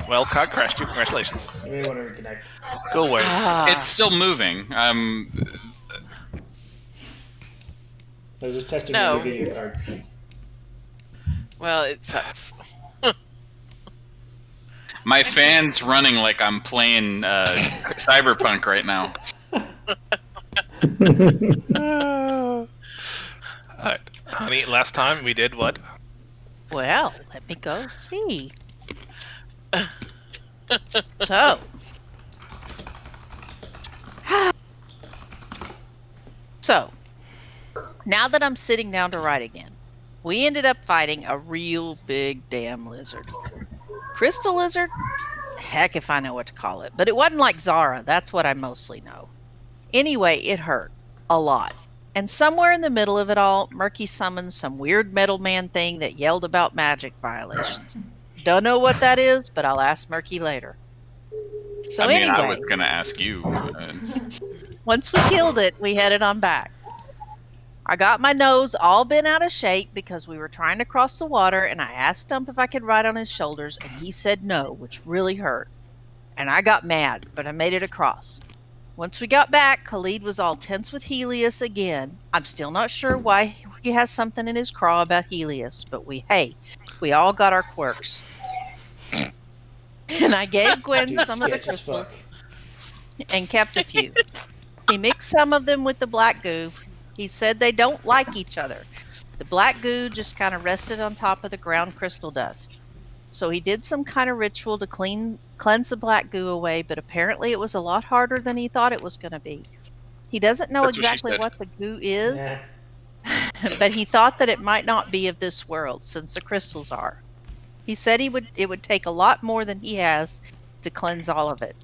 Well, cog crashed you. Congratulations. You may want to reconnect. Go away. It's still moving. I was just testing No. your video card. Well, it sucks. My fan's running like I'm playing Cyberpunk right now. Alright. Honey, last time we did what? Well, let me go see. So. So, now that I'm sitting down to write again, we ended up fighting a real big damn lizard. Crystal lizard? Heck if I know what to call it. But it wasn't like Zara, that's what I mostly know. Anyway, it hurt. A lot. And somewhere in the middle of it all, Murky summoned some weird metal man thing that yelled about magic violations. Don't know what that is, but I'll ask Murky later. So anyway, I was going to ask you. Once we killed it, we headed on back. I got my nose all bent out of shape because we were trying to cross the water, and I asked Stump if I could ride on his shoulders, and he said no, which really hurt. And I got mad, but I made it across. Once we got back, Khalid was all tense with Helios again. I'm still not sure why he has something in his craw about Helios, but we all got our quirks. And I gave Gwen Dude, some of the sketch as fuck. crystals and kept a few. He mixed some of them with the black goo. He said they don't like each other. The black goo just kind of rested on top of the ground crystal dust. So he did some kind of ritual to cleanse the black goo away, but apparently it was a lot harder than he thought it was going to be. He doesn't know exactly what the goo is, but he thought that it might not be of this world since the crystals are. He said it would take a lot more than he has to cleanse all of it.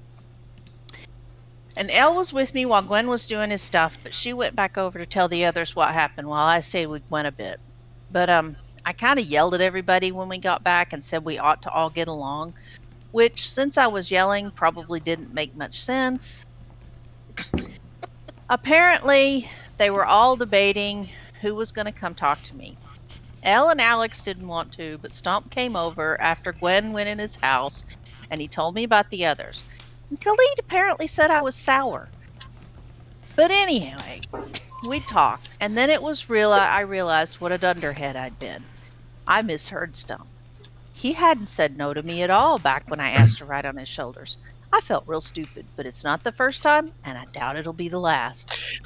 And Elle was with me while Gwen was doing his stuff, but she went back over to tell the others what happened while I stayed with Gwen a bit. But I kind of yelled at everybody when we got back and said we ought to all get along, which, since I was yelling, probably didn't make much sense. Apparently, they were all debating who was going to come talk to me. Elle and Alex didn't want to, but Stomp came over after Gwen went in his house, and he told me about the others. And Khalid apparently said I was sour. But anyway, we talked, and then it was I realized what a dunderhead I'd been. I misheard Stump. He hadn't said no to me at all back when I asked to ride on his shoulders. I felt real stupid, but it's not the first time, and I doubt it'll be the last.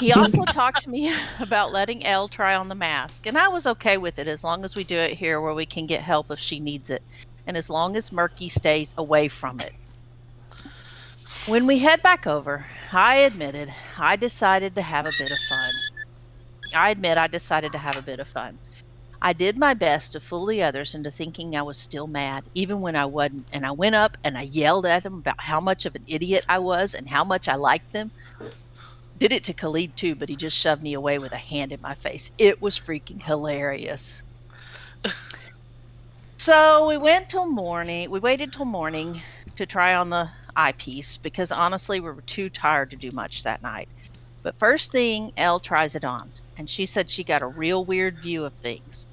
He also talked to me about letting Elle try on the mask, and I was okay with it as long as we do it here where we can get help if she needs it, and as long as Murky stays away from it. When we head back over, I admitted I decided to have a bit of fun. I did my best to fool the others into thinking I was still mad, even when I wasn't, and I went up and I yelled at them about how much of an idiot I was and how much I liked them. Did it to Khalid too, but he just shoved me away with a hand in my face. It was freaking hilarious. So we waited till morning to try on the eyepiece because honestly we were too tired to do much that night. But first thing, Elle tries it on, and she said she got a real weird view of things.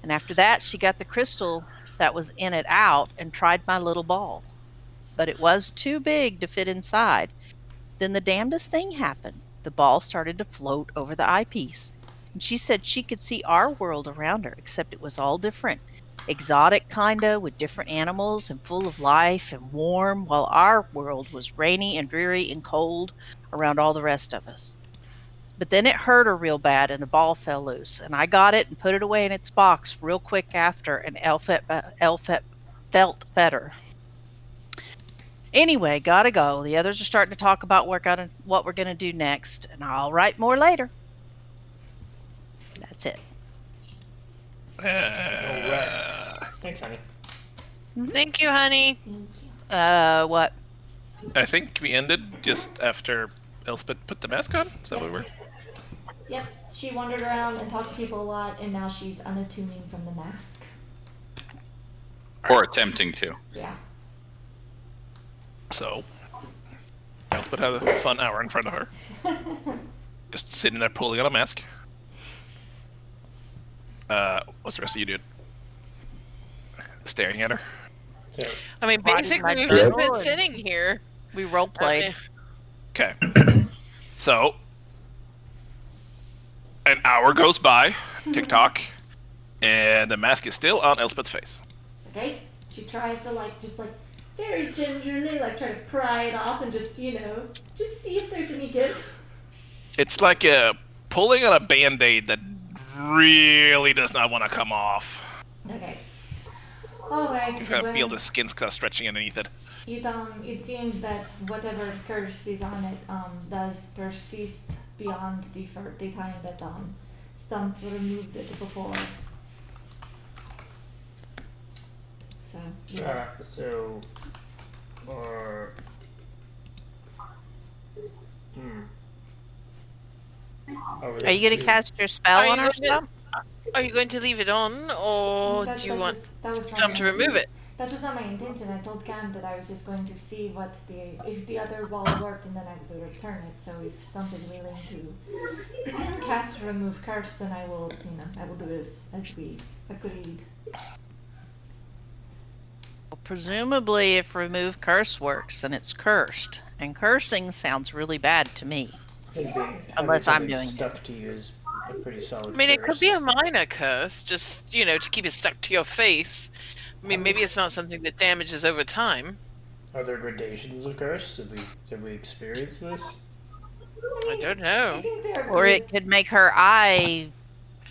And after that, she got the crystal that was in it out and tried my little ball. But it was too big to fit inside. Then the damnedest thing happened. The ball started to float over the eyepiece. And she said she could see our world around her, except it was all different. Exotic kinda, with different animals and full of life and warm, while our world was rainy and dreary and cold around all the rest of us. But then it hurt her real bad and the ball fell loose, and I got it and put it away in its box real quick after, and Elle felt better. Anyway, gotta go. The others are starting to talk about what we're gonna do next, and I'll write more later. That's it. Thanks, honey. Thank you, honey. What? I think we ended just after Elspeth put the mask on. Is that what we were? Yep, she wandered around and talked to people a lot, and now she's unattuning from the mask. Or attempting to. Yeah. So, Elspeth had a fun hour in front of her. Just sitting there pulling on a mask. What's the rest of you doing? Staring at her? So, I mean, Why did my basically, we've just turn? been sitting here. We role I played. mean, Okay. So, an hour goes by, tick-tock, and the mask is still on Elspeth's face. Okay. She tries to just very gingerly try to pry it off and just just see if there's any give. It's like pulling on a band-aid that really does not want to come off. Okay. All right. You kind of feel Well, the skin's kind of stretching underneath it. it seems that whatever curse is on it does persist beyond the time that Stump removed it before. So yeah. Are you going to cast your spell Are on you our gonna- stump? are you going to leave it on, or do you want Stump to remove it? That was not my intention. I told Cam that I was just going to see if the other wall worked, and then I would return it. So if Stump is willing to cast remove curse, then I will do it as we agreed. Well, presumably, if remove curse works, then it's cursed. And cursing sounds really bad to me. Unless I'm doing it. stuck to you is a pretty solid. I mean, it could curse. be a minor curse, just to keep it stuck to your face. I mean, maybe it's not something that damages over time. Are there gradations of curse? Have we experienced this? I don't I know. think they're Or good. it could make her eye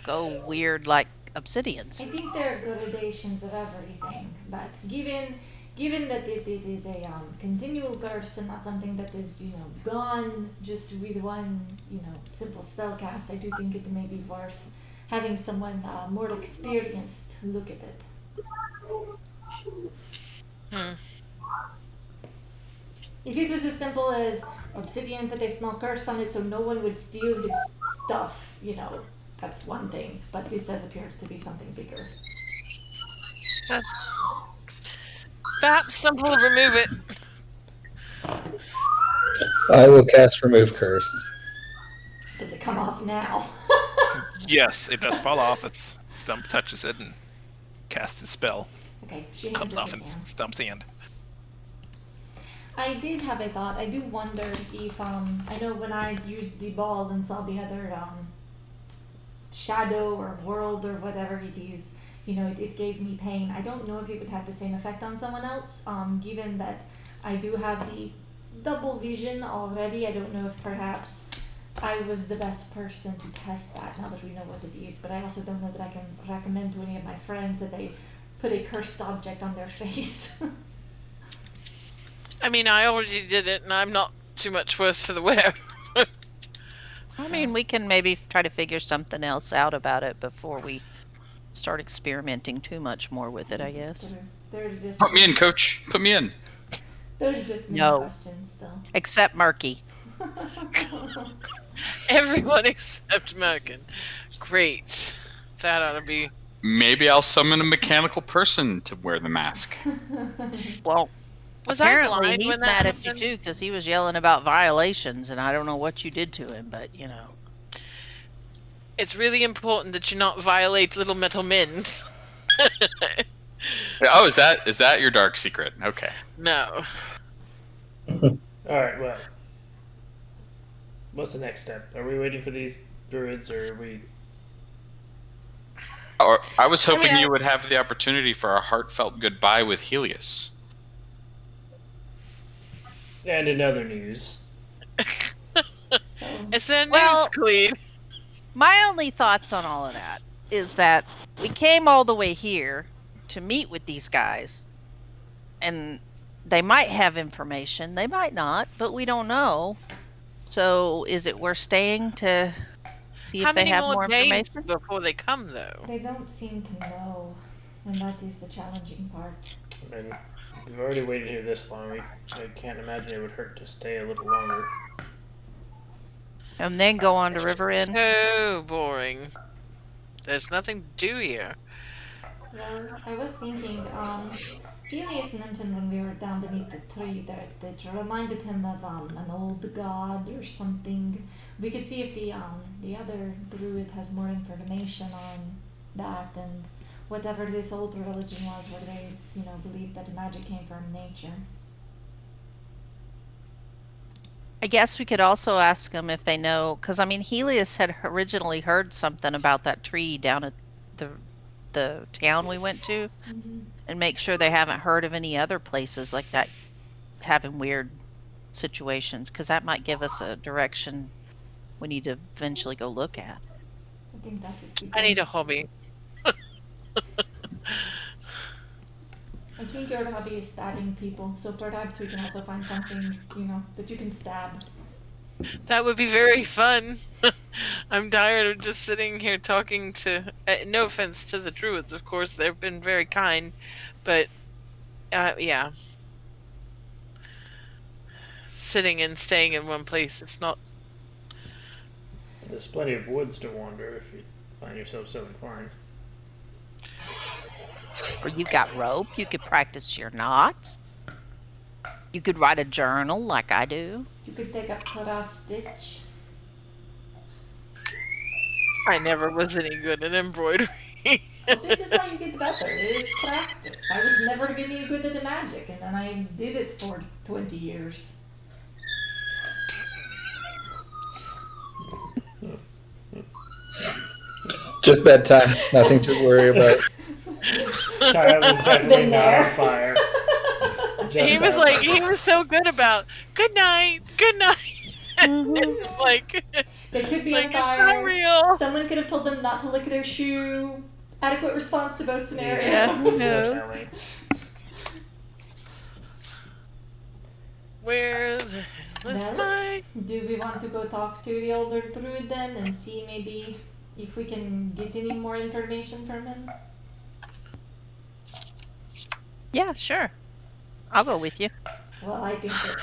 go weird like obsidian's. I think there are gradations of everything, but given that it is a continual curse and not something that is gone just with one simple spell cast, I do think it may be worth having someone more experienced look at it. If it was as simple as obsidian put a small curse on it so no one would steal his stuff, that's one thing. But this does appear to be something bigger. Perhaps Stump will remove it. I will cast remove curse. Does it come off now? Yes, it does fall off. Its Stump touches it and casts his spell. Okay, she hands Comes it off to in Cam. Stump's hand. I did have a thought. I do wonder if I know when I used the ball and saw the other shadow or world or whatever it is, it gave me pain. I don't know if it would have the same effect on someone else. Given that I do have the double vision already, I don't know if perhaps I was the best person to test that now that we know what it is. But I also don't know that I can recommend to any of my friends that they put a cursed object on their face. I mean, I already did it, and I'm not too much worse for the wear. I mean, we can maybe try to figure something else out about it before we start experimenting too much more with it, I guess. There are just Put me in, coach. Put me in. There are just many No. questions though. Except Murky. Everyone except Merkin. Great. That ought to be. Maybe I'll summon a mechanical person to wear the mask. Well, Was I apparently blind he's when that mad at you happened? too because he was yelling about violations, and I don't know what you did to him, but It's really important that you not violate little metal men. Oh, is that your dark secret? Okay. No. All right. Well, what's the next step? Are we waiting for these druids, or are we? Or I was hoping I mean, you would have the opportunity for a heartfelt goodbye with Helios. And in other news, So Is there news, Well- Clean? my only thoughts on all of that is that we came all the way here to meet with these guys, and they might have information, they might not, but we don't know. So is it worth staying to see if How they many have more more days information? before they come, though? they don't seem to know, and that is the challenging part. I mean, we've already waited here this long. I can't imagine it would hurt to stay a little longer. And then go on to River Inn? So boring. There's nothing to do here. Well, I was thinking, Helios mentioned when we were down beneath the tree that it reminded him of an old god or something. We could see if the other druid has more information on that and whatever this old religion was, where they, believed that the magic came from nature. I guess we could also ask them if they know, because I mean, Helios had originally heard something about that tree down at the town we went to, and make sure they haven't heard of any other places like that having weird situations, because that might give us a direction we need to eventually go look at. I think that would be good. I need a hobby. I think your hobby is stabbing people, so perhaps we can also find something, that you can stab. That would be very fun. I'm tired of just sitting here talking to. No offense to the druids, of course, they've been very kind, but yeah, sitting and staying in one place, it's not. There's plenty of woods to wander if you find yourself so inclined. Or you got rope, you could practice your knots. You could write a journal like I do. You could take up cross stitch. I never was any good at embroidery. Well, this is how you get better. It is practice. I was never really good at the magic, and then I did it for 20 years. Just bedtime. Nothing to worry about. Child was definitely Been not there. on fire. He was like, he was so good about good night. Like, They could be like on it's fire. not real. Someone could have told them not to lick their shoe. Adequate response to both scenarios. Definitely. Where the hell is Well, my? Do we want to go talk to the older druid then and see maybe if we can get any more information from him? Yeah, sure. I'll go with you. Well, I think that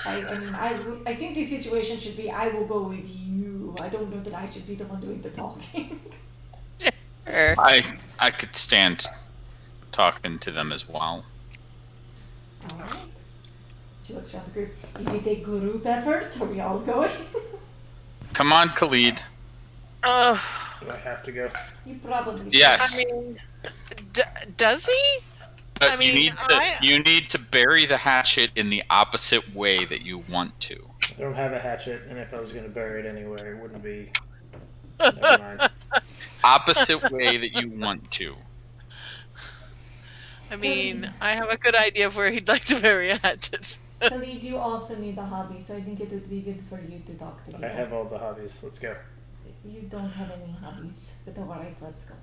I think the situation should be I will go with you. I don't know that I should be the one doing the talking. Sure. I could stand talking to them as well. Alright. She looks around the group. Is it a group effort? Are we all going? Come on, Khalid. Do I have to go? You probably should. Yes. I mean, does he? But I mean, you need to bury the hatchet in the opposite way that you want to. I don't have a hatchet, and if I was going to bury it anywhere, it wouldn't be. Never mind. Opposite way that you want to. I mean, I have a good idea of where he'd like to bury a hatchet. Khalid, you also need a hobby, so I think it would be good for you to talk to people. I have all the hobbies. Let's go. You don't have any hobbies, but alright, let's go.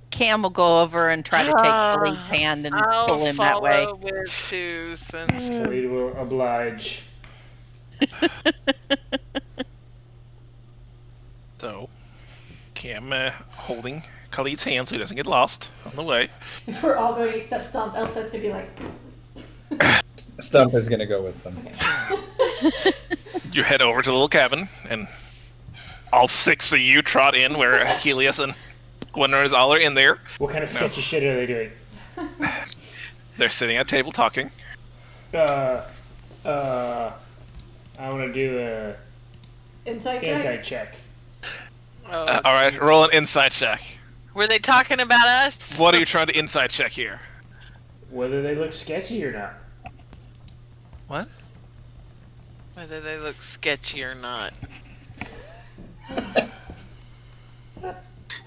Cam will go over and try to take Khalid's hand and I'll pull him that way. follow with two, since Khalid will oblige. So, Cam holding Khalid's hand so he doesn't get lost on the way. If we're all going except Stomp, Elspeth's gonna be like, Stump is gonna go with them. okay. You head over to the little cabin, and all six of you trot in where Helios and Gwendolyn all are in there. What kind of sketchy shit are they doing? They're sitting at a table talking. I want to do a Insight check? insight check. All right, roll an insight check. were they talking about us? What are you trying to insight check here? Whether they look sketchy or not. What? Whether they look sketchy or not.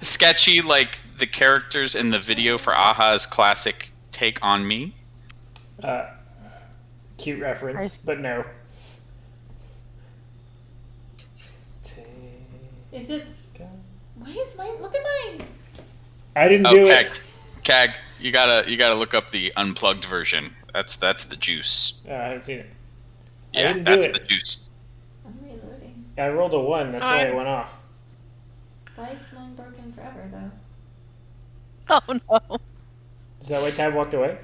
Sketchy like the characters in the video for Aha's classic Take on Me. Cute reference, but no. Is it. Why is mine. Look at mine! I didn't Oh, do Cag, it. Cag, you gotta look up the unplugged version. That's the juice. I haven't seen it. I Yeah, didn't do that's it. the juice. I'm reloading. I rolled a 1, that's why it went off. Why is mine broken forever, though? Oh no. Is that why Tab walked away?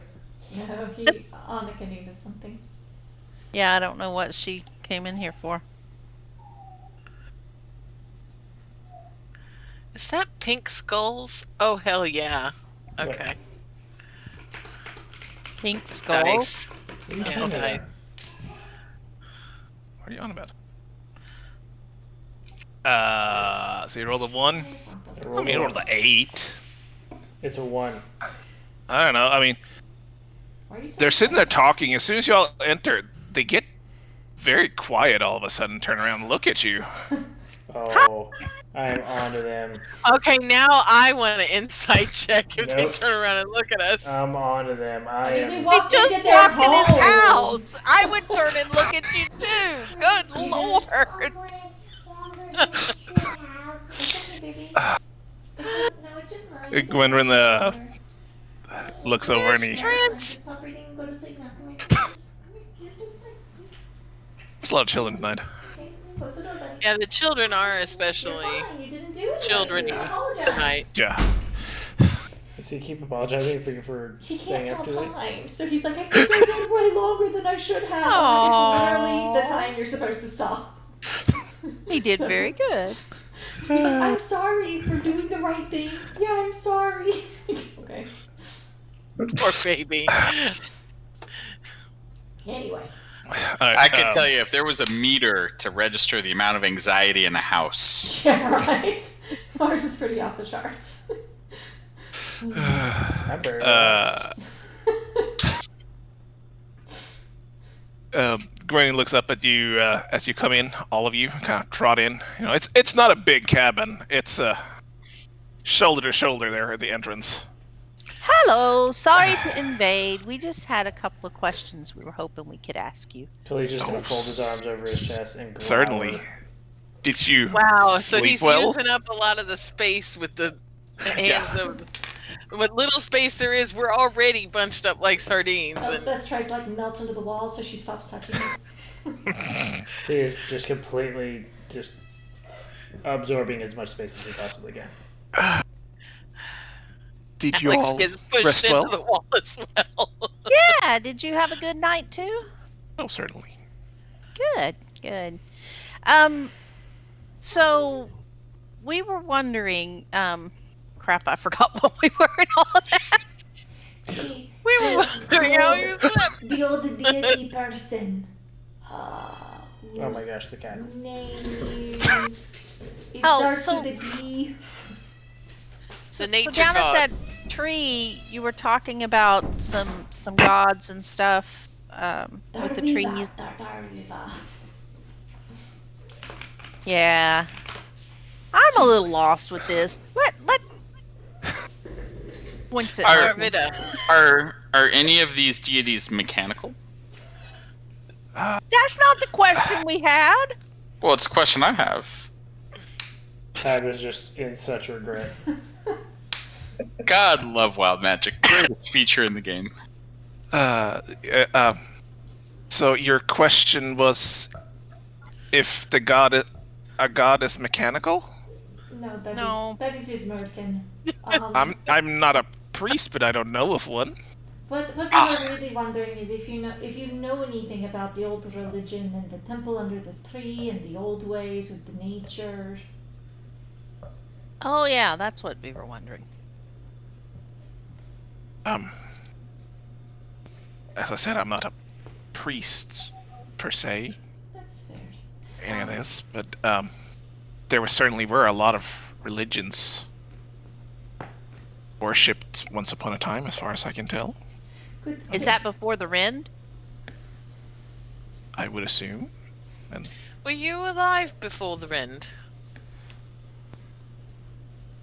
No, Annika needed something. Yeah, I don't know what she came in here for. Is that pink skulls? Oh, hell yeah. Okay. Pink skulls. Nice. What are you Yeah, talking nice. about? What are you on about? So you rolled a 1. I I rolled mean, a you 1. rolled an 8. It's a 1. I don't know. I mean, Why are you so they're sitting there excited? talking. As soon as y'all enter, they get very quiet all of a sudden, turn around and look at you. Oh, I'm onto them. Okay, now I want an insight check if they Nope. turn around and look at us. I'm onto them. I mean, they He walked just into their walked in his home. house. I would turn and look at you too. Good lord. It's okay, baby. No, it's just not. Gwendolyn looks over and he Trent. Stop reading and go to sleep now. Come here. You're just like, there's a lot of children tonight. okay, close the door, buddy. Yeah, the children are You're especially fine. You didn't do it. children Right. Apologize. tonight. Yeah. Does he keep apologizing for He staying can't up tell too late? time, so he's like, I think I went way longer than I should have. I'm like, it's literally the time you're supposed to stop. He did So- very good. He's like, I'm sorry for doing the right thing. Yeah, I'm sorry. Okay. Poor baby. Anyway. Alright, I can tell you, if there was a meter to register the amount of anxiety in a house, Yeah, right. Ours is pretty off the charts. I'm very Granny looks up at you as you come in. All of you kind of trot in. You know, it's not a big cabin. It's shoulder to shoulder there at the entrance. Hello. Sorry to invade. We just had a couple of questions we were hoping we could ask you. Tilly's just gonna Oh, fold his arms over his chest and glower. Certainly. Did you Wow, so sleep he's well? using up a lot of the space with the hands Yeah. of what little space there is, we're already bunched up like sardines. And Elspeth tries to like melt into the wall, so she stops touching him. He is just completely just absorbing as much space as he possibly can. Did you Alex all gets pushed rest into well? the wall as well. Yeah, did you have a good night too? Oh, certainly. Good, good. So we were wondering, crap, I forgot what we were and all of that. The- We were wondering how you slept. The old deity person. Oh my gosh, the cat. Name is. It Oh, starts so- with a D. The nature So down god. at that tree, you were talking about some gods and stuff with the trees. Darviva. Yeah, I'm a little lost with this. Let points at Are- Arvida. are any of these deities mechanical? That's not the question we had. Well, it's a question I have. Tad was just in such regret. God love wild magic. Greatest feature in the game. So your question was if a god is mechanical? No, No. that is just Merkin. I'm not a priest, but I don't know of one. What we were really wondering is if you know anything about the old religion and the temple under the tree and the old ways with the nature. Oh yeah, that's what we were wondering. As I said, I'm not a priest per se, That's fair. any of this, but there certainly were a lot of religions worshipped once upon a time, as far as I can tell. Good. Is that before the Rend? I would assume. Were you alive before the Rend?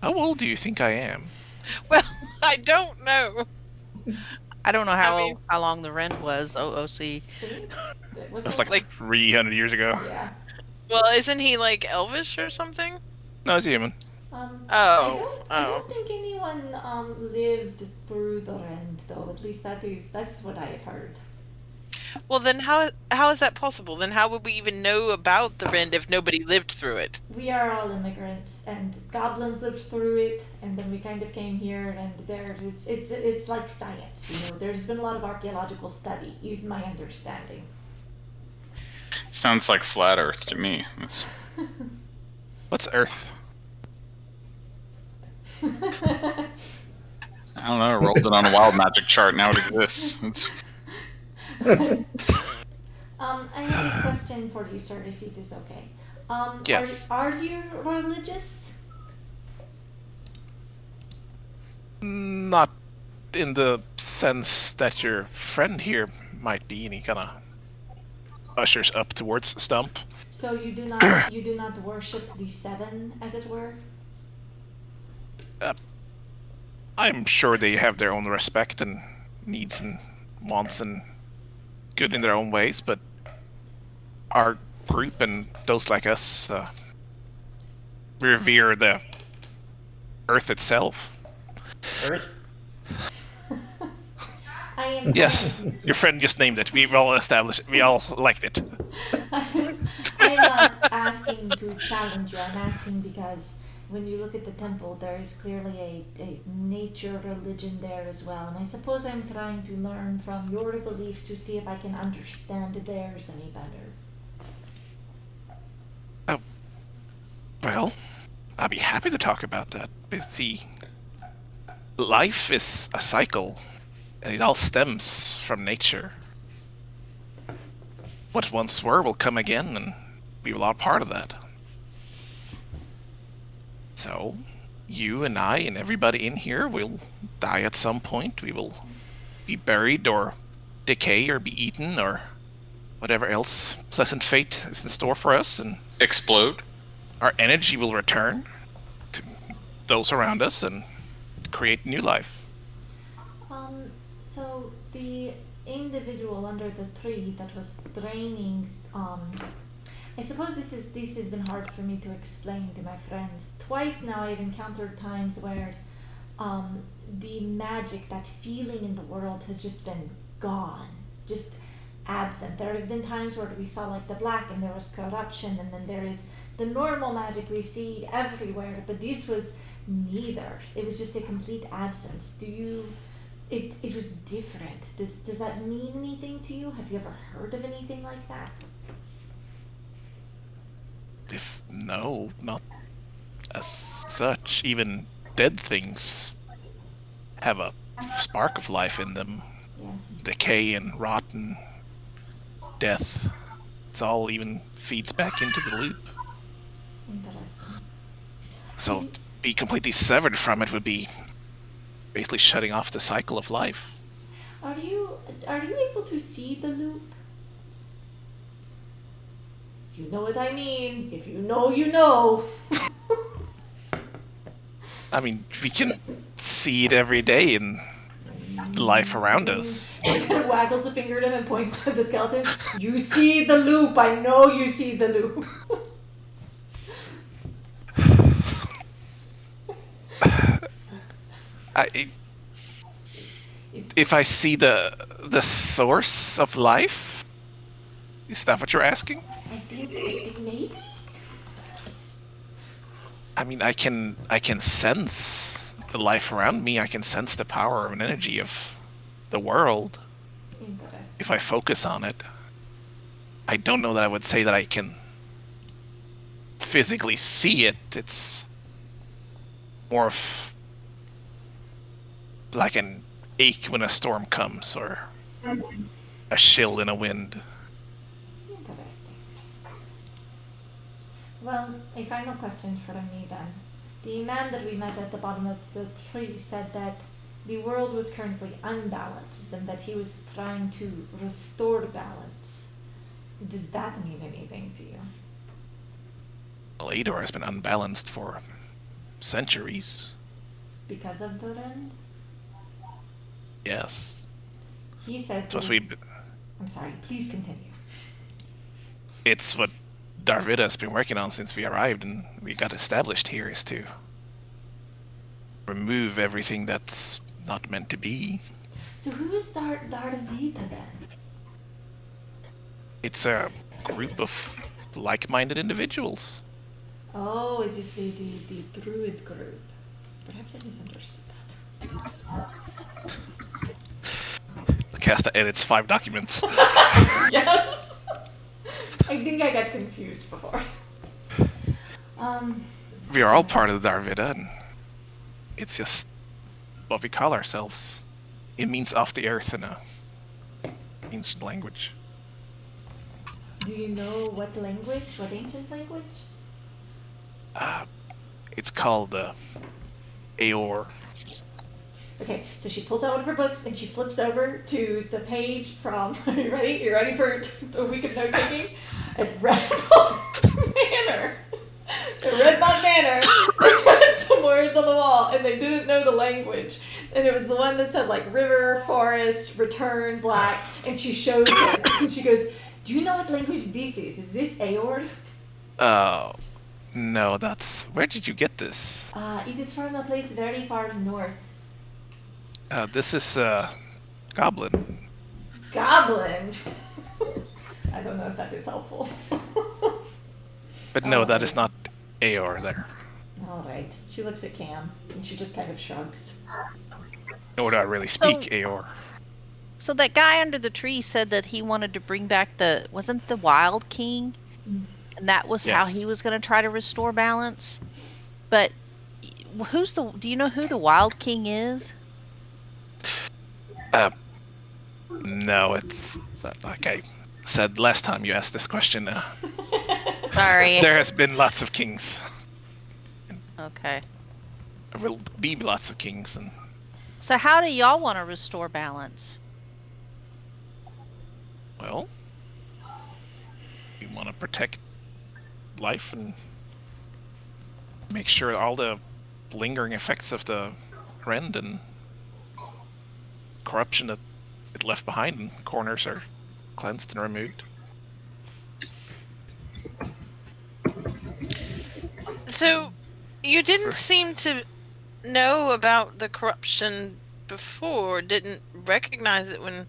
How old do you think I am? Well, I don't know. I don't know I how long the Rend was. OOC. Was That's that- like 300 years ago. yeah. Well, isn't he like elvish or something? No, he's a human. I don't think anyone lived through the Rend though. At least that's what I have heard. Well, then how is that possible? Then how would we even know about the Rend if nobody lived through it? We are all immigrants, and goblins lived through it, and then we kind of came here, and it's like science, you know. There's been a lot of archaeological study, is my understanding. Sounds like flat Earth to me. It's- What's Earth? I don't know. I rolled it on a wild magic chart. Now it exists. It's, I have a question for you, sir, if it is okay. Yes. Are you religious? Not in the sense that your friend here might be, and he kind of ushers up towards Stump. So you do not worship the seven, as it were? I'm sure they have their own respect and needs and wants and good in their own ways, but our group and those like us revere the Earth itself. Earth? I am. Yes, your friend just named it. We've all established it. We all liked it. I'm not asking to challenge you. I'm asking because when you look at the temple, there is clearly a nature religion there as well. And I suppose I'm trying to learn from your beliefs to see if I can understand theirs any better. Well, I'd be happy to talk about that. But see, life is a cycle, and it all stems from nature. What once were will come again, and we will all part of that. So, you and I and everybody in here will die at some point. We will be buried or decay or be eaten or whatever else pleasant fate is in store for us, and Explode. our energy will return to those around us and create new life. So the individual under the tree that was draining, I suppose this has been hard for me to explain to my friends. Twice now I've encountered times where the magic, that feeling in the world has just been gone, just absent. There have been times where we saw like the black and there was corruption, and then there is the normal magic we see everywhere, but this was neither. It was just a complete absence. It was different. Does that mean anything to you? Have you ever heard of anything like that? No, not as such. Even dead things have a spark of life in them. Yes. Decay and rot and death. It's all even feeds back into the loop. Interesting. So to be completely severed from it would be basically shutting off the cycle of life. Are you able to see the loop? You know what I mean. If you know, you know. I mean, we can see it every day in life around us. Waggles a finger at him and points to the skeleton. You see the loop. I know you see the loop. If I see the source of life, is that what you're asking? I think maybe. I mean, I can sense the life around me. I can sense the power and energy of the world Interesting. if I focus on it. I don't know that I would say that I can physically see it. It's more of like an ache when a storm comes, or a chill in a wind. Interesting. Well, a final question for me then. The man that we met at the bottom of the tree said that the world was currently unbalanced and that he was trying to restore balance. Does that mean anything to you? Well, Aedor has been unbalanced for centuries. Because of the Rend? Yes. He says It's what I'm sorry, please continue. it's what Darvida has been working on since we arrived and we got established here, is to remove everything that's not meant to be. So who is Darvida then? It's a group of like-minded individuals. Oh, it is the druid group. Perhaps I misunderstood that. The cast edits 5 documents. Yes! I think I got confused before. We are all part of the Darvida, and it's just what we call ourselves. It means off the earth in a ancient language. Do you know what language? What ancient language? It's called Aedor. Okay, so she pulls out one of her books and she flips over to the page from. Are you ready? You ready for a week of note taking? At Redmont Manor. At Redmont Manor, they put some words on the wall and they didn't know the language. And it was the one that said like river, forest, return, black. And she shows it and she goes, "Do you know what language this is? Is this Aedor?" Oh, no, that's... Where did you get this? It is from a place very far north. This is, Goblin. Goblin. I don't know if that is helpful. But no, that is Alright. not Aor there. All right. She looks at Cam and she just kind of shrugs. Nor do I really speak Aor. So that guy under the tree said that he wanted to bring back wasn't the Wild King? Mm. And that was how Yes. he was going to try to restore balance. But do you know who the Wild King is? No, it's like I said last time you asked this question. Sorry. There has been lots of kings. Okay. There will be lots of kings, and So how do y'all want to restore balance? well, we want to protect life and make sure all the lingering effects of the rend and corruption that it left behind in corners are cleansed and removed. So, you didn't seem to know about the corruption before, didn't recognize it when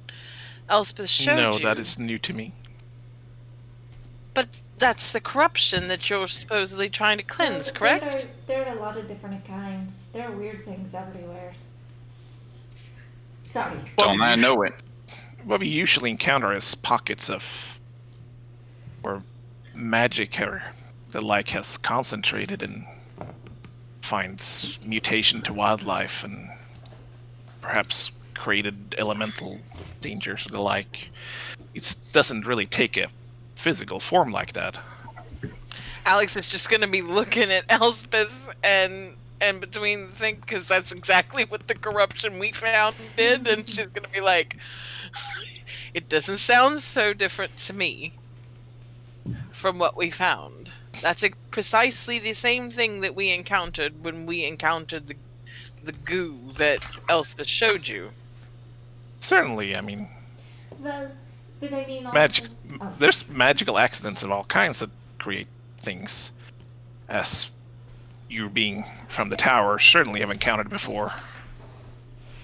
Elspeth showed No, you. that is new to me. But that's the corruption that you're supposedly trying to cleanse, correct? There are a lot of different kinds. There are weird things everywhere. Sorry. Don't I know it? What we usually encounter is pockets of where magic or the like has concentrated and finds mutation to wildlife and perhaps created elemental dangers or the like. It doesn't really take a physical form like that. Alex is just going to be looking at Elspeth and between the thing, because that's exactly what the corruption we found did, and she's going to be like, it doesn't sound so different to me from what we found. That's precisely the same thing that we encountered when we encountered the goo that Elspeth showed you. Certainly, I mean, Well, but I mean also... magic. Oh. There's magical accidents of all kinds that create things, as you being from the tower certainly have encountered before,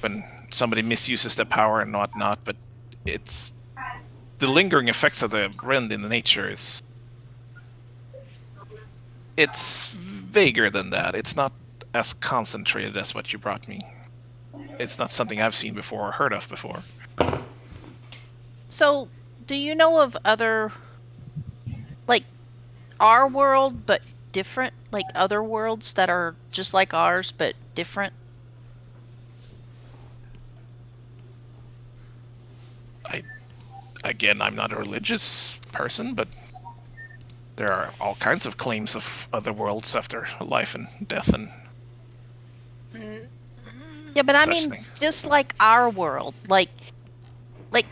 when somebody misuses their power and whatnot. But it's the lingering effects of the rend in the nature is it's vaguer than that. It's not as concentrated as what you brought me. It's not something I've seen before or heard of before. So, do you know of other, like, our world but different, like other worlds that are just like ours but different? Again, I'm not a religious person, but there are all kinds of claims of other worlds after life and death and Yeah, but I such mean, things. just like our world, like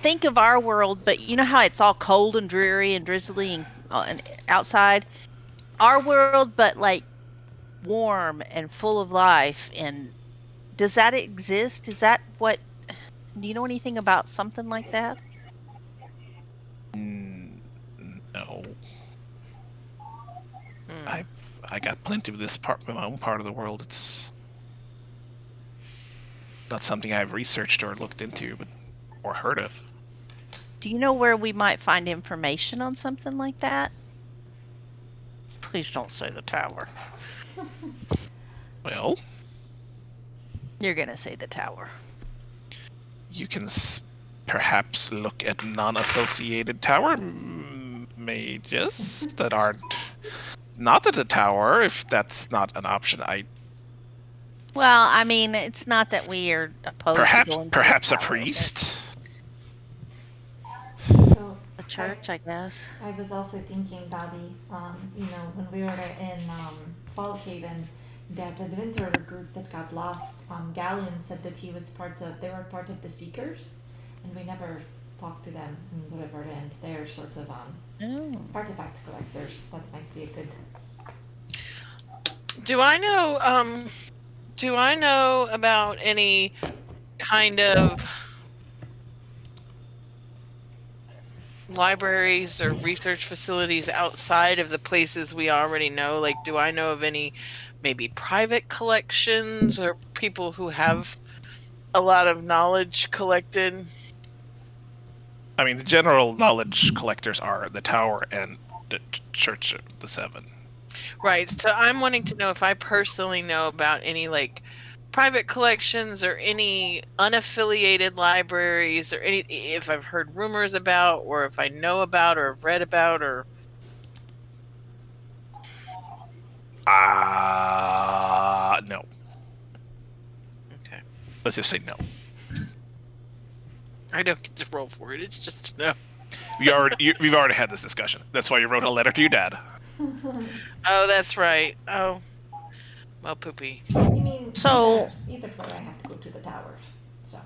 think of our world, but you know how it's all cold and dreary and drizzly and outside? Our world, but like warm and full of life. And does that exist? Is that what? Do you know anything about something like that? No, Hmm. I got plenty of this part, my own part of the world. It's not something I've researched or looked into, but or heard of. Do you know where we might find information on something like that? Please don't say the tower. Well, You're gonna say the tower. you can perhaps look at non-associated tower mages that aren't not at the tower, if that's not an option. Well, I mean, it's not that we are opposed to going to perhaps the a tower, priest. So, but a church, I guess. I was also thinking, Bobby, you know, when we were in Fall Haven, that adventurer group that got lost, Galleon said that they were part of the Seekers, and we never talked to them in the River End. They're sort of Oh. artifact collectors. That might be a good. Do I know about any kind of libraries or research facilities outside of the places we already know? Like, do I know of any maybe private collections or people who have a lot of knowledge collected? I mean, the general knowledge collectors are the Tower and the Church of the Seven. Right. So I'm wanting to know if I personally know about any like private collections or any unaffiliated libraries or any if I've heard rumors about or if I know about or have read about or No. okay. Let's just say no. I don't get to roll for it. It's just no. We've already had this discussion. That's why you wrote a letter to your dad. Oh, that's right. Oh. Well, poopy. You mean So- either way, I have to go to the tower. So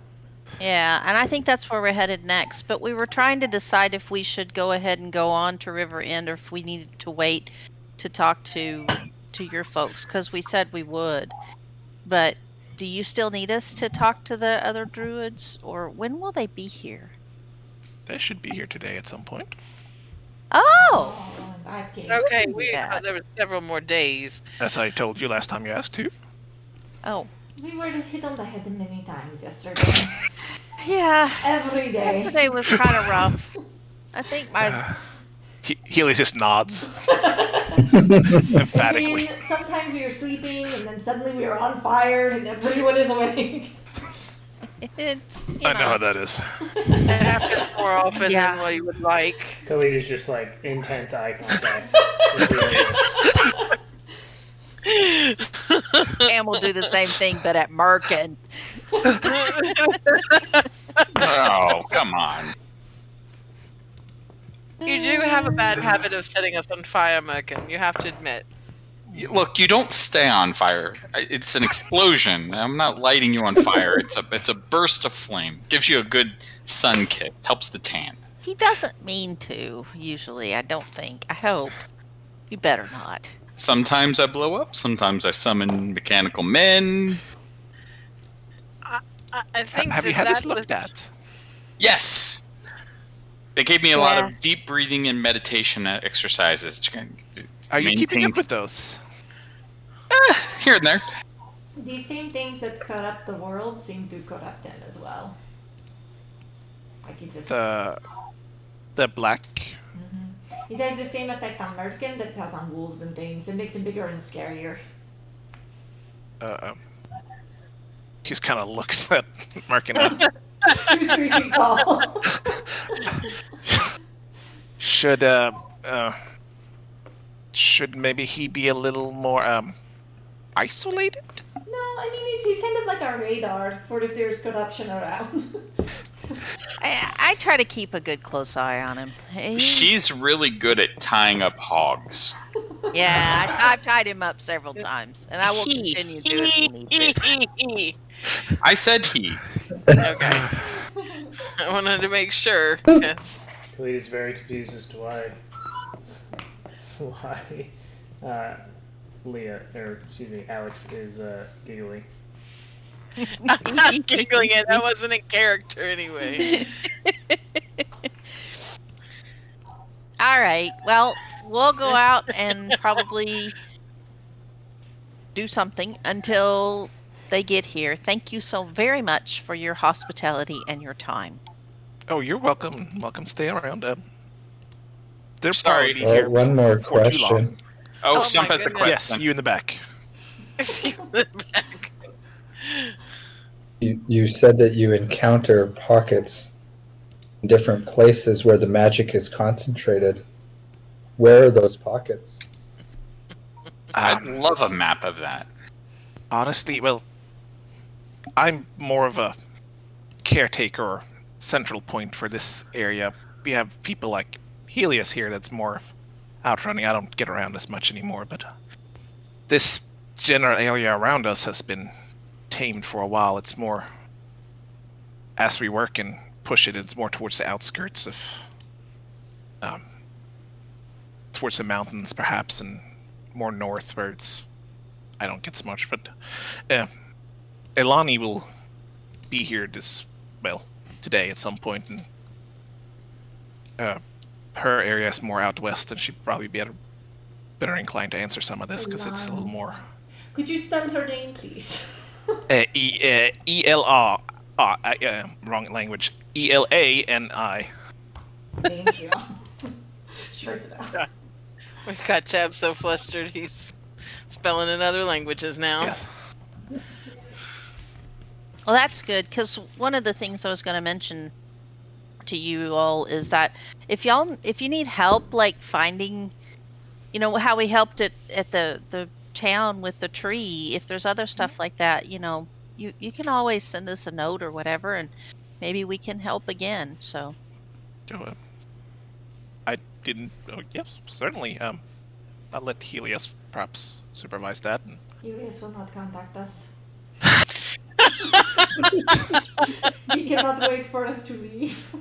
Yeah, and I think that's where we're headed next. But we were trying to decide if we should go ahead and go on to River End or if we needed to wait to talk to your folks, because we said we would. But do you still need us to talk to the other druids, or when will they be here? They should be here today at some point. Oh, in that case, Okay, Yeah. there were several more days. As I told you last time you asked to. oh, we were hit on the head many times yesterday. yeah. Every day. Yesterday was kind of rough. I think my Healy just nods I emphatically. mean, sometimes we were sleeping and then suddenly we were on fire and everyone is awake. it's I know how that is. It happens more often Yeah. than what you would like. Khalid is just like intense eye contact. with Leonidas. Cam will do the same thing, but at Merkin. Oh, come on. You do have a bad habit of setting us on fire, Merkin. You have to admit. Look, you don't stay on fire. It's an explosion. I'm not lighting you on fire. It's a burst of flame. Gives you a good sun kiss. Helps the tan. He doesn't mean to, usually, I don't think. I hope. You better not. Sometimes I blow up. Sometimes I summon mechanical men. I think Have you that had this that was- looked at? Yes. They gave me a lot Yeah. of deep breathing and meditation exercises. Are you keeping Maintain- up with those? Here and there. These same things that corrupt the world seem to corrupt him as well. Like it just. The black. It has the same effect on Merkin that it has on wolves and things. It makes him bigger and scarier. Just kind of looks at Mark and I. Who's 3 feet tall? Should maybe he be a little more isolated? No, I mean he's kind of like our radar for if there's corruption around. I try to keep a good close eye on him. She's really good at tying up hogs. Yeah, I've tied him up several times, and I will continue to do it if he needs it. I said he. Okay. I wanted to make sure. Yes. Khalid is very confused as to why Alex is giggling. I'm not giggling it. That wasn't a character anyway. All right. Well, we'll go out and probably do something until they get here. Thank you so very much for your hospitality and your time. Oh, you're welcome. Welcome. Stay around. They're Sorry. probably here. One more for too long. question. Oh, Oh Stump my has the goodness. Yes, question. you in the back. Back. You said that you encounter pockets in different places where the magic is concentrated. Where are those pockets? I'd love a map of that. Honestly, well, I'm more of a caretaker or central point for this area. We have people like Helios here that's more out running. I don't get around as much anymore, but this general area around us has been tamed for a while. It's more, as we work and push it, it's more towards the outskirts of, towards the mountains perhaps, and more north where I don't get so much. But Elani will be here today at some point, and her area is more out west, and she'd probably be better inclined to answer some of this because it's a little more. Could you spell her name, please? E-L-R. Wrong language. E-L-A-N-I. Thank you. Short it out. We got Tab so flustered he's spelling in other languages now. Yeah. Well, that's good, because one of the things I was going to mention to you all is that if you need help, like finding, how we helped at the town with the tree, if there's other stuff like that, you can always send us a note or whatever, and maybe we can help again. So. I didn't. Oh, yes, certainly. I'll let Helios perhaps supervise that. Helios will not contact us. He cannot wait for us to leave.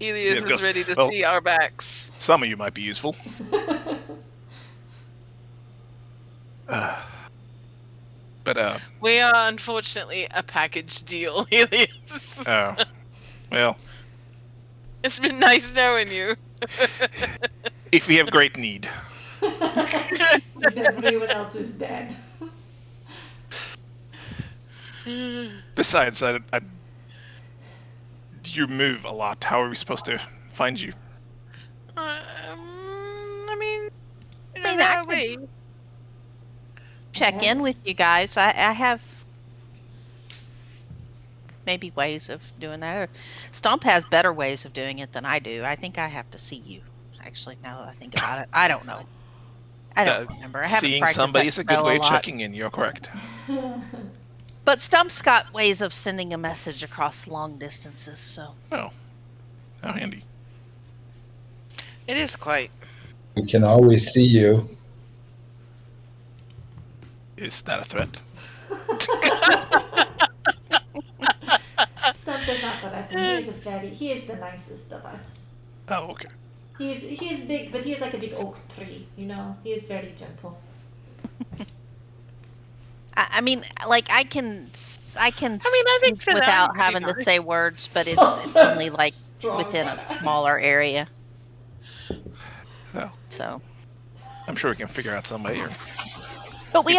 Helios is ready to see our backs. Some of you might be useful. But we are unfortunately a package deal, Helios. Oh, well. It's been nice knowing you. If we have great need. If everyone else is dead. Besides, you move a lot. How are we supposed to find you? I mean, I could check in with you guys. I have maybe ways of doing that. Or Stomp has better ways of doing it than I do. I think I have to see you. Actually, now that I think about it, I don't know. I don't remember. I haven't Seeing practiced somebody that is a good spell way a of lot. checking in. You're correct. But Stump's got ways of sending a message across long distances, so. Oh, how handy. It is quite. We can always see you. Is that a threat? Stump does not threaten. He is the nicest of us. Oh, okay. He is big, but he is like a big oak tree, He is very gentle. I mean, like I can I think speak without having to say words, but it's only like within a smaller area. Well, So. I'm sure we can figure out some way. But we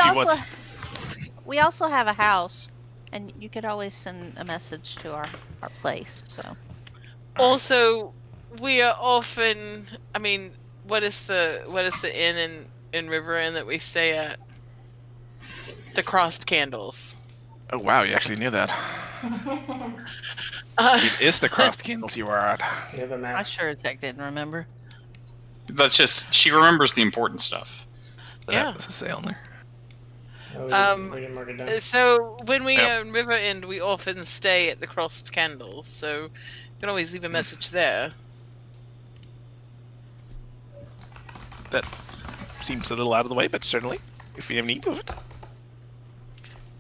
also have a house, and you could always send a message to our place. So. Also, we are often. I mean, what is the inn in River Inn that we stay at? The Crossed Candles. Oh wow, you actually knew that. It is the Crossed Candles you are at. You have a map. I sure as heck didn't remember. That's just, she remembers the important stuff. Yeah. Does it say on there? Oh, we didn't mark it down. So when we Yep. are in River End, we often stay at the Crossed Candles. So you can always leave a message there. That seems a little out of the way, but certainly, if you have need of it.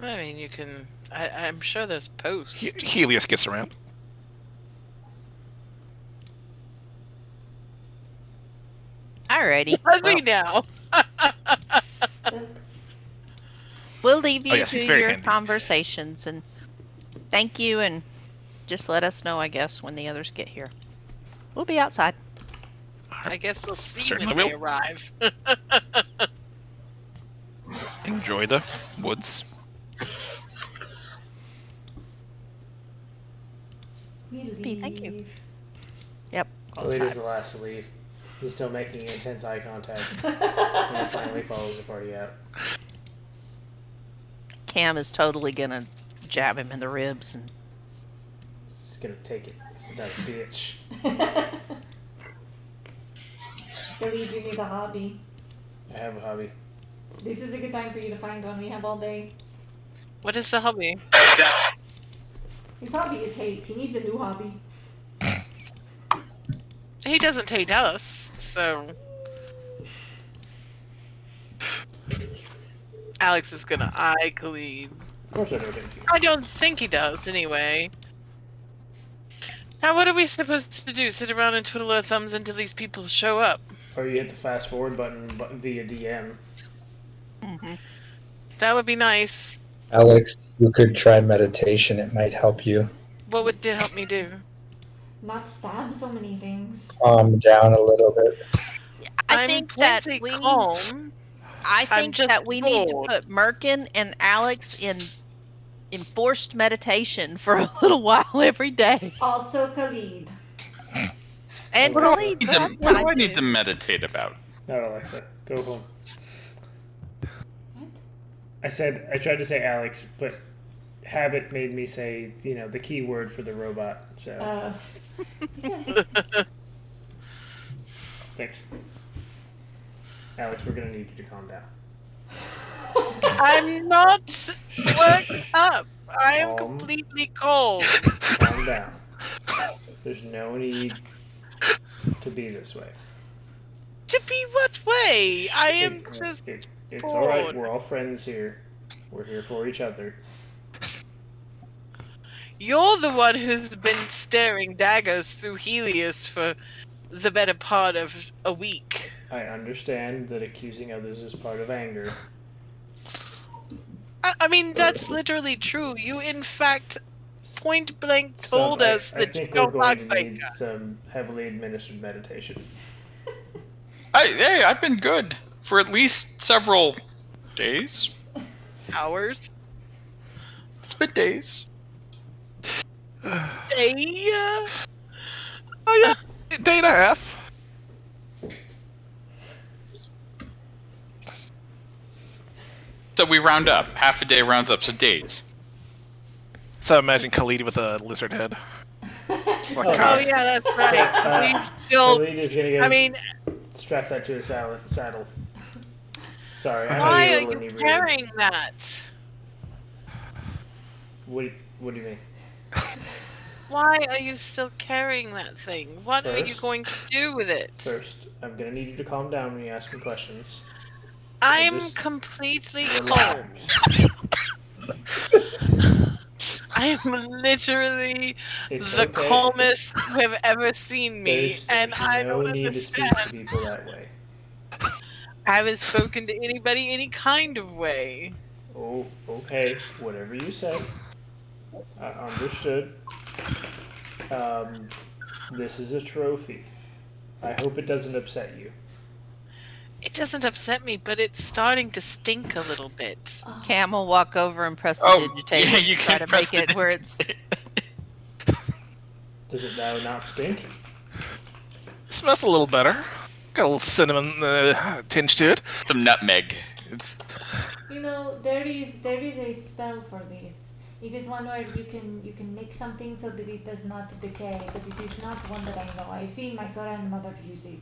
I mean, you can. I'm sure there's posts. Helios gets around. Alrighty. Does he now? We'll leave you yes, he's to very your handy. conversations, and thank you, and just let us know, I guess, when the others get here. We'll be outside. I guess we'll see Certainly when they will. arrive. Enjoy the woods. We Thank you. leave. Yep. Wade is the last to leave. He's still making intense eye contact when he finally follows the party out. Cam is totally gonna jab him in the ribs, and He's gonna take it. He's not a bitch. Billy, do you need a hobby? I have a hobby. This is a good time for you to find one. We have all day. What is the hobby? His hobby is hate. He needs a new hobby. He doesn't hate us, so Alex is gonna eye Khalid. Of course I don't hate you. I don't think he does, anyway. Now, what are we supposed to do? Sit around and twiddle our thumbs until these people show up? Or you hit the fast forward button via DM. Mhm. That would be nice. Alex, you could try meditation. It might help you What would it help me do? Not stab so many things. calm down a little bit. I I'm think that plenty we calm. I I'm think just that we need to bored. put Merkin and Alex in enforced meditation for a little while every day. Also, Khalid. And What do I Khalid, Need to- perhaps what do I I need to do. meditate about? No, Alexa, go home. What? I tried to say Alex, but habit made me say, the key word for the robot. So, Yeah. thanks. Alex, we're gonna need you to calm down. I'm not worked up. I am Calm. completely cold. Calm down. There's no need to be this way. To be what way? I am just. It's all right. bored. We're all friends here. We're here for each other. You're the one who's been staring daggers through Helios for the better part of a week. I understand that accusing others is part of anger. I mean, that's literally true. You, in fact, point blank Stump, told us I that think you we're don't going like to that need guy. some heavily administered meditation. Hey, I've been good for at least several days. Hours. It's been days. Day. Oh yeah, day and a half. So we round up. Half a day rounds up, so days. So imagine Khalid with a lizard head. Oh, Oh yeah, that's right. He's still. Khalid is gonna go I mean, strap that to his saddle. Sorry, I know why you're are a little you inebriated. carrying that? What do you mean? Why are you still carrying that thing? What are you First- going to do with it? First, I'm gonna need you to calm down when you ask me questions. I'm just completely calm. Relax. I am literally It's the okay. calmest you have ever seen me, There's and I no don't need to speak understand. to people that way. I haven't spoken to anybody any kind of way. Oh, okay. Whatever you said. I understood. This is a trophy. I hope it doesn't upset you. It doesn't upset me, but it's starting to stink a little bit. Cam will walk over and press the Oh, digitator yeah, you to try can to press make the it where it's. Does it now not stink? Smells a little better. Got a little cinnamon tinge to it. Some nutmeg. It's There is a spell for this. It is one where you can make something so that it does not decay, but it is not one that I know. I've seen my grandmother use it.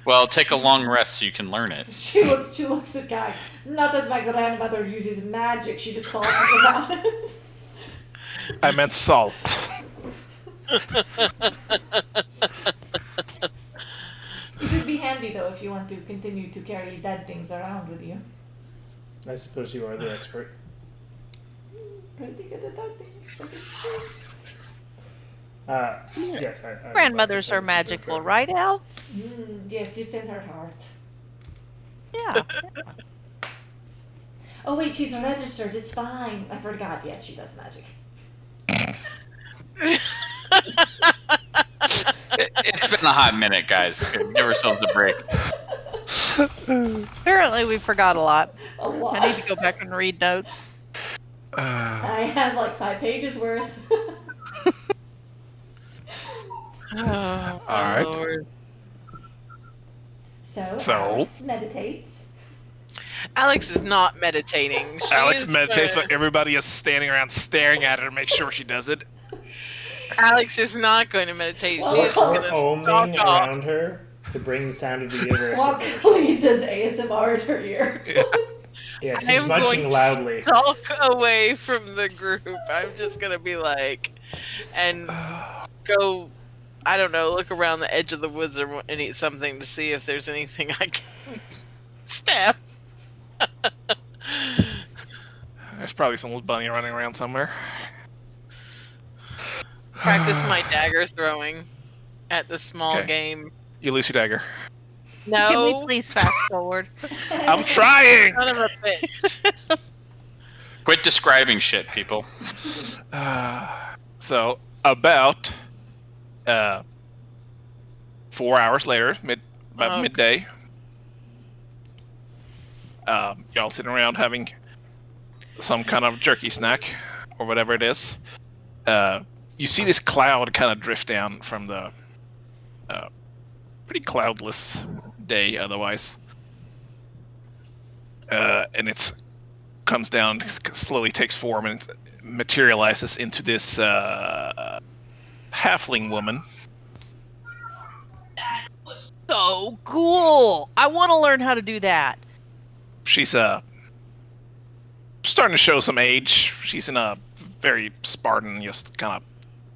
well, take a long rest so you can learn it. She looks at Guy. Not that my grandmother uses magic, she just talks about it. I meant salt. It would be handy though if you want to continue to carry dead things around with you. I suppose you are the expert. Pretty good at that thing. Yes, I Grandmothers are magical, right, Al? Yes, it's in her heart. Yeah. Oh wait, she's registered. It's fine. I forgot. Yes, she does magic. It's been a hot minute, guys. Give ourselves a break. Apparently, we forgot a lot. A lot. I need to go back and read notes. I have like 5 pages worth. Oh, All right. Lord. So So? Alice meditates. Alex is not meditating. She Alex is, meditates, but everybody is standing around staring at her to make sure she does it. Alex is not going to meditate. Well, She is we're going to Oming stalk off. around her to bring the sound of the universe. Walkley does ASMR in her ear. Yes, I he's am munching going loudly. to stalk away from the group. I'm just going to be like, and go, I don't know, look around the edge of the woods and eat something to see if there's anything I can stab. There's probably some little bunny running around somewhere. Practice my dagger throwing at the small Okay. game. You lose your dagger. Can we No, please fast forward? I'm trying! son of a bitch. Quit describing shit, people. So, about 4 hours later, about Oh, midday, y'all sitting around having some kind of jerky snack or whatever it is. You see this cloud kind of drift down from the pretty cloudless day otherwise. And it comes down, slowly takes form, and materializes into this halfling woman. So cool! I want to learn how to do that. She's starting to show some age. She's in a very Spartan, just kind of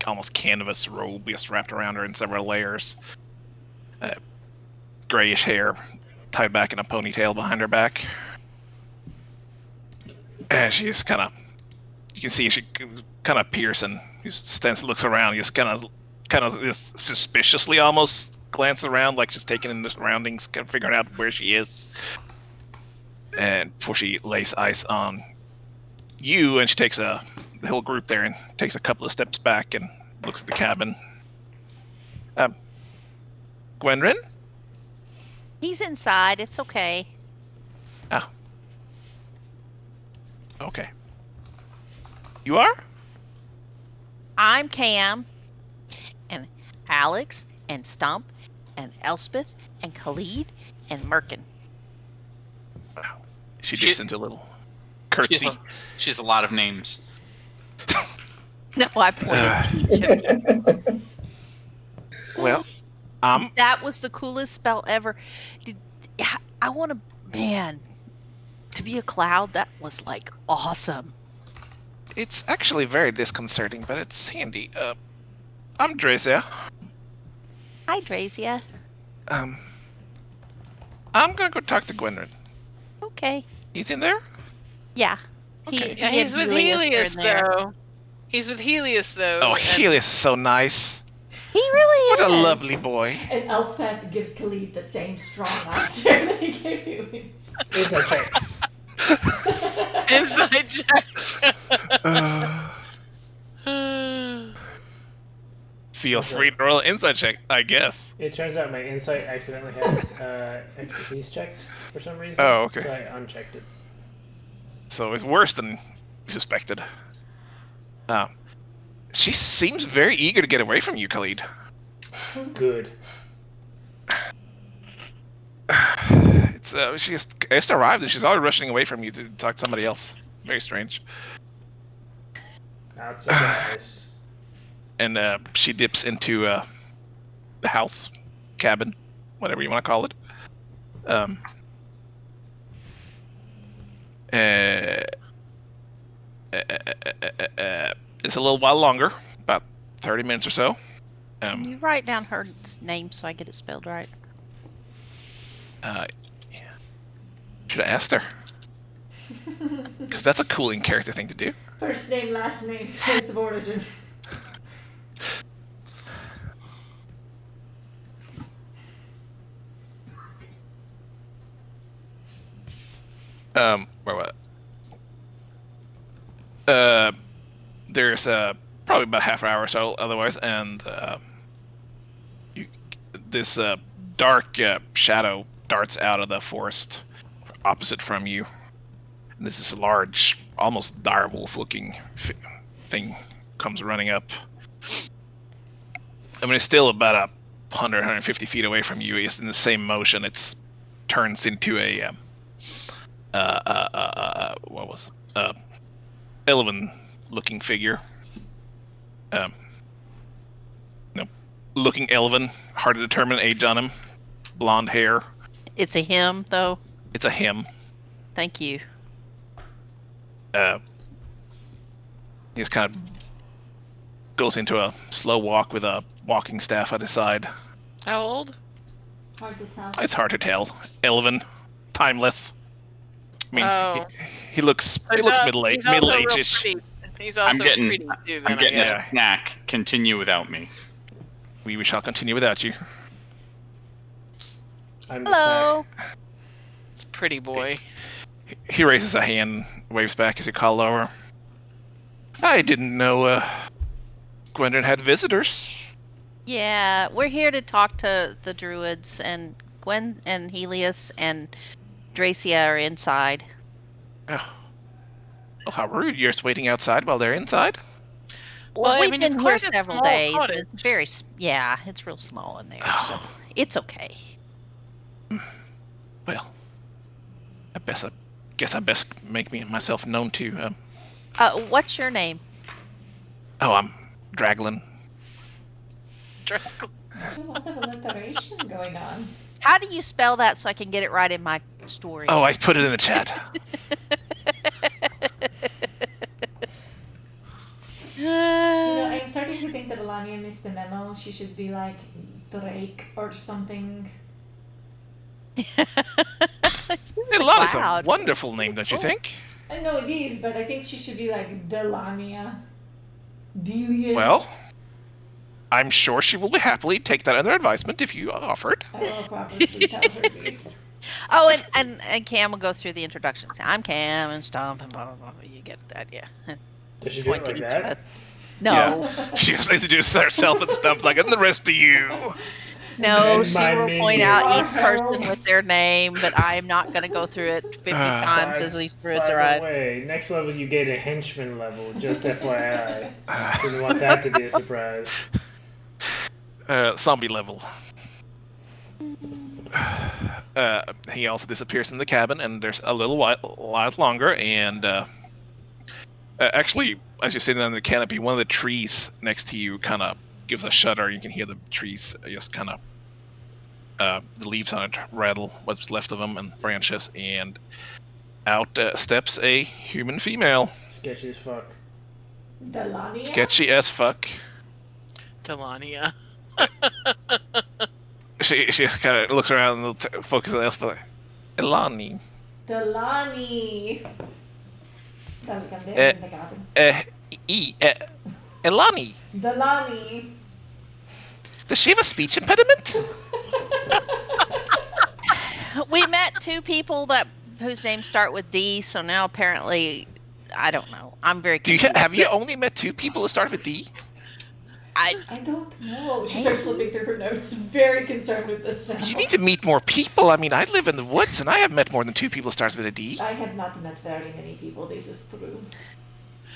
almost canvas robe, just wrapped around her in several layers. Grayish hair tied back in a ponytail behind her back. And she's kind of, you can see she kind of peers and just stands, looks around, just kind of just suspiciously almost glances around, like just taking in the surroundings, kind of figuring out where she is. And before she lays eyes on you, and she takes the whole group there and takes a couple of steps back and looks at the cabin. Gwendryn? He's inside. It's okay. Oh. Okay. You are? I'm Cam, and Alex, and Stump, and Elspeth, and Khalid, and Merkin. She dips into a little curtsy. She's a lot of names. No, I pointed to each of you. Well, That was the coolest spell ever. I want to, man, to be a cloud. That was like awesome. it's actually very disconcerting, but it's handy. I'm Drazia. Hi, Drazia. I'm gonna go talk to Gwendryn. Okay. He's in there? Yeah. Okay. Yeah, had he's with Helios, in there. though. He's with Helios, though. Oh, and- Helios is so nice. He really What is. a lovely boy. And Elspeth gives Khalid the same strong answer that he gave you. Inside check. Inside check. Feel free to roll an insight check, I guess. It turns out my insight accidentally had expertise checked for some reason. Oh, okay. So I unchecked it. So it's worse than we suspected. She seems very eager to get away from you, Khalid. Good. It's she just arrived and she's already rushing away from you to talk to somebody else. Very strange. Not surprised. And she dips into the house, cabin, whatever you want to call it. It's a little while longer, about 30 minutes or so. Can you write down her name so I get it spelled right? Should have asked her. Because that's a cool in-character thing to do. First name, last name, place of origin. Where was it? There's probably about half an hour or so otherwise, and this dark shadow darts out of the forest opposite from you. And this large, almost direwolf-looking thing comes running up. I mean, it's still about 150 feet away from you. It's in the same motion. It turns into a elven-looking figure. Looking elven, hard to determine age on him. Blonde hair. It's a him, though. It's a him. Thank you. He just kind of goes into a slow walk with a walking staff at his side. How old? Hard to tell. It's hard to tell. Elven, timeless. I mean, Oh. He looks He's middle he's also real age-ish. pretty. He's also I'm getting pretty too. Then I'm getting I a guess. snack. Continue without me. We shall continue without you. I'm the Hello. snack. It's a pretty boy. He raises a hand, waves back as you call over. I didn't know Gwendolyn had visitors. Yeah, we're here to talk to the druids, and Gwen and Helios and Dracia are inside. Oh. Well, how rude. You're just waiting outside while they're inside? Well, I we've mean, it's been here quite a several small days, cottage. and it's very, yeah, it's real small in there, so it's okay. Well, I guess I best make myself known to. What's your name? I'm Draglin. There's a lot of alliteration going on. How do you spell that so I can get it right in my story? Oh, I put it in the chat. You know, I'm starting to think that Alania missed the memo. She should be like Drake or something. Elon is a Cloud. wonderful name, don't you think? I know it is, but I think she should be like Delania. Delius. Well, I'm sure she will happily take that under advisement if you offer it. I will probably tell her this. Oh, and Cam will go through the introductions. I'm Cam and Stomp and blah blah blah. You get the idea. Does she do Point it to like each of that? us. No, Yeah. She just introduces herself and stuff like, and the rest of you. no, And she my will point minions. out each person Ourselves. with their name, but I'm not going to go through it 50 times By- as these druids By arrive. the way, next level you get a henchman level, just FYI. Didn't want that to be a surprise. Zombie level. He also disappears in the cabin, and there's a little while longer, and actually, as you're sitting on the canopy, one of the trees next to you kind of gives a shudder. You can hear the trees just kind of, the leaves on it rattle, what's left of them, and branches, and out steps a human female. Sketchy as fuck. Delania? Sketchy as fuck. Delania. She just kind of looks around and focuses on else, but Elani. Delani. Welcome there in the cabin. Elani. Delani. Does she have a speech impediment? We met two people whose names start with D, so now apparently, I don't know. I'm very confused. Have you only met two people that start with D? I don't know. She starts flipping through her notes, very concerned with this now. You need to meet more people. I mean, I live in the woods, and I have met more than two people that starts with a D. I have not met very many people, this is true.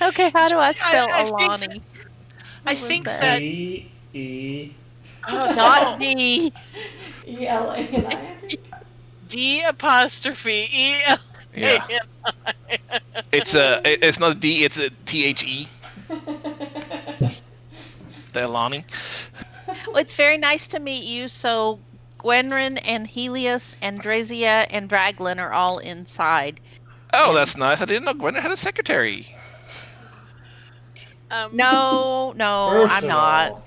Okay, how do I spell I think- Alani? I think that E. Not D. E-L-A-N-I. D apostrophe E L. Yeah. It's not a D. It's a THE. The Elani. Well, it's very nice to meet you. So, Gwenrin and Helios and Drazia and Draglin are all inside. Oh, that's nice. I didn't know Gwen had a secretary. No, First I'm of not. all,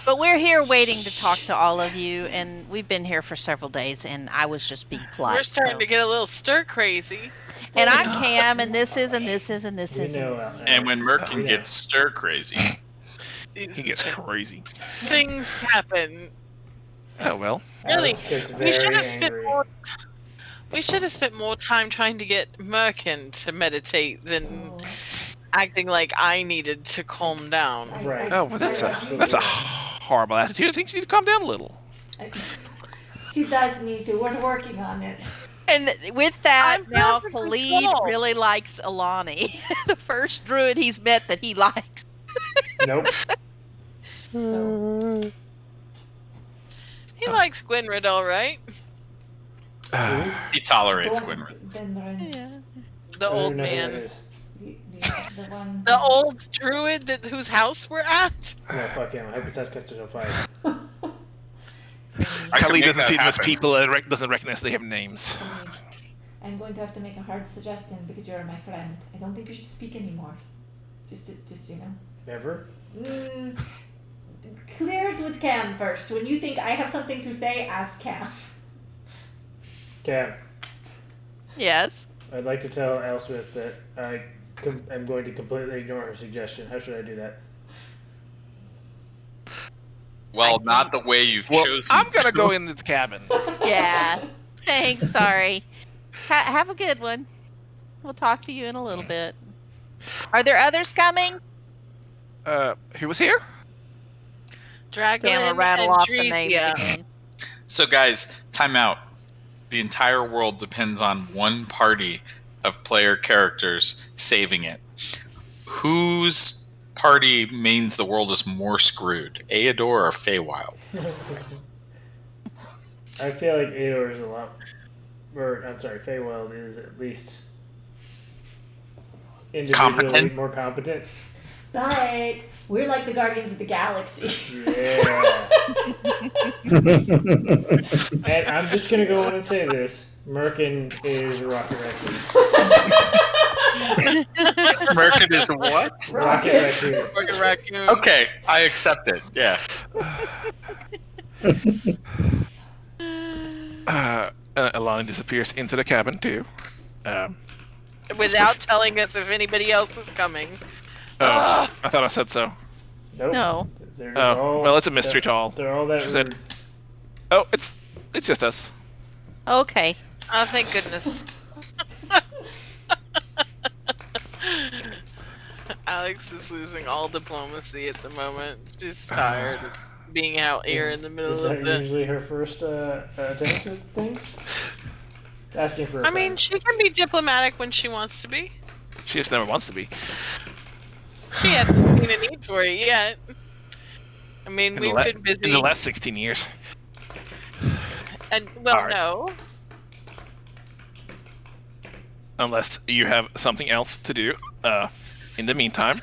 But we're here waiting to talk to all of you, and we've been here for several days, and I was just being polite. We're starting so. to get a little stir crazy. And I'm Cam, and this is, and this is, and this we is. know. And when Alex. Merkin We know. gets stir crazy, He gets crazy. Things happen. Oh well. Really, Alex gets we very should have spent angry. more. We should have spent more time trying to get Merkin to meditate than acting like I needed to calm down. Right. Oh, well, that's a horrible attitude. I think you need to calm down a little. She does need to. We're working on it. And with that, I'm now perfectly Khalid calm. really likes Alani, the first druid he's met that he likes. Nope. So, He likes Gwynred, all right. he tolerates Gwen- Gwynred. Gwenren. The I don't old know who that man. is. The one. The old druid whose house we're at. No, fuck him. I hope he says custodial fight. I could Kelly make doesn't that see them as happen. people doesn't recognize they have names. I'm going to have to make a hard suggestion because you're my friend. I don't think you should speak anymore. Just you know. Never. Clear it with Cam first. When you think I have something to say, ask Cam. Cam. Yes. I'd like to tell Elswith that I'm going to completely ignore her suggestion. How should I do that? Well, not the way you've Well, chosen. I'm gonna go into the cabin. Yeah. Thanks. Sorry. Have a good one. We'll talk to you in a little bit. Are there others coming? Who was here? Gamma Draglin rattle and off the names Treesia. again. So, guys, time out. The entire world depends on one party of player characters saving it. Whose party means the world is more screwed? Aedor or Feywild? I feel like Aedor is a lot, or I'm sorry, Feywild is at least individually Competent? more competent. But we're like the Guardians of the Galaxy. Yeah. And I'm just gonna go on and say this: Merkin is a Rocket Raccoon. American is what? Rocket Raccoon. Rocket Raccoon. Okay, I accept it. Yeah. Alani disappears into the cabin too. Without telling us if anybody else is coming. I thought I said so. Nope. No. They're just Oh, well, it's a mystery to all. They're all that She said- rude. Oh, it's just us. Okay. Oh, thank goodness. Alex is losing all diplomacy at the moment. She's tired of being out here in the Is middle that of the. usually her first attempt at things? Asking for a I mean, friend. she can be diplomatic when she wants to be. She just never wants to be. She hasn't seen a need for it yet. I mean, we've been busy. In the last 16 years. And, well, Alright. no. Unless you have something else to do. In the meantime,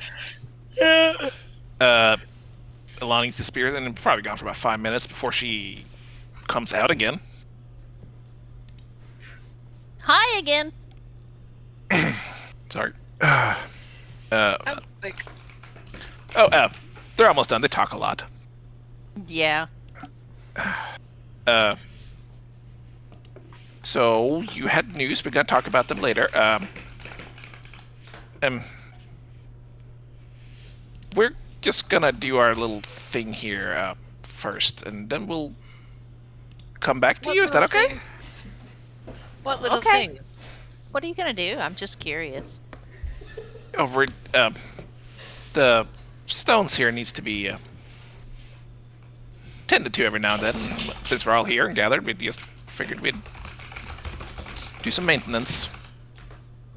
Alani's disappeared and probably gone for about 5 minutes before she comes out again. Hi again. Sorry. Like, They're almost done. They talk a lot. Yeah. So you had news. We're gonna talk about them later. We're just gonna do our little thing here first, and then we'll come back to What you. Is that little okay? thing? What little Okay. thing? What are you gonna do? I'm just curious. Over the stones here needs to be tended to every now and then. Since we're all here and gathered, we just figured we'd do some maintenance.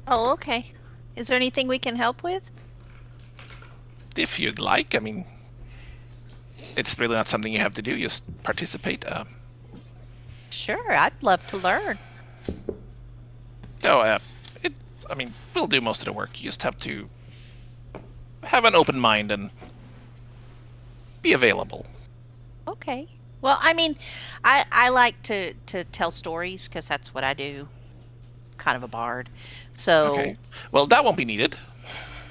Oh, okay. Is there anything we can help with? If you'd like, I mean, it's really not something you have to do. Just participate. Sure, I'd love to learn. I mean, we'll do most of the work. You just have to have an open mind and be available. Okay. Well, I mean, I like to tell stories because that's what I do. Kind of a bard. So Okay. Well, that won't be needed.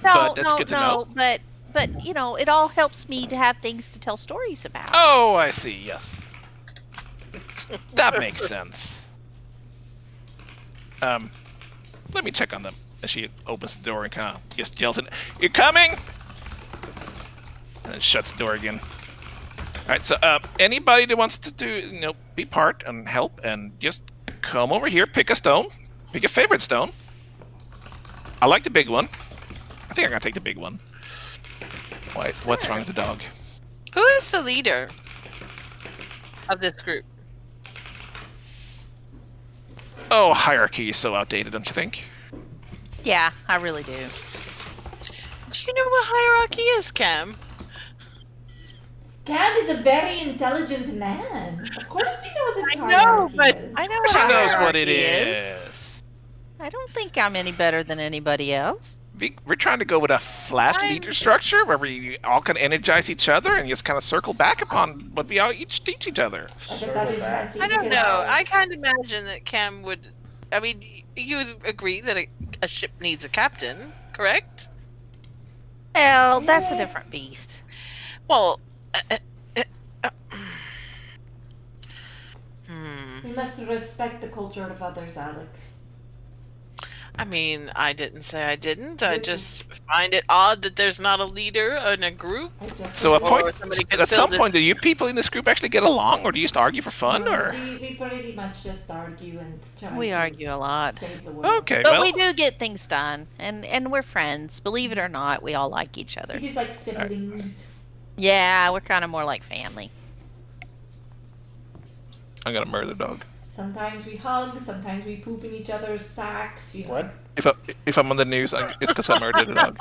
no, but that's no, good to no. know. But you know, it all helps me to have things to tell stories about. Oh, I see. Yes. That makes sense. Let me check on them. And she opens the door and kind of just yells at, "You're coming!" And then shuts the door again. All right. So, anybody that wants to be part and help, and just come over here, pick a stone, pick your favorite stone. I like the big one. I think I'm gonna take the big one. Wait, what's wrong with the dog? Who is the leader of this group? Oh, hierarchy is so outdated, don't you think? Yeah, I really do. Do you know what hierarchy is, Cam? Cam is a very intelligent man. Of course he knows what I know, hierarchy but is. I know what She knows what hierarchy it is. I don't think I'm any better than anybody else. We're trying to go with a flat leader structure where we all can energize each other and just kind of circle back upon what we all each teach each other. I think that is messy. I don't because- know. I can't imagine that Cam would. I mean, you agree that a ship needs a captain, correct? Well, that's a different beast. Well, We must respect the culture of others, Alex. I mean, I didn't say I didn't. I Good. just find it odd that there's not a leader in a group. I just So Or somebody could at fill some this- point, do you people in this group actually get along, or do you just argue for fun, No, or? we pretty much just argue and try We to argue a lot. save the world. Okay, But well, we do get things done, and we're friends. Believe it or not, we all like each other. It is like siblings. Yeah, we're kind of more like family. I'm gonna murder the dog. Sometimes we hug, sometimes we poop in each other's sacks. You know. What? If I'm on the news, it's because I murdered the dog.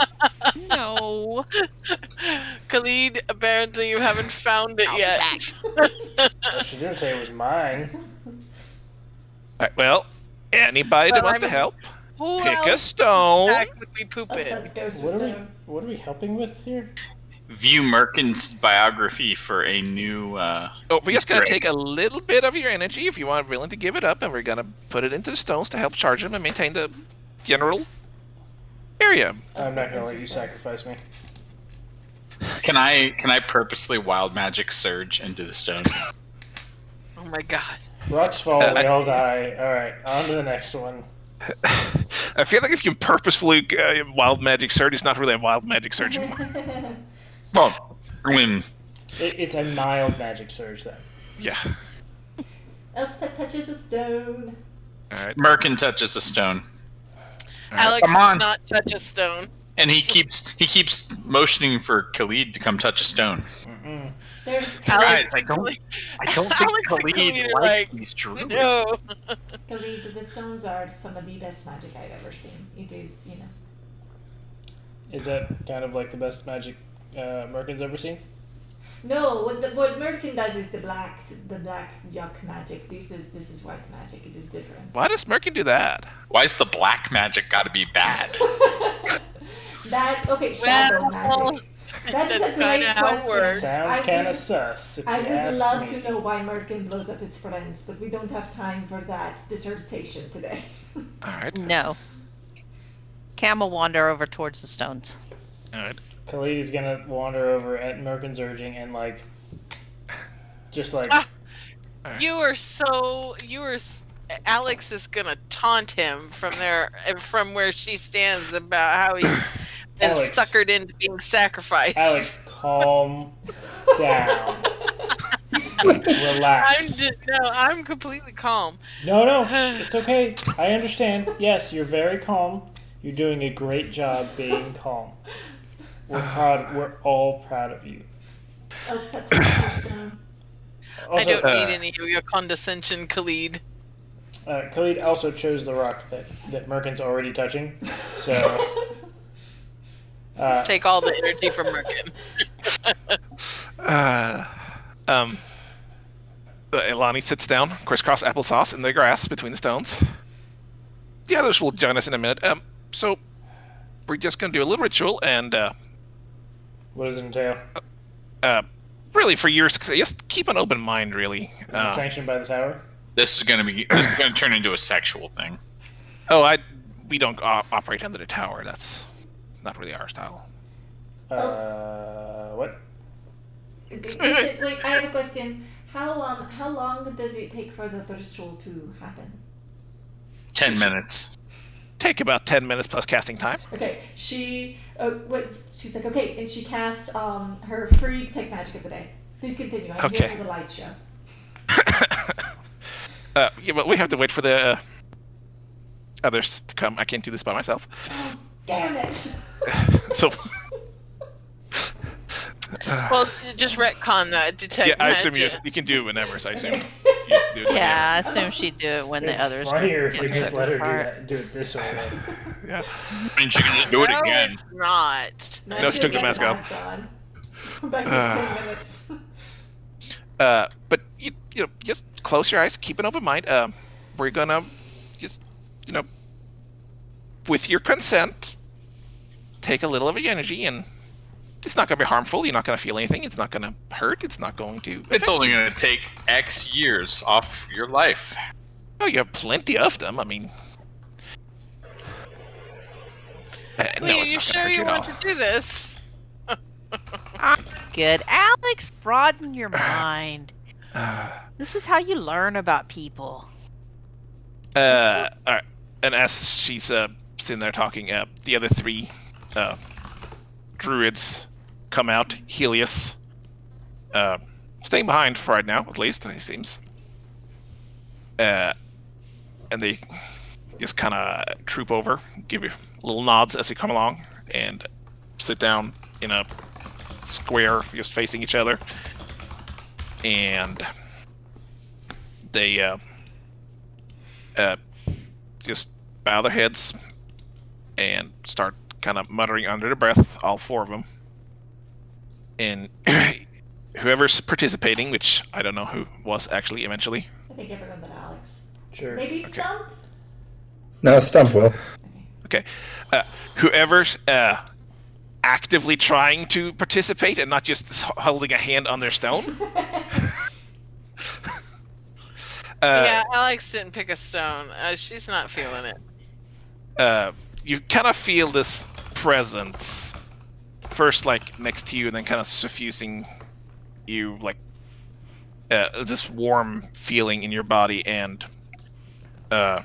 No. Khalid, apparently you haven't found it I'll be yet. back. Well, she didn't say it was mine. Alright, well, anybody that Well, wants I to mean, help, Who pick a else stone. sack would we poop Us in? upstairs What are we? stone. What are we helping with here? View Merkin's biography for a new. Oh, we're just Easter gonna egg. take a little bit of your energy if you are willing to give it up, and we're gonna put it into the stones to help charge them and maintain the general area. I'm not gonna let you sacrifice me. Can I purposely wild magic surge into the stones? Oh my god. Rocks fall, we all die. All right, on to the next one. I feel like if you purposefully wild magic surge, it's not really a wild magic surge anymore. Well, when It's a mild magic surge then. Yeah. Elspeth touches a stone. Alright. Merkin touches a stone, Alex Come on. does not touch a stone. and he keeps motioning for Khalid to come touch a stone. There, Guys, I and don't Khalid- think Alex and Khalid Khalid are likes like, these druids. No. Khalid, the stones are some of the best magic I've ever seen. It is, you know. Is that kind of like the best magic Merkin's ever seen? No, what Merkin does is the black yuck magic. This is white magic. It is different. Why does Merkin do that? Why's the black magic got to be bad? That okay, shadow Well, magic. That is a that's great kinda how it question. works. Sounds I kind would- of sus. If I you would ask love me. to know why Merkin blows up his friends, but we don't have time for that dissertation today. Alright. No. Cam will wander over towards the stones. Alright. Khalid is gonna wander over at Merkin's urging and just like Ah. You are so Alex is gonna taunt him from where she stands about how he's been Alex. suckered into being sacrificed. Alex, calm down, relax. I'm completely calm. No, it's okay. I understand. Yes, you're very calm. You're doing a great job being calm. We're proud. We're all proud of you. Elspeth touches her stone. Also, I don't need any of your condescension, Khalid. Khalid also chose the rock that Merkin's already touching. So, Take all the energy from Merkin. Elani sits down, crisscross applesauce in the grass between the stones. The others will join us in a minute. So we're just gonna do a little ritual, and what does it entail? really for years, just keep an open mind. Really. Is it sanctioned by the tower? This is gonna turn into a sexual thing. We don't operate under the tower. That's not really our style. What? Wait, I have a question. How long does it take for the ritual to happen? 10 minutes. Take about 10 minutes plus casting time. Okay, she's like, okay, and she casts her free detect magic of the day. Please continue. I'm here Okay. for the light show. Yeah, but we have to wait for the others to come. I can't do this by myself. Damn it! So Well, just retcon that. Detect yeah, I assume magic. you can do it whenever. So I assume you have to do it. Yeah, I assume she'd do it when It's the others funnier if we get just set let her apart. do it this way. Yeah. I mean, she can just do it No, again. it's not. No, she took the mask off. on. Back in 10 minutes. But you know, just close your eyes, keep an open mind. We're gonna just, with your consent, take a little of your energy, and it's not gonna be harmful. You're not gonna feel anything. It's not gonna hurt. It's not going to. It's only gonna take X years off your life. Oh, you have plenty of them. I mean, no, Lee, it's you not gonna sure hurt you at want all. to do this? Good. Alex, broaden your mind. This is how you learn about people. All right. And as she's sitting there talking. The other three druids come out. Helios, staying behind for right now, at least, it seems. And they just kind of troop over, give you little nods as you come along, and sit down in a square, just facing each other. And they just bow their heads and start kind of muttering under their breath, all four of them. And whoever's participating, which I don't know who was actually eventually. I think everyone but Alex. Sure. Maybe Stump? No, Stump will. Okay. Whoever's actively trying to participate and not just holding a hand on their stone. Yeah, Alex didn't pick a stone. She's not feeling it. You kind of feel this presence first, like next to you, and then kind of suffusing you, like this warm feeling in your body, and I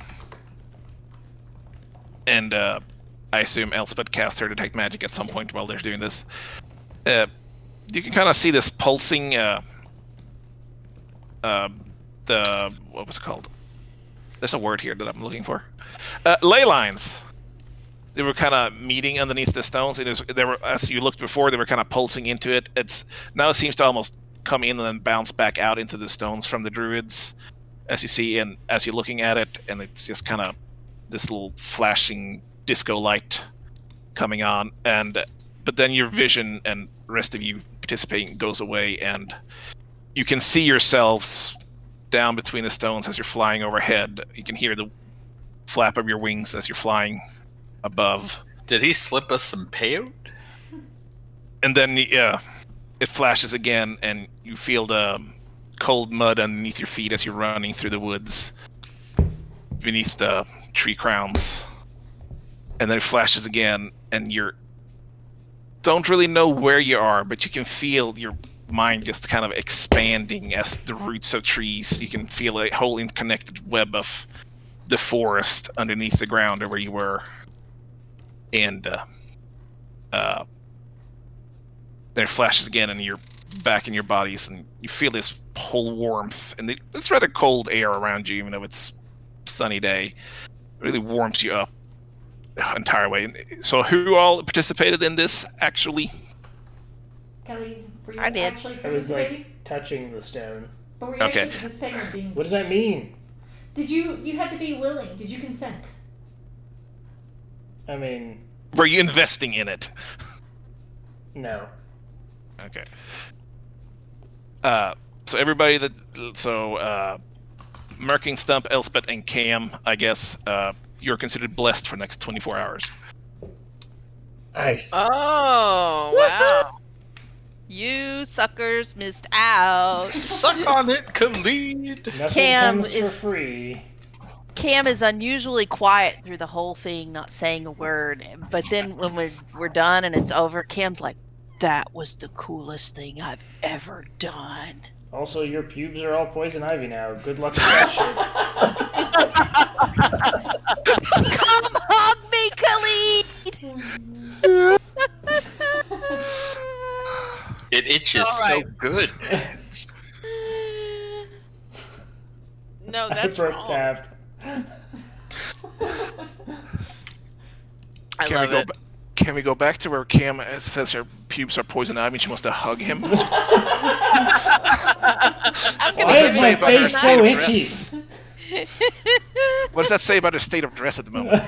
assume Elspeth cast her detect magic at some point while they're doing this. You can kind of see this pulsing. What was it called? There's a word here that I'm looking for. Ley lines. They were kind of meeting underneath the stones. They were, as you looked before, they were kind of pulsing into it. Now it seems to almost come in and then bounce back out into the stones from the druids, as you see, and as you're looking at it, and it's just kind of this little flashing disco light coming on, but then your vision and the rest of you participating goes away, and you can see yourselves down between the stones as you're flying overhead. You can hear the flap of your wings as you're flying above. Did he slip us some peyote? And then it flashes again, and you feel the cold mud underneath your feet as you're running through the woods beneath the tree crowns. And then it flashes again, and you don't really know where you are, but you can feel your mind just kind of expanding as the roots of trees. You can feel a whole interconnected web of the forest underneath the ground or where you were. And then it flashes again, and you're back in your bodies, and you feel this whole warmth, and it's rather cold air around you, even though it's a sunny day. It really warms you up the entire way. So who all participated in this, actually? Kelly, were you I did. actually I was participating? like touching the stone. But were you Okay. actually participating or being... What does that mean? Did you had to be willing. Did you consent? I mean, Were you investing in it? no. Okay. So everybody Merking, Stump, Elspeth, and Cam, I guess, you're considered blessed for the next 24 hours. Nice. Oh, wow. You suckers missed out. Suck on it, Khalid. Nothing Cam comes is- for free. Cam is unusually quiet through the whole thing, not saying a word. But then when we're done and it's over, Cam's like, "That was the coolest thing I've ever done." Also, your pubes are all poison ivy now. Good luck with that shit. Come hug me, Khalid! It itches All so right. good. No, that's throat wrong. tapped. I love it. Can we go back to where Cam says her pubes are poison ivy and she wants to hug him? I'm What Why does is that say my about her face state so of itchy? dress? What does that say about her state of dress at the moment?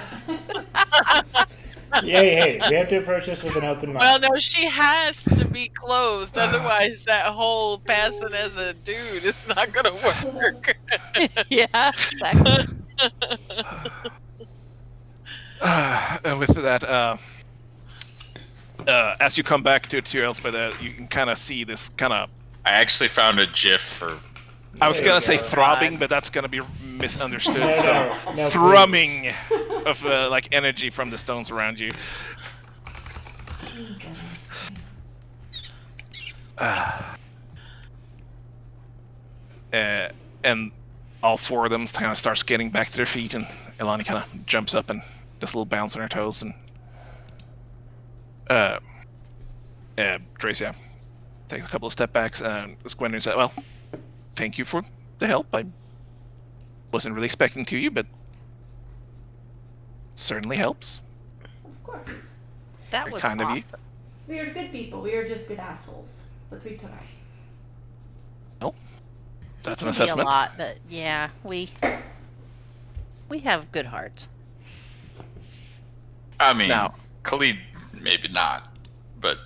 Hey, we have to approach this with an open mind. Well, no, she has to be clothed. Otherwise, that whole passing as a dude is not going to work. Yeah, exactly. And with that, as you come back to Elspeth, you can kind of see this kind of. I actually found a GIF for. I was There you gonna say go. throbbing, but that's gonna be misunderstood. No, so no, thrumming of like energy from the stones around you. And all four of them kind of starts getting back to their feet, and Elani kind of jumps up and just a little bounce on her toes, and Dracia takes a couple of step backs, and Gwendolyn said, "Well, thank you for the help. I wasn't really expecting to you, but certainly helps. Of course. That Very was kind of you." awesome. We are good people. We are just good assholes. But we try. Well, that's It an can be a assessment. lot, but yeah, we have good hearts. I mean, Now- Khalid, maybe not, but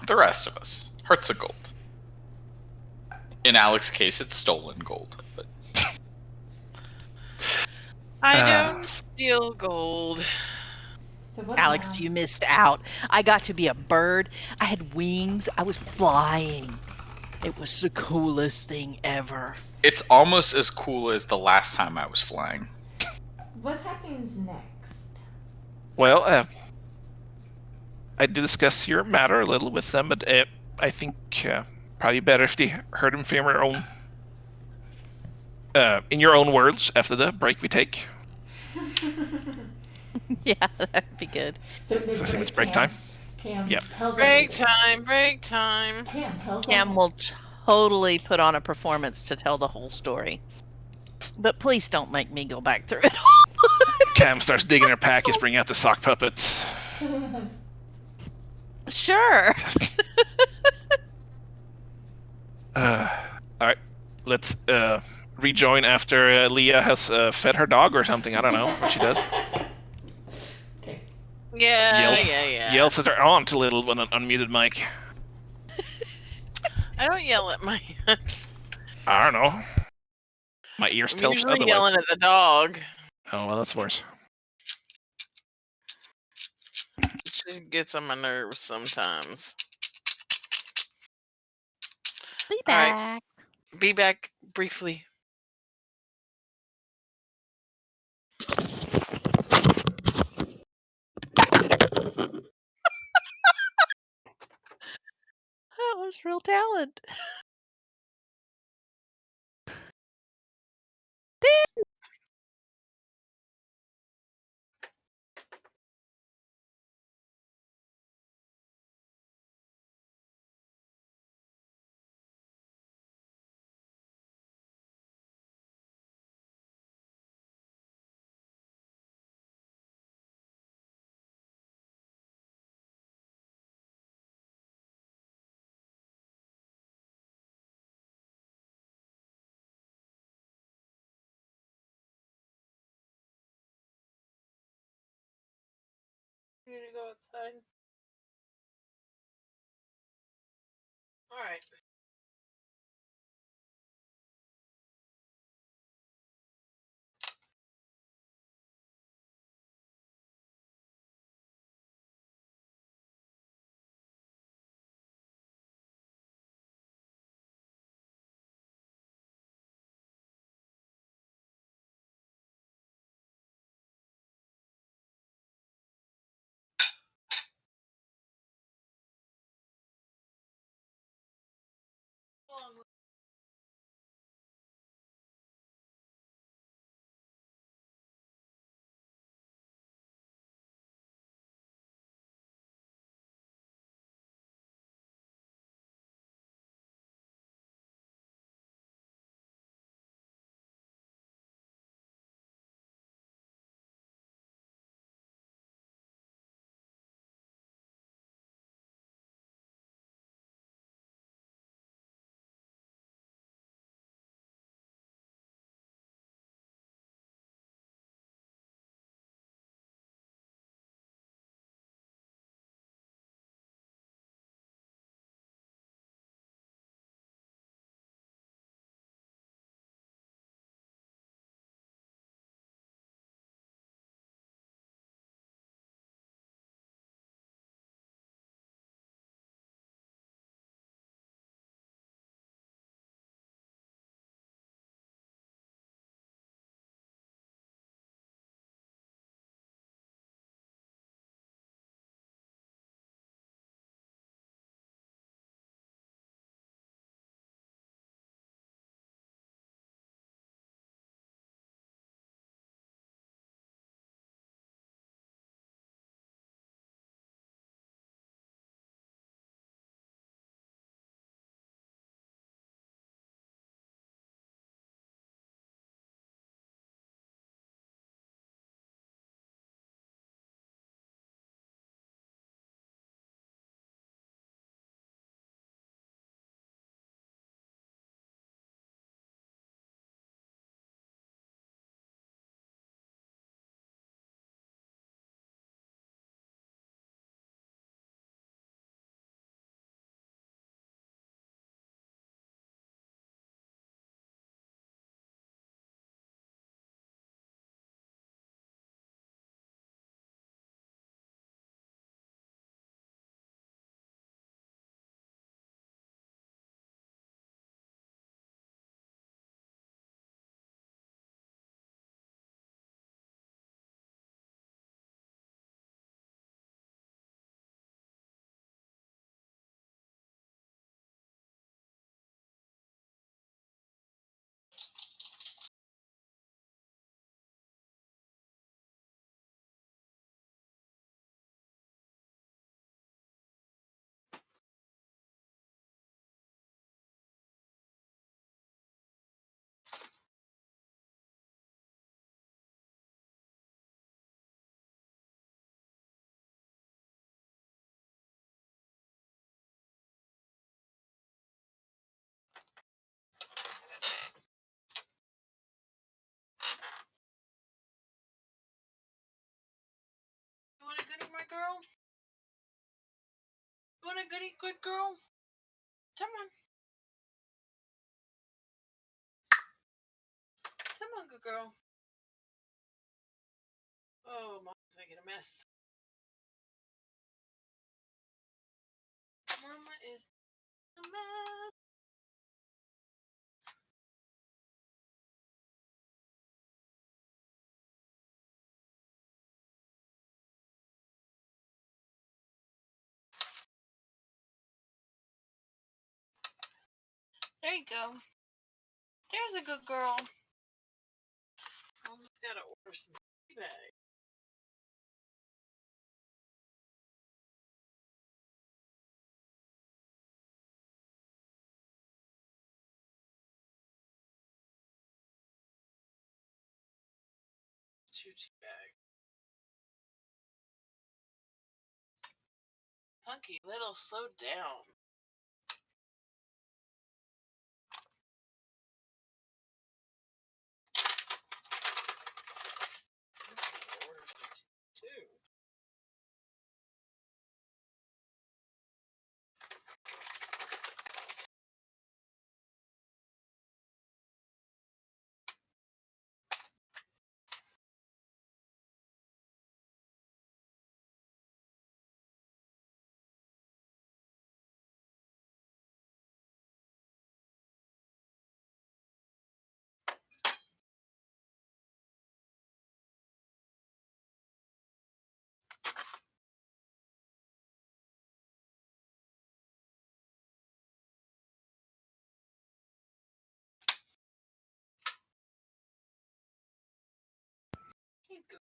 the rest of us, hearts of gold. In Alex's case, it's stolen gold. But I don't steal gold. So what? Alex, you missed out. I got to be a bird. I had wings. I was flying. It was the coolest thing ever. it's almost as cool as the last time I was flying. What happens next? Well, I did discuss your matter a little with them, but I think probably better if they heard him from your own, in your own words, after the break we take. Yeah, that'd be good. So I assume it's break time. Cam Yep. tells Break everyone. time, break time. Cam tells Cam will totally put on a performance to tell the whole story. But please don't make me go back through it all. Cam starts digging her package, bringing out the sock puppets. Sure. All right, let's rejoin after Leah has fed her dog or something. I don't know what she does. Okay. Yeah, Yells, yeah. Yells at her aunt a little when an unmuted mic. I don't yell at my aunt. I don't know. My ears I'm tell usually otherwise. yelling at the dog. Oh well, that's worse. She gets on my nerves sometimes. Be All right. back. Be back briefly. That was real talent. You gonna go outside? All right. girl? You want a goody good girl? Come on. Come on, good girl. Oh, Mom's making a mess. Mama is a mess. There you go. There's a good girl. Mama's gotta order some tea bags. Two tea bags. Punky little, slow down. Order some tea too.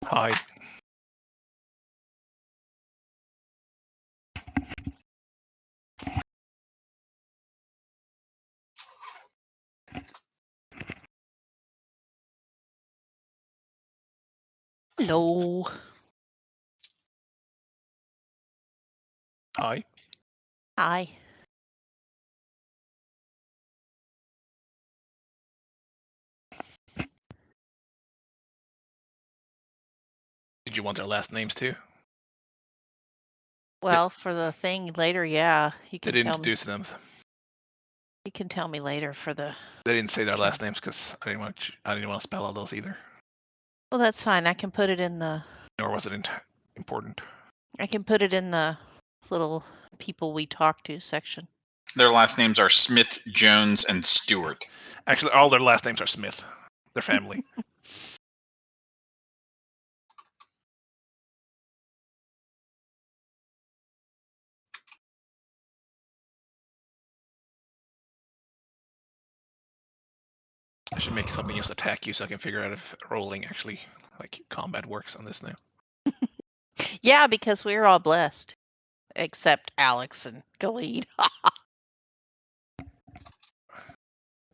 Hi. Hello. Hi. Hi. Did you want their last names too? Well, for the thing later, yeah, you They can didn't tell me. introduce them. You can tell me later for the. They didn't say their last names because I didn't want to spell all those either. Well, that's fine. I can put it in the. Nor was it important. I can put it in the little people we talk to section. Their last names are Smith, Jones, and Stewart. Actually, all their last names are Smith. Their family. I should make something else attack you so I can figure out if rolling actually like combat works on this now. Yeah, because we're all blessed, except Alex and Galid.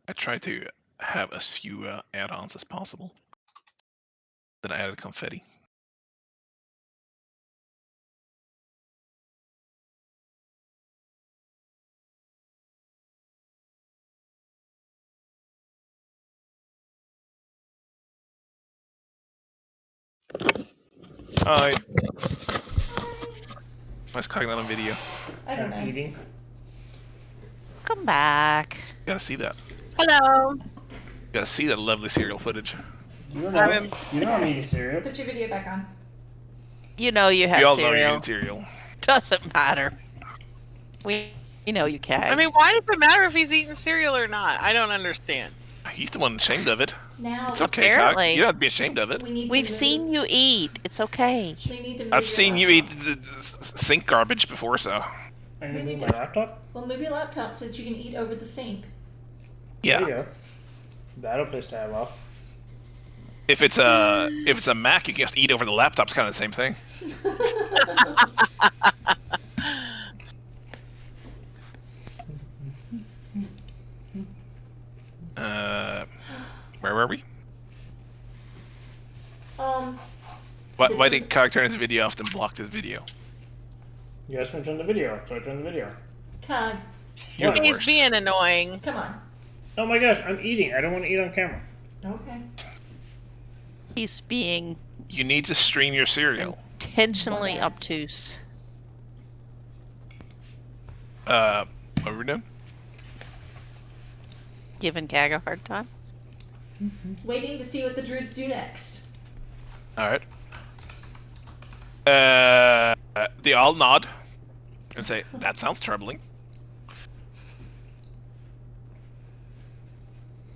I try to have as few add-ons as possible. Then I added confetti. Hi. Why's Cognac on video? I don't know. Eating. Come back. Gotta see that. Hello. Gotta see that lovely serial footage. You don't know. You know I'm eating cereal. Put your video back on. You know you have We all know cereal. you eat cereal. Doesn't matter. We know you can. I mean, why does it matter if he's eating cereal or not? I don't understand. He's the one ashamed of it. Now It's okay, Cog. Apparently. You don't have to be ashamed of it. we need to We've move, seen you eat. It's okay. We need to move I've your seen you eat laptop. the sink garbage before, so I need to move my laptop. Well, move your laptop so that you can eat over the sink. There you yeah. go. That'll piss Tab off. If it's a Mac, you can just eat over the laptop. It's kind of the same thing. Where were we? Why did Cog turn his video off and block his video? You guys want to turn the video off, so I turn the video. Cog, You're the He's worst. being annoying. come on. Oh my gosh, I'm eating. I don't want to eat on camera. Okay. He's being. You need to stream your cereal. intentionally Bug-ass. obtuse. What are we doing? Giving Gag a hard time. Waiting to see what the druids do next. All right. They all nod and say, "That sounds troubling."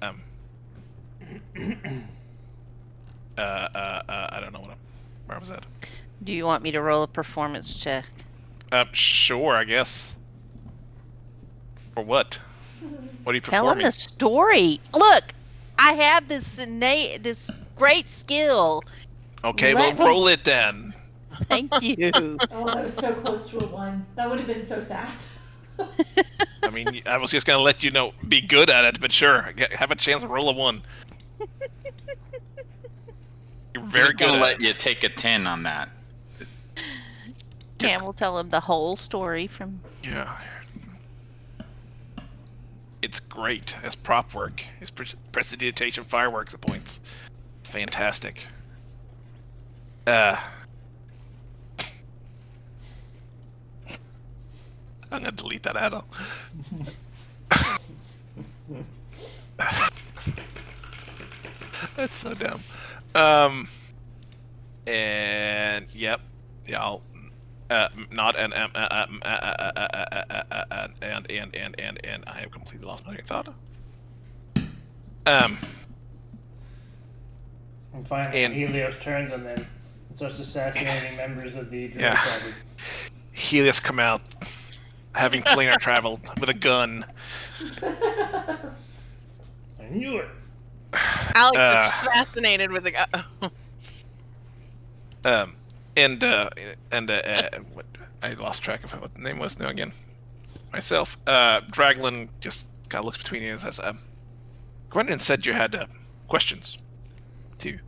I don't know where was that? Do you want me to roll a performance check? Sure, I guess. For what? What are you Tell him performing? the story. Look, I have this great skill. Okay, Let well, me- roll it then. Thank you. Oh, that was so close to a 1. That would have been so sad. I mean, I was just gonna let you know, be good at it, but sure, have a chance to roll a 1. You're I'm very just gonna good at let it. you take a 10 on that. Cam will tell him the whole story from. Yeah. It's great as prop work. As prestidigitation fireworks at points. Fantastic. I'm gonna delete that add-on. That's so dumb. And yep, yeah, I'll not and I have completely lost my thought. And finally, And- Helios turns on them and starts assassinating members of the druid Yeah. party. Helios come out, having planar traveled with a gun. I knew it. Alex is fascinated with the guy. What, I lost track of what the name was now again. Myself. Draglin just kind of looks between you and says, Gwendolyn said you had questions, too.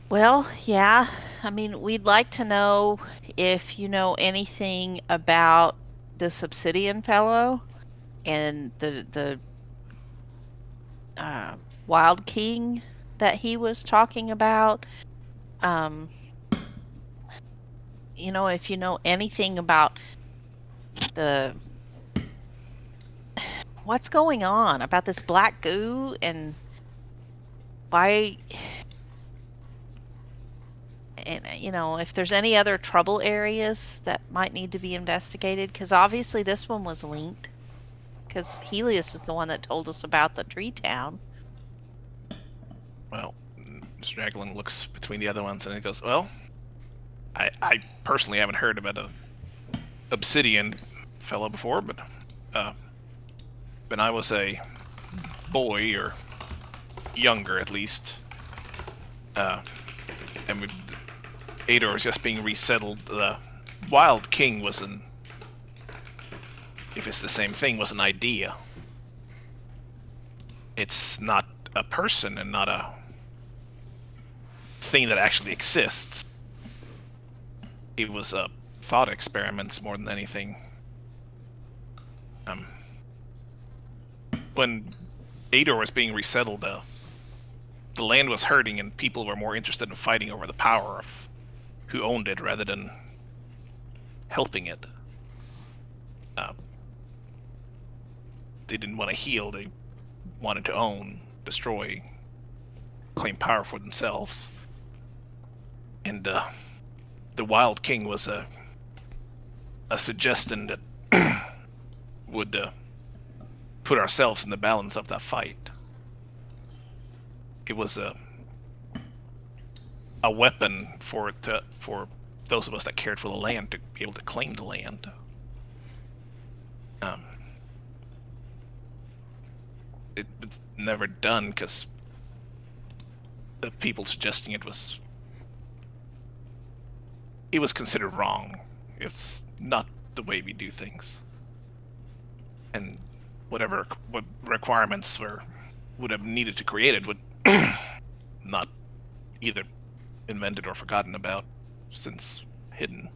Well, yeah. I mean, we'd like to know if you know anything about this obsidian fellow and the wild king that he was talking about. You know, if you know anything about what's going on about this black goo and why, and you know, if there's any other trouble areas that might need to be investigated, because obviously this one was linked, because Helios is the one that told us about the tree town. Well, Draglin looks between the other ones and he goes, well, I personally haven't heard about a obsidian fellow before, but when I was a boy, or younger at least, and with Aedor was just being resettled, the Wild King was if it's the same thing, was an idea. It's not a person and not a thing that actually exists. It was a thought experiments more than anything. When Aedor was being resettled, the land was hurting and people were more interested in fighting over the power of who owned it rather than helping it. They didn't want to heal, they wanted to own, destroy, claim power for themselves. And the Wild King was a suggestion that would put ourselves in the balance of that fight. It was a weapon for those of us that cared for the land to be able to claim the land. It was never done because the people suggesting it was considered wrong. It's not the way we do things, and what requirements would have needed to create it would not either invented or forgotten about, since hidden.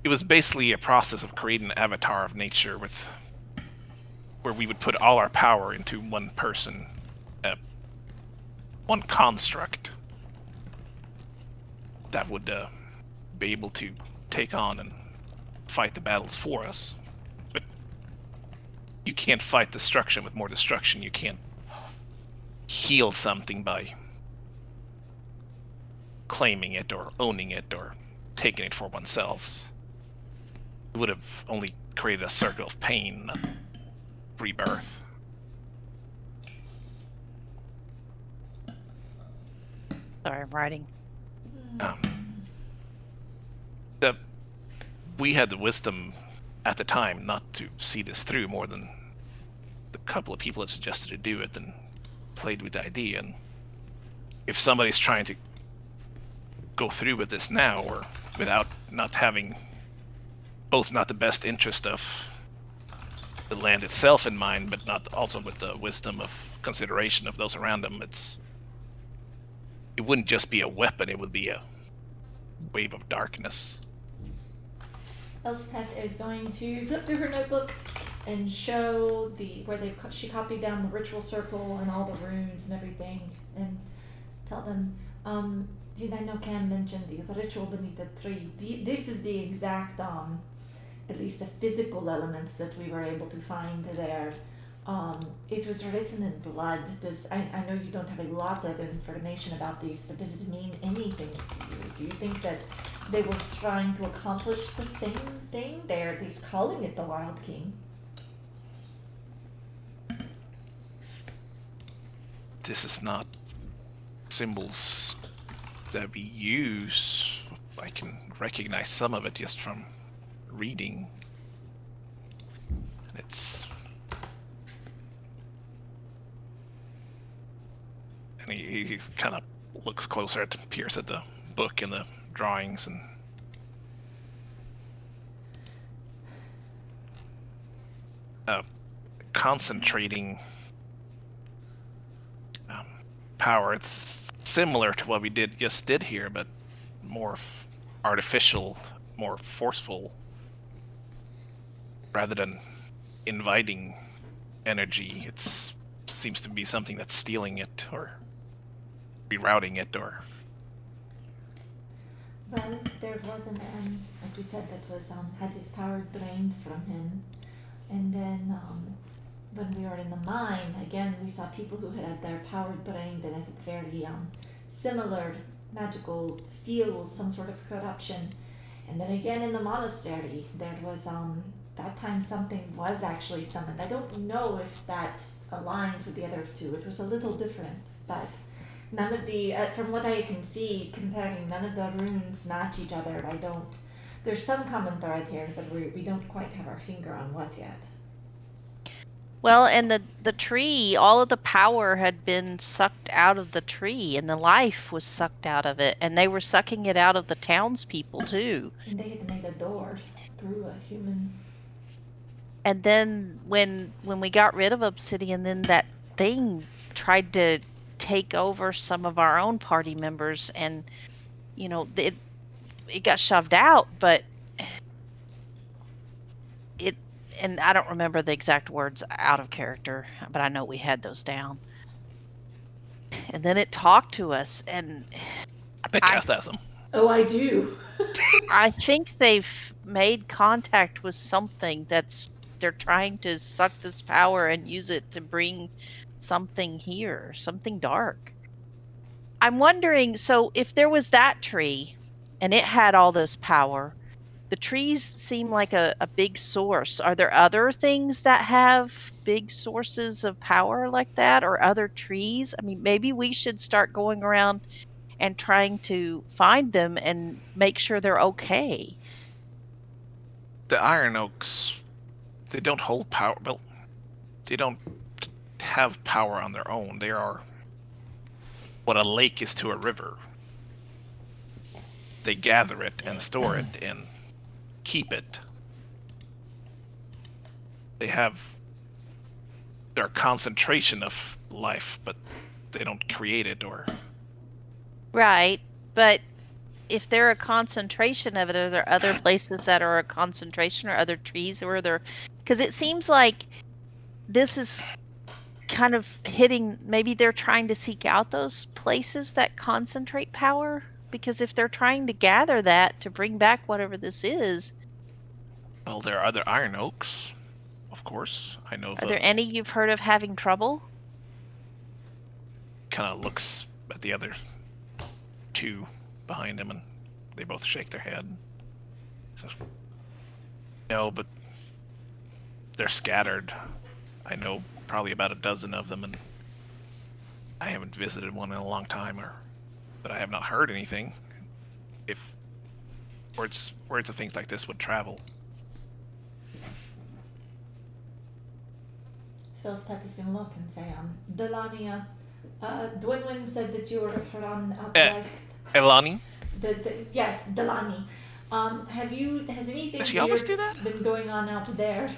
It was basically a process of creating an avatar of nature where we would put all our power into one person, one construct that would be able to take on and fight the battles for us. But you can't fight destruction with more destruction. You can't heal something by claiming it or owning it or taking it for oneself. It would have only created a circle of pain, not rebirth. Sorry, I'm writing. We had the wisdom at the time not to see this through more than the couple of people that suggested to do it and played with the idea. And if somebody's trying to go through with this now, or without not having both not the best interest of the land itself in mind, but not also with the wisdom of consideration of those around them, it wouldn't just be a weapon, it would be a wave of darkness. Elspeth is going to flip through her notebook and show where she copied down the ritual circle and all the runes and everything, and tell them, I know Cam mentioned the ritual beneath the tree. This is the exact, at least the physical elements that we were able to find there. It was written in blood. I know you don't have a lot of information about these, but does it mean anything to you? Do you think that they were trying to accomplish the same thing? They're at least calling it the Wild King. This is not symbols that we use. I can recognize some of it just from reading. And he kind of looks closer at Pierce at the book and the drawings, and concentrating power. It's similar to what we just did here, but more artificial, more forceful, rather than inviting energy. It seems to be something that's stealing it or rerouting it, or Well, there was a man, like we said, that was had his power drained from him, and then when we were in the mine, again we saw people who had their power drained, and it had very similar magical feel, some sort of corruption. And then again in the monastery, there was that time something was actually summoned. I don't know if that aligns with the other two. It was a little different, but none of the, from what I can see, comparing, none of the runes match each other. There's some common thread here, but we don't quite have our finger on what yet. Well, and the tree, all of the power had been sucked out of the tree, and the life was sucked out of it, and they were sucking it out of the townspeople too. And they had made a door through a human. And then when we got rid of Obsidian, then that thing tried to take over some of our own party members, and it got shoved out, but and I don't remember the exact words out of character, but I know we had those down. And then it talked to us, and I bet Cass has them. Oh, I do. I think they've made contact with something they're trying to suck this power and use it to bring something here, something dark. I'm wondering, so if there was that tree and it had all this power, the trees seem like a big source. Are there other things that have big sources of power like that, or other trees? I mean, maybe we should start going around and trying to find them and make sure they're okay. The iron oaks, they don't hold power. Well, they don't have power on their own. They are what a lake is to a river. They gather it and store it and keep it. They have their concentration of life, but they don't create it or... Right, but if they're a concentration of it, are there other places that are a concentration, or other trees where they're... Because it seems like this is kind of hitting, maybe they're trying to seek out those places that concentrate power? Because if they're trying to gather that to bring back whatever this is, Well, there are other Iron Oaks, of course. I know are there any you've heard of having trouble? kind of looks at the other two behind him, and they both shake their head. So, no, but they're scattered. I know probably about a dozen of them, and I haven't visited one in a long time, but I have not heard anything. If words of things like this would travel. So Elspeth is gonna look and say, Delania, Dwinwin said that you were from out west. Elani? Yes, Delani. Has anything Does she always weird do that? been going on out there?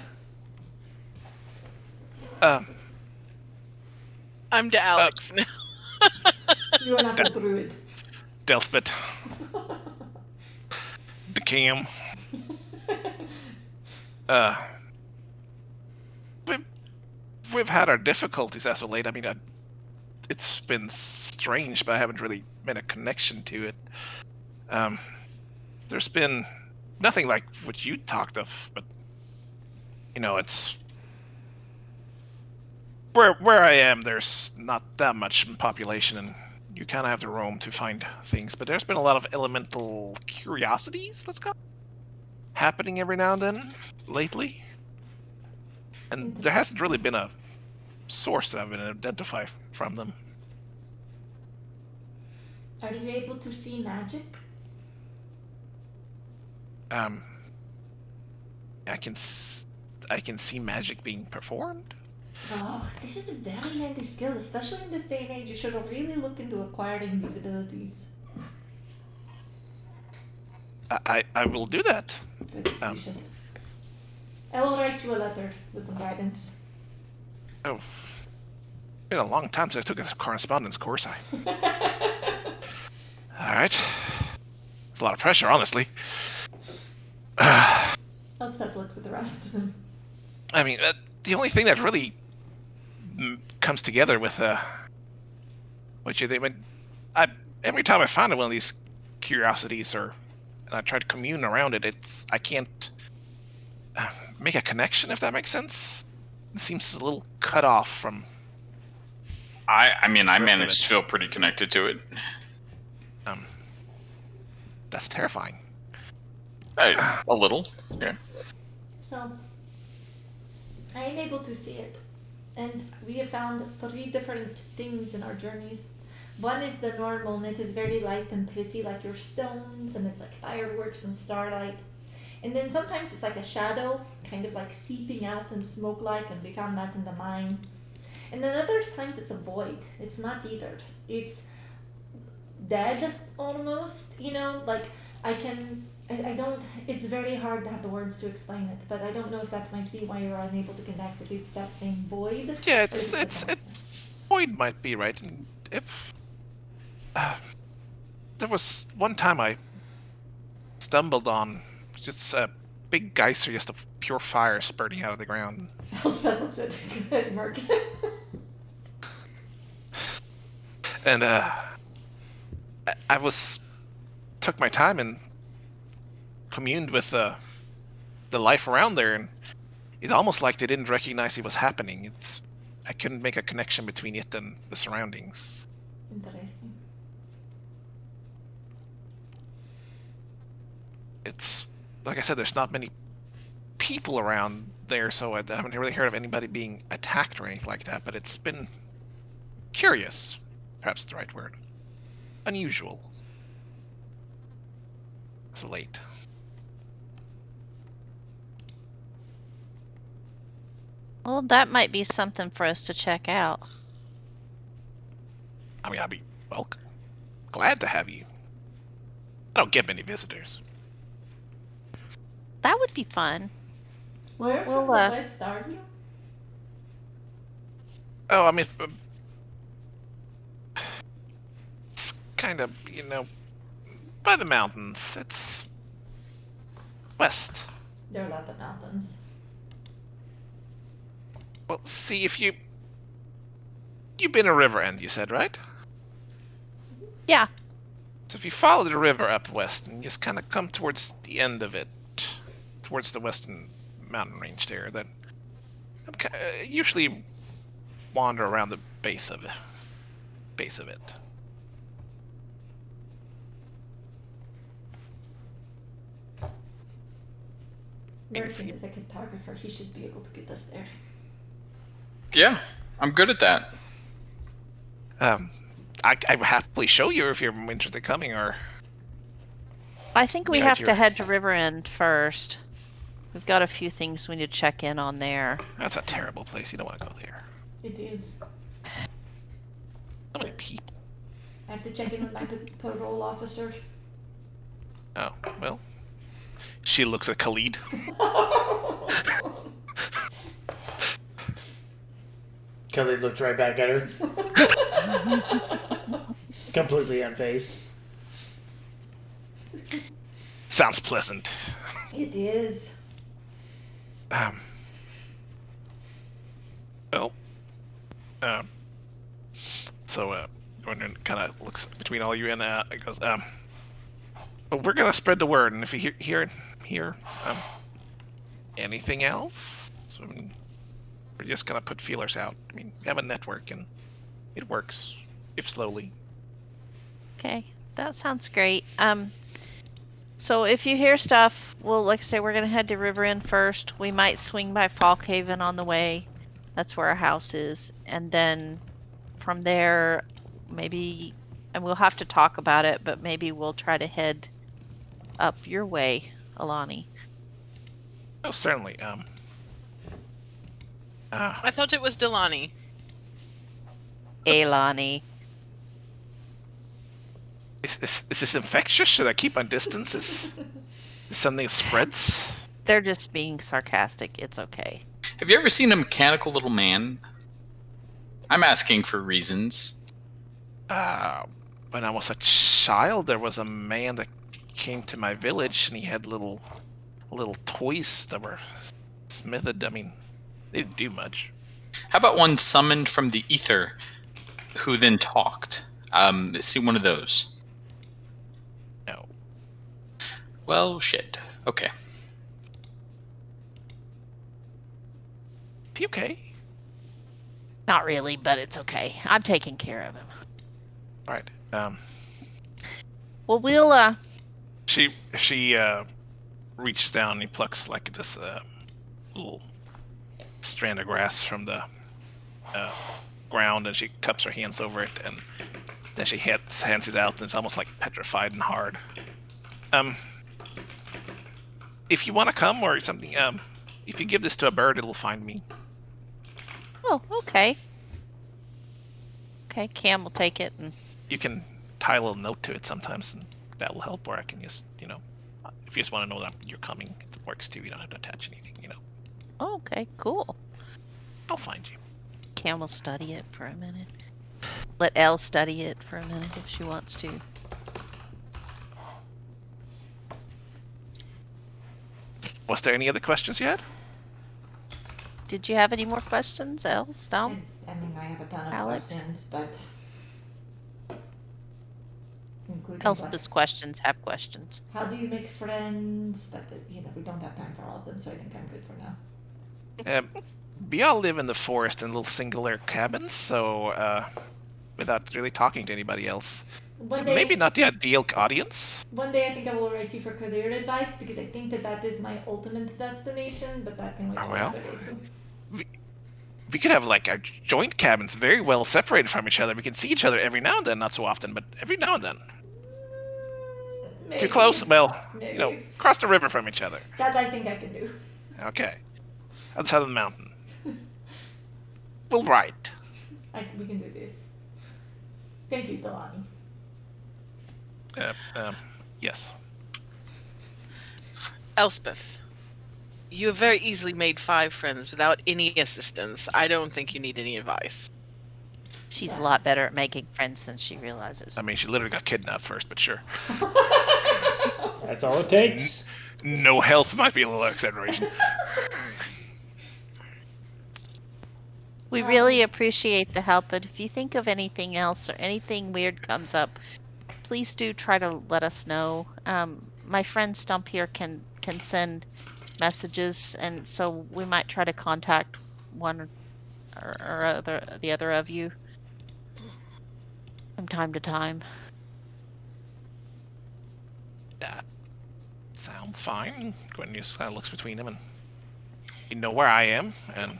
I'm to Alex now. You are not a druid. Delspet. Decam. We've had our difficulties as of late. I mean, it's been strange, but I haven't really made a connection to it. There's been nothing like what you talked of, but it's where I am. There's not that much population, and you kind of have to roam to find things. But there's been a lot of elemental curiosities, let's go, happening every now and then lately, and there hasn't really been a source that I've been identified from them. Are you able to see magic? I can see magic being performed. Oh, this is a very handy skill, especially in this day and age. You should really look into acquiring these abilities. I will do that. Good, you should. I will write you a letter with some guidance. Oh, been a long time since I took a correspondence course. All right. It's a lot of pressure, honestly. Elspeth looks at the rest of them. I mean, the only thing that really comes together with what you think. Every time I find one of these curiosities, and I try to commune around it, I can't make a connection, if that makes sense. It seems a little cut off from. I managed to feel pretty connected to it. That's terrifying. A little, yeah. So, I am able to see it. And we have found 3 different things in our journeys. One is the normal, and it is very light and pretty, like your stones, and it's like fireworks and starlight. And then sometimes it's like a shadow, kind of like seeping out and smoke-like, and we found that in the mine. And then other times it's a void. It's not either. It's dead, almost, like I don't, it's very hard to have the words to explain it, but I don't know if that might be why you're unable to connect, if it's that same void. Yeah, it's void might be right. And if there was one time I stumbled on just a big geyser, just of pure fire spurting out of the ground. Elspeth looks at Mark. And I took my time and communed with the life around there, and it's almost like they didn't recognize it was happening. I couldn't make a connection between it and the surroundings. Interesting. It's like I said, there's not many people around there, so I haven't really heard of anybody being attacked or anything like that, but it's been curious, perhaps the right word. Unusual. So late. Well, that might be something for us to check out. I mean, I'd be glad to have you. I don't get many visitors. That would be fun. Where We'll, from the west are you? Oh, I mean, it's kind of, by the mountains. It's west. There are a lot of mountains. Well, see, if you You've been a river end, you said, right? Yeah. So if you follow the river up west and just kind of come towards the end of it, towards the western mountain range there, then usually wander around the base of it. Merkin is a cartographer. He should be able to get us there. Yeah, I'm good at that. I would happily show you if you're interested in coming, or I think we Yeah, have to you're- head to River End first. We've got a few things we need to check in on there. that's a terrible place. You don't want to go there. It is. So many people. I have to check in with my parole officer. Oh, well. She looks at Khalid. Kelly looked right back at her, completely unfazed. Sounds pleasant. It is. Well, so Gordon kind of looks between all you and goes, but we're gonna spread the word, and if you hear anything else, so, I mean, we're just gonna put feelers out. I mean, we have a network, and it works, if slowly. Okay, that sounds great. So if you hear stuff, well, like I say, we're gonna head to River End first. We might swing by Falkhaven on the way. That's where our house is, and then from there, maybe, and we'll have to talk about it, but maybe we'll try to head up your way, Alani. Oh, certainly. I thought it was Delani. Alani. Is this infectious? Should I keep my distance? Is something that spreads? They're just being sarcastic. It's okay. Have you ever seen a mechanical little man? I'm asking for reasons. When I was a child, there was a man that came to my village, and he had little toys that were smithed. I mean, they didn't do much. How about one summoned from the ether, who then talked? See one of those. No. Well, shit. Okay. Is he okay? Not really, but it's okay. I'm taking care of him. All right. Well, we'll She reaches down and he plucks like this little strand of grass from the ground, and she cups her hands over it, and then she hands it out, and it's almost like petrified and hard. If you want to come or something, if you give this to a bird, it'll find me. Oh, okay. Okay, Cam will take it, and You can tie a little note to it sometimes, and that will help. Or I can just, if you just want to know that you're coming, it works too. You don't have to attach anything, okay, cool. I'll find you. Cam will study it for a minute. Let Elle study it for a minute if she wants to. Was there any other questions you had? Did you have any more questions, Elle? Stomp? I mean, I have a ton of Alex? questions, but including Elspeth's questions have questions. how do you make friends? But we don't have time for all of them, so I think I'm good for now. We all live in the forest in little singular cabins, so without really talking to anybody else. One So day, maybe not the ideal audience. one day I think I will write you for career advice because I think that is my ultimate destination, but that can wait Oh, for well. another day too. We could have like our joint cabins, very well separated from each other. We can see each other every now and then, not so often, but every now and then. Maybe. Too close? Well, Maybe. cross the river from each other. That I think I can do. Okay. Other side of the mountain. We'll write. We can do this. Thank you, Delani. Yes. Elspeth, you have very easily made 5 friends without any assistance. I don't think you need any advice. She's a lot better at making friends than she realizes. I mean, she literally got kidnapped first, but sure. That's all it takes. No health might be a little exaggeration. We really appreciate the help, but if you think of anything else or anything weird comes up, please do try to let us know. My friend Stump here can send messages, and so we might try to contact one or the other of you from time to time. That sounds fine. Gwen just kind of looks between them, and you know where I am, and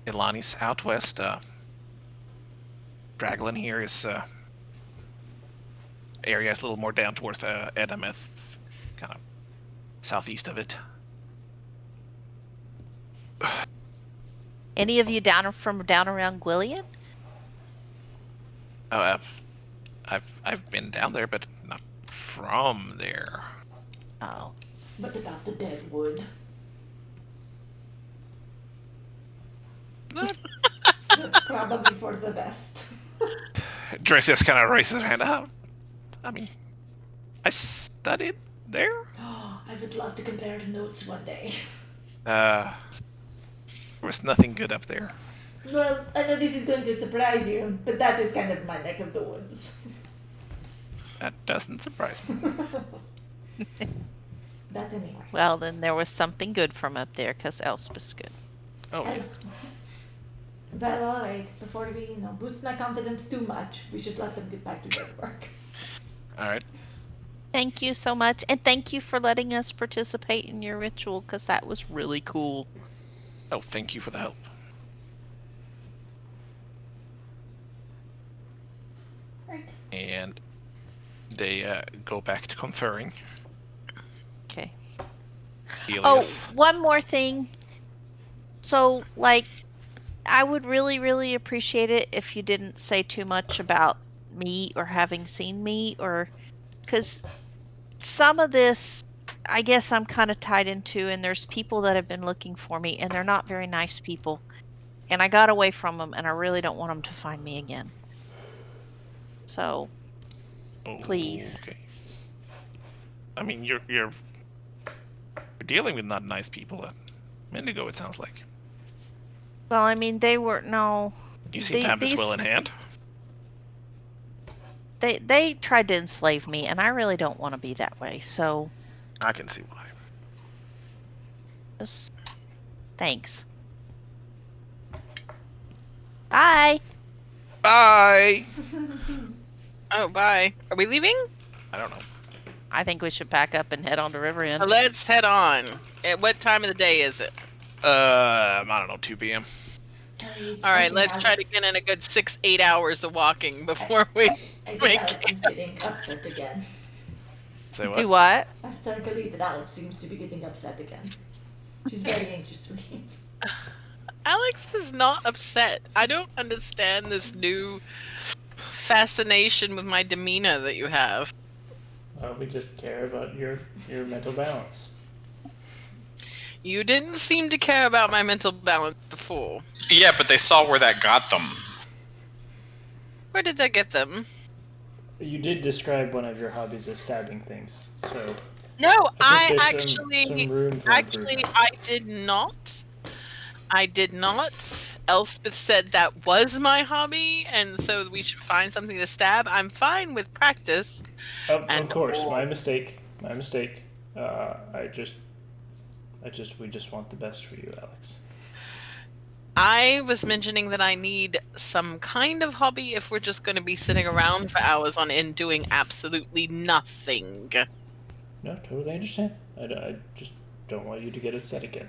Ilani's out west. Draglin here is area is a little more down towards Edameth, kind of southeast of it. Any of you down around Gwillian? Oh, I've been down there, but not from there. Oh. But about the dead wood. That's probably for the best. Dresius kind of raises his hand up. I mean, I studied there. I would love to compare the notes one day. There was nothing good up there. Well, I know this is going to surprise you, but that is kind of my neck of the woods. That doesn't surprise me. That anyway. Well, then there was something good from up there, because Elspeth's good. Oh, yes. But alright, before we, boost my confidence too much, we should let them get back to their work. Alright. Thank you so much, and thank you for letting us participate in your ritual, because that was really cool. Oh, thank you for the help. Right. And they go back to conferring. Okay. Helios. Oh, one more thing. So, like, I would really, really appreciate it if you didn't say too much about me or having seen me, or because some of this, I guess I'm kind of tied into, and there's people that have been looking for me, and they're not very nice people, and I got away from them, and I really don't want them to find me again. So, please. Okay. I mean, you're dealing with not nice people. A minute ago, it sounds like. Well, I mean, they were no. You seem to have this well in hand. They tried to enslave me, and I really don't want to be that way. So. I can see why. Just thanks. Bye. Bye. Oh, bye. Are we leaving? I don't know. I think we should pack up and head on to Riverend. Let's head on. At what time of the day is it? I don't know, 2 p.m. All right, let's try to get in a good 6-8 hours of walking before we I think make Alex it. is getting upset again. Say what? Do what? I was telling Khalid that Alex seems to be getting upset again. She's very anxious to leave. Alex is not upset. I don't understand this new fascination with my demeanor that you have. We just care about your mental balance. You didn't seem to care about my mental balance before. Yeah, but they saw where that got them. Where did that get them? You did describe one of your hobbies as stabbing things, so No, I there's actually, some room for improvement. I did not. I did not. Elspeth said that was my hobby, and so we should find something to stab. I'm fine with practice. Of course, my mistake. We just want the best for you, Alex. I was mentioning that I need some kind of hobby if we're just going to be sitting around for hours on end doing absolutely nothing. No, totally understand. I just don't want you to get upset again.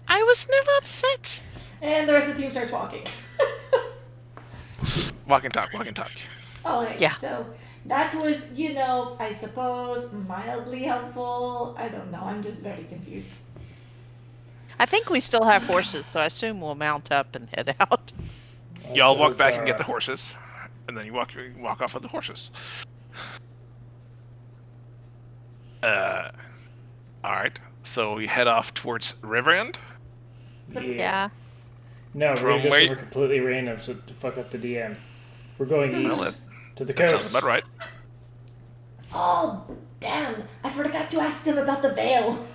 I was never upset. And the rest of the team starts walking. Walk and talk, walk and talk. Okay, Yeah. so that was, I suppose, mildly helpful. I don't know, I'm just very confused. I think we still have horses, so I assume we'll mount up and head out. Y'all So walk it's, back and get the horses, and then you walk off with the horses. Alright, so we head off towards Riverend. Yeah. No, we're From gonna go where- somewhere completely random so to fuck up the DM. We're going east Well, to the that sounds coast. about right. Oh, damn, I forgot to ask them about the veil.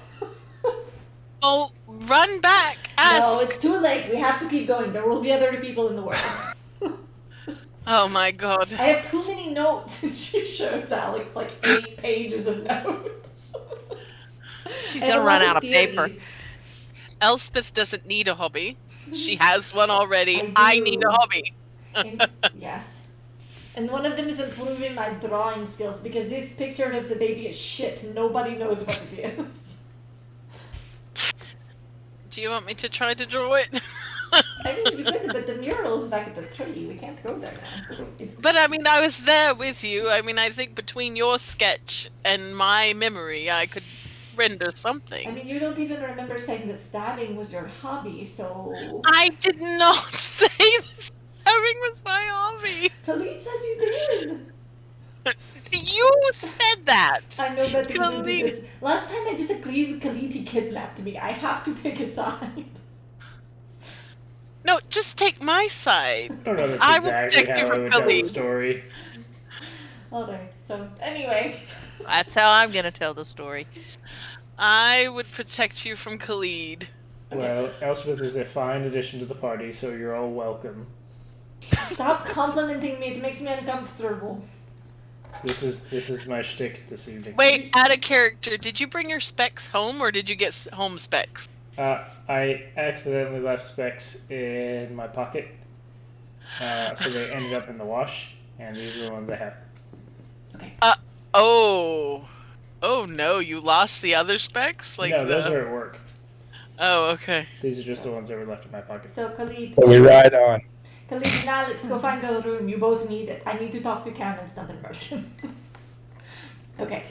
Oh, run back No, it's too late. We have to keep going. There will be other people in the world. Oh my god. I have too many notes. She shows Alex like 8 pages of notes. She's I have gonna a run lot out of paper. theories. Elspeth doesn't need a hobby. She has one already. I I do. need a hobby. Yes. And one of them is improving my drawing skills because this picture of the baby is shit. Nobody knows what it is. Do you want me to try to draw it? I mean, we could, but the mural is back at the tree. We can't go there now. But I mean, I was there with you. I mean, I think between your sketch and my memory, I could render something. I mean, you don't even remember saying that stabbing was your hobby, so... I did not say that stabbing was my hobby. Khalid says you did. You said that. I know, but you Khalid. did this. Last time I disagreed with Khalid, he kidnapped me. I have to take his side. No, just take my side. I don't know that's I will exactly protect you how I from would tell the Khalid. story. Alright, so anyway. That's how I'm gonna tell the story. I would protect you from Khalid. Well, Elspeth is a fine addition to the party, so you're all welcome. Stop complimenting me, it makes me uncomfortable. This is my shtick this evening. Wait, add a character. Did you bring your specs home, or did you get home specs? I accidentally left specs in my pocket, so they ended up in the wash, and these are the ones I have. Okay. Oh no, you lost the other specs? Like No, the... those are at work. Oh, okay. These are just the ones that were left in my pocket. So Khalid, But we ride on. Khalid and Alex, go find the room. You both need it. I need to talk to Cam and Stuff and Merchant. Okay.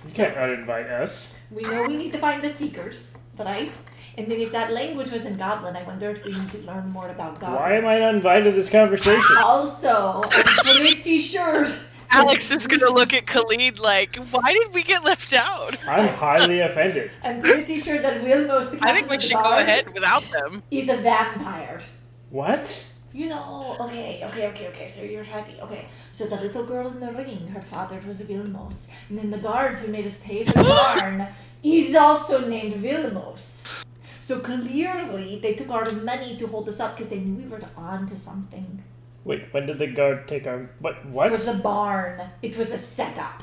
You can't uninvite us. We know we need to find the Seekers, right? And then if that language was in Goblin, I wonder if we need to learn more about Goblins. Why am I not invited to this conversation? Also, I'm pretty sure... Alex is gonna look at Khalid like, why did we get left out? I'm highly offended. I'm pretty sure that Wilmos, the I think captain we of the should go guard, ahead without them. is a vampire. What? You know, okay, so you're ready. Okay, so the little girl in the ring, her father was Vilmos. And then the guard who made us pay for the barn is also named Vilmos. So clearly, they took our money to hold us up because they knew we were on to something. Wait, when did the guard take our... What? It was What? a barn. It was a setup.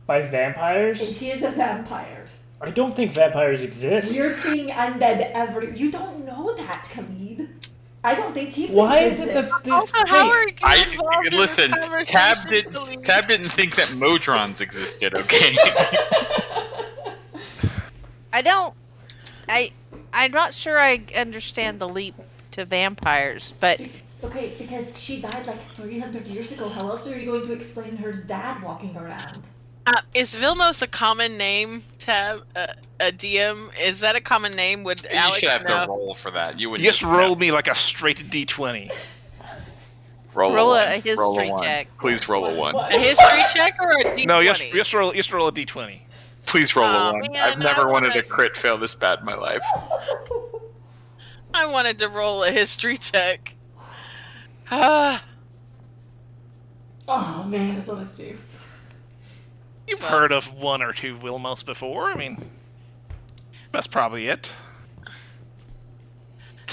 By And vampires? he is a vampire. I don't think vampires exist. We're seeing undead every... You don't know that, Khalid. I don't think he Why is it exists. that... Also, how are you I involved in listen. this Tab conversation, Khalid? Tab didn't think that Modrons existed. Okay. I'm not sure I understand the leap to vampires, but Okay, because she died like 300 years ago. How else are you going to explain her dad walking around? Is Vilmos a common name, Tab? A DM? Is that a common name? Would You Alex should have know? to roll for that. You would Just roll me like a straight D20. Roll roll one. a history Roll a one. check. Please roll a one. A history check or a D20? No, just roll a D20. Please roll Aw, a one. man, I've never I wanted wanna- a crit fail this bad in my life. I wanted to roll a history check. Ah, Oh man, it's almost two. You've Well. heard of one or two Wilmos before. I mean, that's probably it.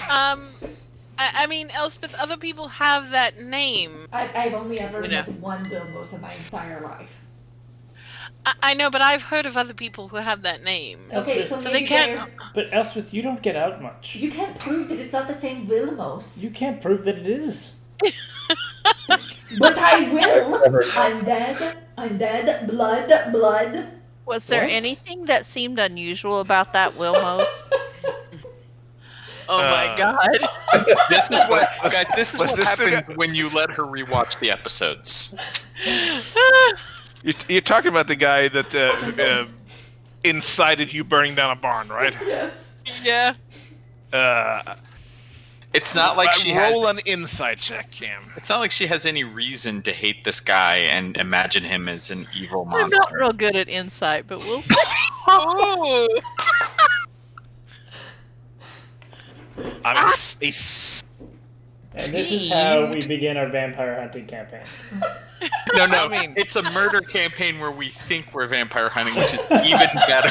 I mean, Elspeth, other people have that name. I've only ever You know. met one Bilbos in my entire life. I know, but I've heard of other people who have that name. Okay, Elspeth, so So maybe they can't- they're- But Elspeth, you don't get out much. You can't prove that it's not the same Wilmos. You can't prove that it is. But I will! Never. Undead, blood. was there What? anything that seemed unusual about that Wilmos? Oh my god. This is what, guys. This is Was what this the happens when you let her rewatch the episodes. You're talking about the guy that incited you burning down a barn, right? Yes. Yeah. It's not like she has. Roll an insight check, Cam. It's not like she has any reason to hate this guy and imagine him as an evil I'm monster. not real good at insight, but we'll see. Oh. I'm And this is how we begin our vampire hunting campaign. No, I mean- it's a murder campaign where we think we're vampire hunting, which is even better.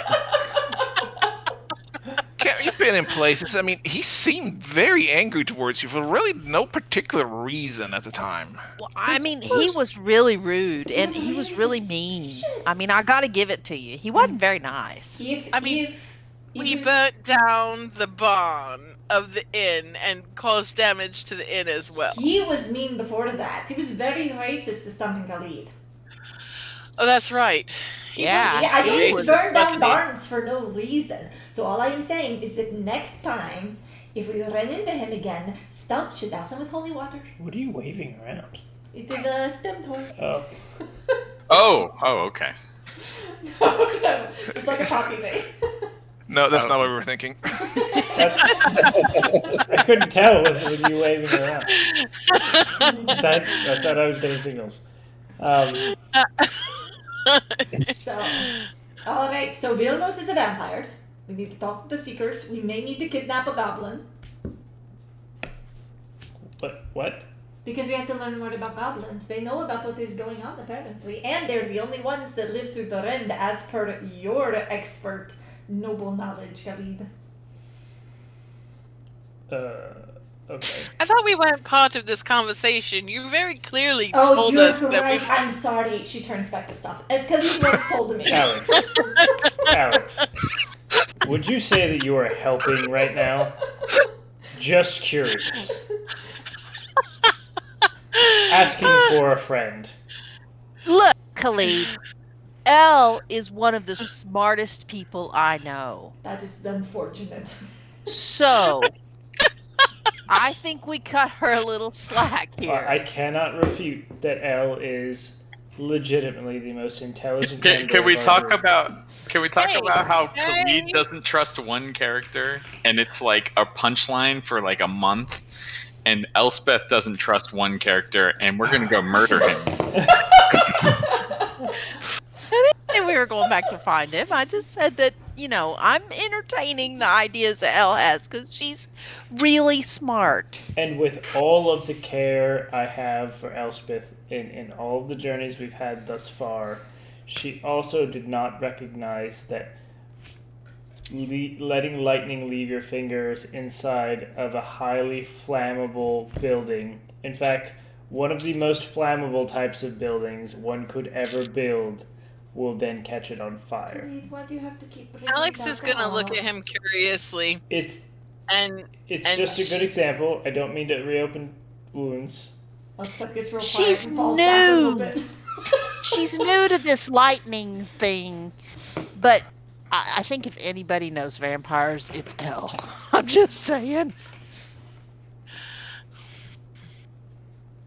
Cam, you've been been in places. I mean, he seemed very angry towards you for really no particular reason at the time. Well, I His mean, he was worst. really rude He and was he was really really mean. suspicious. I mean, I got to give it to you. He wasn't very nice. I mean, we burnt down the barn of the inn and caused damage to the inn as well. He was mean before that. He was very racist to Stump and Khalid. Oh, that's right. Yeah, I don't he just was- burn down Trust me. barns for no reason. So all I am saying is that next time, if we run into him again, Stump should douse him with holy water. What are you waving around? It is a stem toy. Oh, Oh, okay. No, it's like a poppy thing. No, that's not what we were thinking. I couldn't tell with you waving around. I thought I was getting signals. So, alright, so Vilmos is a vampire. We need to talk to the Seekers. We may need to kidnap a goblin. What? Because we have to learn more about goblins. They know about what is going on, apparently. And they're the only ones that live through the Rend, as per your expert noble knowledge, Khalid. Okay. I thought we weren't part of this conversation. You very clearly Oh, told you're us that correct. we. I'm sorry. She turns back to Stump. As Khalid once told me. Alex, would you say that you are helping right now? Just curious. Asking for a friend. Look, Khalid, Elle is one of the smartest people I know. That is unfortunate. So, I think we cut her a little slack here. I cannot refute that Elle is legitimately the most intelligent. Can we talk about? Can we talk Hey, about how hey. Khalid doesn't trust one character, and it's like a punchline for like a month, and Elspeth doesn't trust one character, and we're gonna go murder him. I didn't say we were going back to find him. I just said that, I'm entertaining the ideas that Elle has because she's really smart. And with all of the care I have for Elspeth in all of the journeys we've had thus far, she also did not recognize that letting lightning leave your fingers inside of a highly flammable building. In fact, one of the most flammable types of buildings one could ever build will then catch it on fire. Khalid, why do you have to keep bringing Alex that is gonna look up? at him curiously, It's and just a good example. I don't mean to reopen wounds. Elspeth gets real quiet She's and falls back a little new. bit. She's new to this lightning thing, but I think if anybody knows vampires, it's Elle. I'm just saying.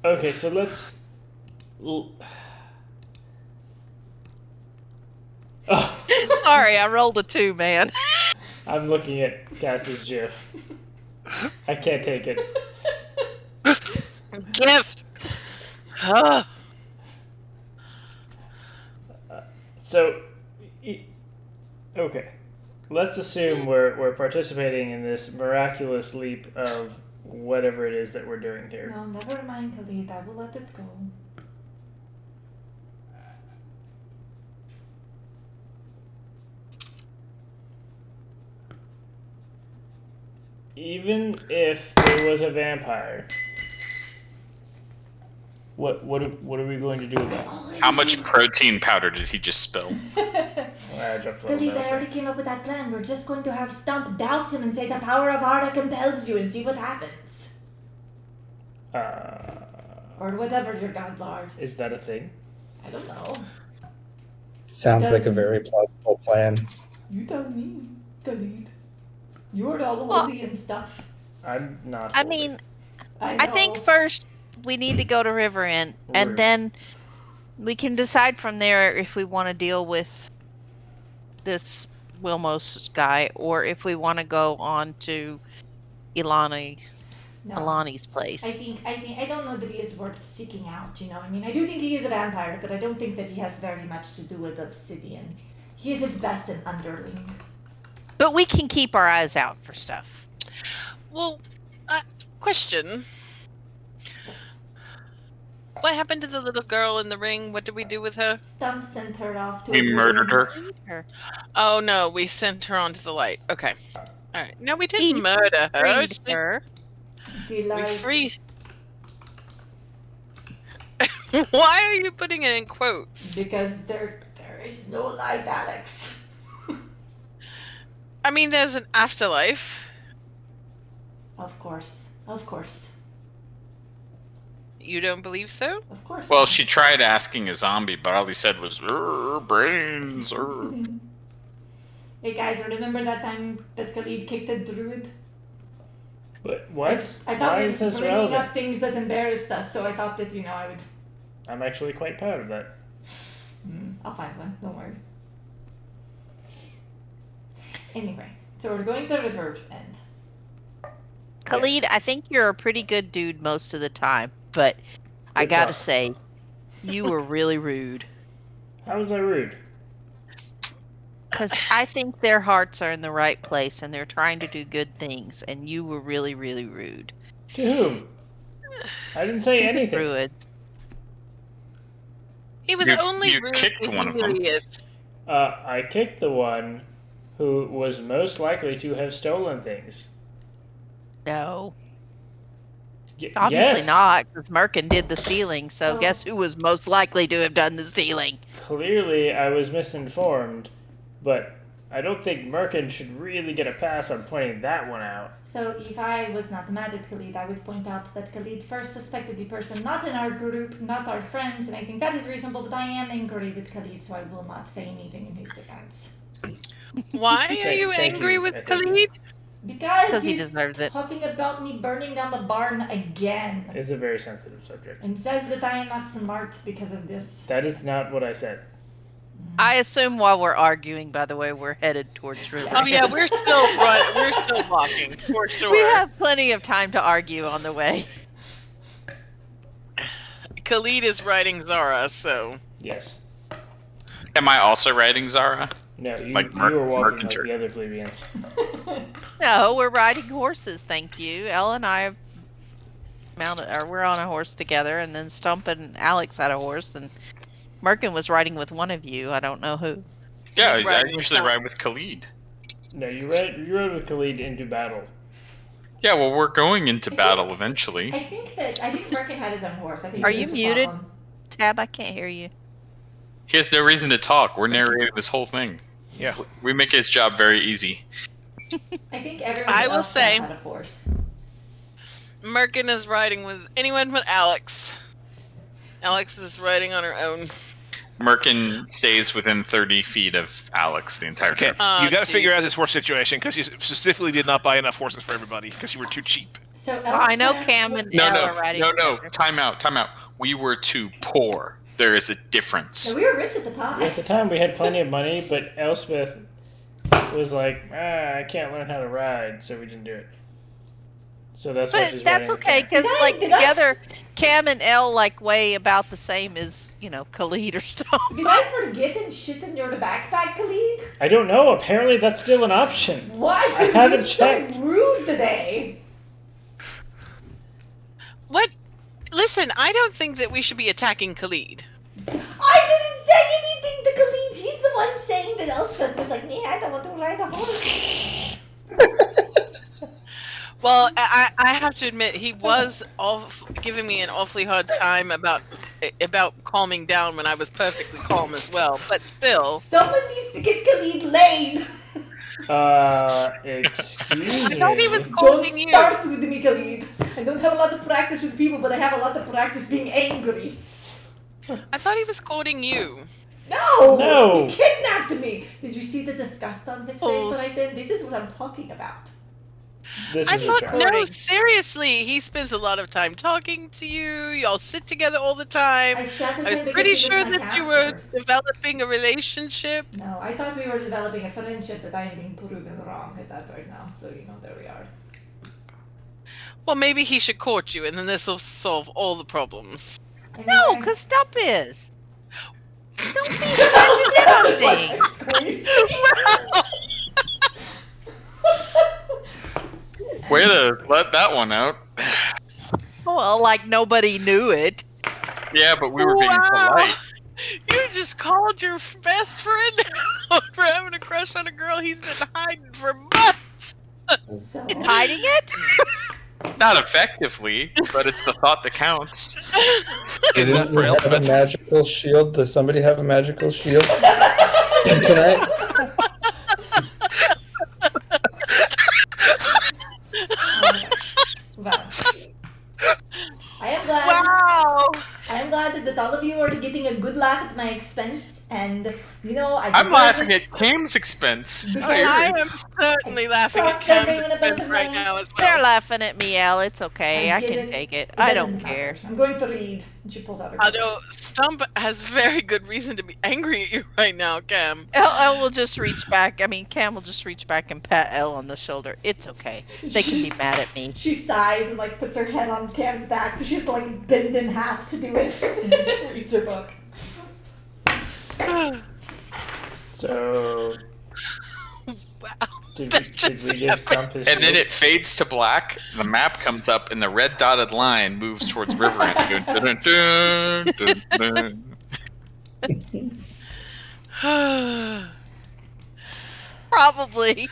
Okay, so let's. Oh, Sorry, I rolled a 2, man. I'm looking at Cass's GIF. I can't take it. gift. Ugh. So, okay, let's assume we're participating in this miraculous leap of whatever it is that we're doing here. No, never mind, Khalid. I will let it go. Even if there was a vampire, what are we going to do about it? How much protein powder did he just spill? I dropped a little Khalid, I milk. already came up with that plan. We're just going to have Stump douse him and say the power of Arda compels you and see what happens. Or whatever your gods are. Is that a thing? I don't know. Sounds like a very plausible plan. You tell me, Khalid. You're all Well- holy and stuff. I'm not. I holding. mean, I I think know. first we need to go to River Inn, and Right. then we can decide from there if we want to deal with this Wilmos guy or if we want to go on to No. Ilani's place. I don't know that he is worth seeking out, I mean, I do think he is a vampire, but I don't think that he has very much to do with Obsidian. He is at best an underling. But we can keep our eyes out for stuff. Well, question. What happened to the little girl in the ring? What did we do with her? Stump sent her off to We a murdered ruin. her. Oh no, we sent her onto the light. Okay. All right. No, we He didn't murder her. freed her. We Delight. freed. Why are you putting it in quotes? Because there is no light, Alex. I mean, there's an afterlife. Of course. Of course. You don't believe so? Of course. Well, she tried asking a zombie, but all he said was brains. Hey guys, remember that time that Khalid kicked a druid? But what? I thought Why we is were this bringing relevant? up things that embarrassed us, so I thought that, I would... I'm actually quite proud of that. I'll find one, don't worry. Anyway, so we're going to River End. Khalid, I think you're a pretty good dude most of the time, but I Good gotta talk. say, you were really rude. How was I rude? Because I think their hearts are in the right place and they're trying to do good things, and you were really, really rude. To whom? I didn't say To the anything. Druids. He was You- only you rude kicked to one of them. Helios. I kicked the one who was most likely to have stolen things. No, Y- obviously yes, not, because Merkin did the stealing, so Oh. guess who was most likely to have done the stealing? Clearly, I was misinformed, but I don't think Merkin should really get a pass on pointing that one out. So if I was not mad at Khalid, I would point out that Khalid first suspected the person not in our group, not our friends, and I think that is reasonable, but I am angry with Khalid, so I will not say anything in his defense. Why are Thank- you thank angry you, with I think. Khalid? Because He he's deserves it. talking about me burning down the barn again. It's a very sensitive subject. And says that I am not smart because of this. That is not what I said. I assume while we're arguing, by the way, we're headed towards River. Oh yeah, we're still we're still walking for sure. We have plenty of time to argue on the way. Khalid is riding Zara, so Yes. Am I also riding Zara? No, you, Like you were walking like Mercantor. the other plebeians. No, we're riding horses, thank you. Elle and I have mounted, or we're on a horse together, and then Stump and Alex had a horse, and Merkin was riding with one of you. I don't know who. Yeah, He's I riding usually with ride with Khalid. No, you rode with Khalid into battle. Yeah, well, we're going into battle eventually. I think Merkin had his own horse. I think Are he you was a muted? problem. Tab, I can't hear you. He has no reason to talk. We're narrating this whole thing. Yeah. We make his job very easy. I think everyone I will else say- had a horse. Merkin is riding with anyone but Alex. Alex is riding on her own. Merkin stays within 30 feet of Alex the entire Okay, trip. Oh, you got to figure out Jesus. this horse situation because you specifically did not buy enough horses for everybody because you were too cheap. So Well, I know Elsa- Cam and No, Elle are riding no. together. Time out. We were too poor. There is a difference. No, we were rich at the time. At the time, we had plenty of money, but Elspeth was like, I can't learn how to ride, so we didn't do it. So that's why But she's that's riding okay, with Cam. because, Did I- like, did I- together, Cam and Elle, like, weigh about the same as, Khalid or Stump. Did I forget and shit in your backpack, Khalid? I don't know. Apparently, that's still an option. Why I are haven't you so checked. rude today? What? Listen, I don't think that we should be attacking Khalid. I didn't say anything to Khalid. He's the one saying that Elspeth was like, I don't want to ride a horse. Well, I have to admit, he was giving me an awfully hard time about calming down when I was perfectly calm as well. But still, Someone needs to get Khalid laid. Excuse I me. thought he was Don't calling you. start with me, Khalid. I don't have a lot of practice with people, but I have a lot of practice being angry. I thought he was courting you. No! No. He kidnapped me! Did you see the disgust on his face Oh. right then? This is what I'm talking about. This I is a thought, trap. no, Recording. seriously, he spends a lot of time talking to you. Y'all sit together all the time. I sat with I was him because pretty he was sure my that you were captor. developing a relationship. No, I thought we were developing a friendship, but I am being proven wrong at that right now. So, there we are. Well, maybe he should court you, and then this will solve all the problems. No, Anyway. because Stump is. Don't be Oh, shit, I was thing. like, squeeze. Way to let that one out. Well, like nobody knew it. Yeah, but we were being Wow. polite. You just called your best friend for having a crush on a girl he's been hiding for months. So Hiding it? Not effectively, but it's the thought that counts. Isn't that Didn't for we have a Elspeth? magical shield? Does somebody have a magical shield tonight? oh my gosh. Well, I am glad. Wow. I am glad that all of you are getting a good laugh at my expense, and you know I I'm deserve laughing it at Cam's expense. because I am certainly laughing at Cost Cam's everyone a bunch expense of right money. now as They're well. laughing at me, Elle. It's okay. I can didn't- take it. it I doesn't don't care. matter. I'm going to read. And she pulls out her. Although Stump has very good reason to be angry at you right now, Cam. Elle will just reach back. I mean, Cam will just reach back and pat Elle on the shoulder. It's okay. They can be mad at me. She sighs and like puts her head on Cam's back, so she has to like bend in half to do it. Reads her book. So Wow. did That we just give happened. Stump his And then shield? it fades to black. The map comes up, and the red dotted line moves towards Riverend. Dun, dun, dun, dun, dun. Probably.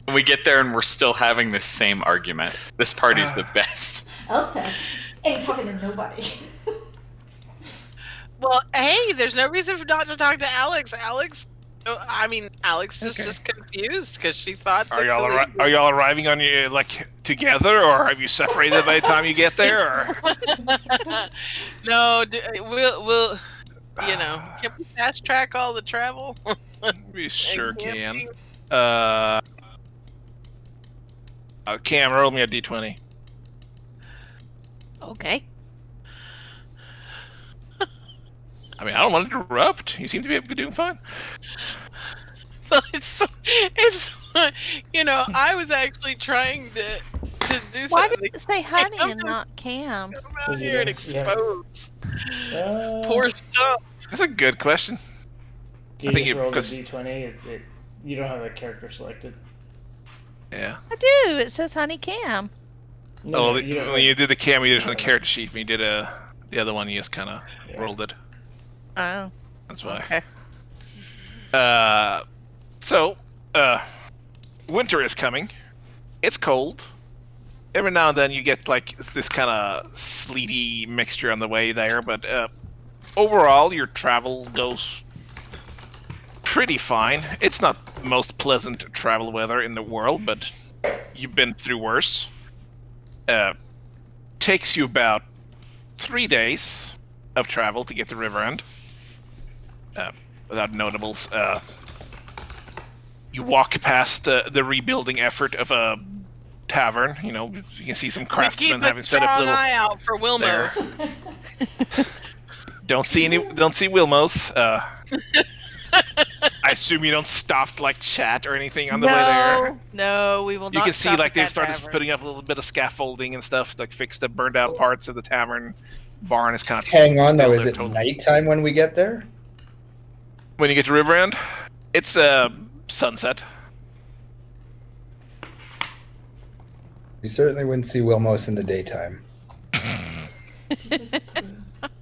And we get there, and we're still having this same argument. This party's the best. Elspeth ain't talking to nobody. Well, hey, there's no reason for not to talk to Alex. Alex is just confused because she thought that Are y'all arriving on your like together, or have you separated by the time you get there? Or No, we'll can we fast track all the travel? we sure And can. camping? Cam, roll me a d20. Okay. I mean, I don't want to interrupt. You seem to be doing fine. Well, it's I was actually trying to do Why something. did it say Honey and not Cam? Come out here and Yeah. expose Uh, poor stuff. That's a good question. You I think just you- rolled a 'cause- d20. You don't have a character selected. Yeah. I do. It says Honey Cam. No, Oh, you don't when you did the Cam, you did it from the Okay. character sheet. When you did the other one, you just kind of Yeah. rolled it. Oh, That's why. okay. So, winter is coming. It's cold. Every now and then you get like this kind of sleety mixture on the way there, but overall your travel goes pretty fine. It's not the most pleasant travel weather in the world, but you've been through worse. Takes you about 3 days of travel to get to River End. Without notables. You walk past the rebuilding effort of a tavern. You know, you can see some We keep craftsmen a having set up strong little. eye out for Wilmos. Don't see Wilmos. I assume you don't stop like chat or anything on the way there. No, we will You not. can see stop like at they've that started tavern. putting up a little bit of scaffolding and stuff, like fix the burned out parts of the tavern. Barn is kind of Hang on, still though. Is there it totally. nighttime when we get there? When you get to River End, it's sunset. We certainly wouldn't see Wilmos in the daytime. This is true.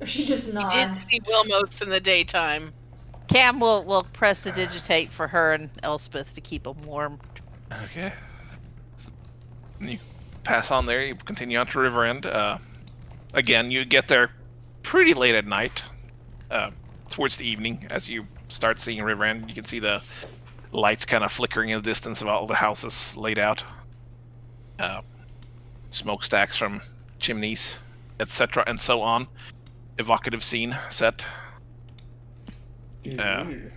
Or she just Did nods. see Wilmos in the daytime. Cam will press the digitate for her and Elspeth to keep them warm. Okay. And you pass on there. You continue on to River End. Again, you get there pretty late at night. Towards the evening, as you start seeing River End, you can see the lights kind of flickering in the distance of all the houses laid out. Smokestacks from chimneys, etc., and so on. Evocative scene set Ooh.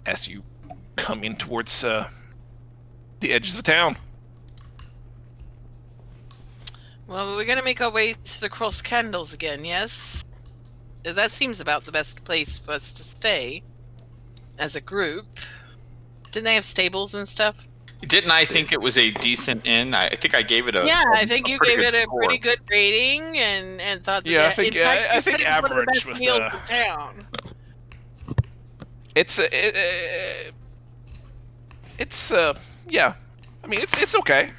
as you come in towards the edges of the town. Well, we're gonna make our way to the Cross Candles again, yes? That seems about the best place for us to stay as a group. Didn't they have stables and stuff? Didn't I think it was a decent inn? I think I gave it a. Yeah, I think you pretty gave good it a score. pretty good rating and thought that Yeah, I that- think- in fact, I you think said it was one of the average best was meals the- in town. Yeah. I mean, it's okay.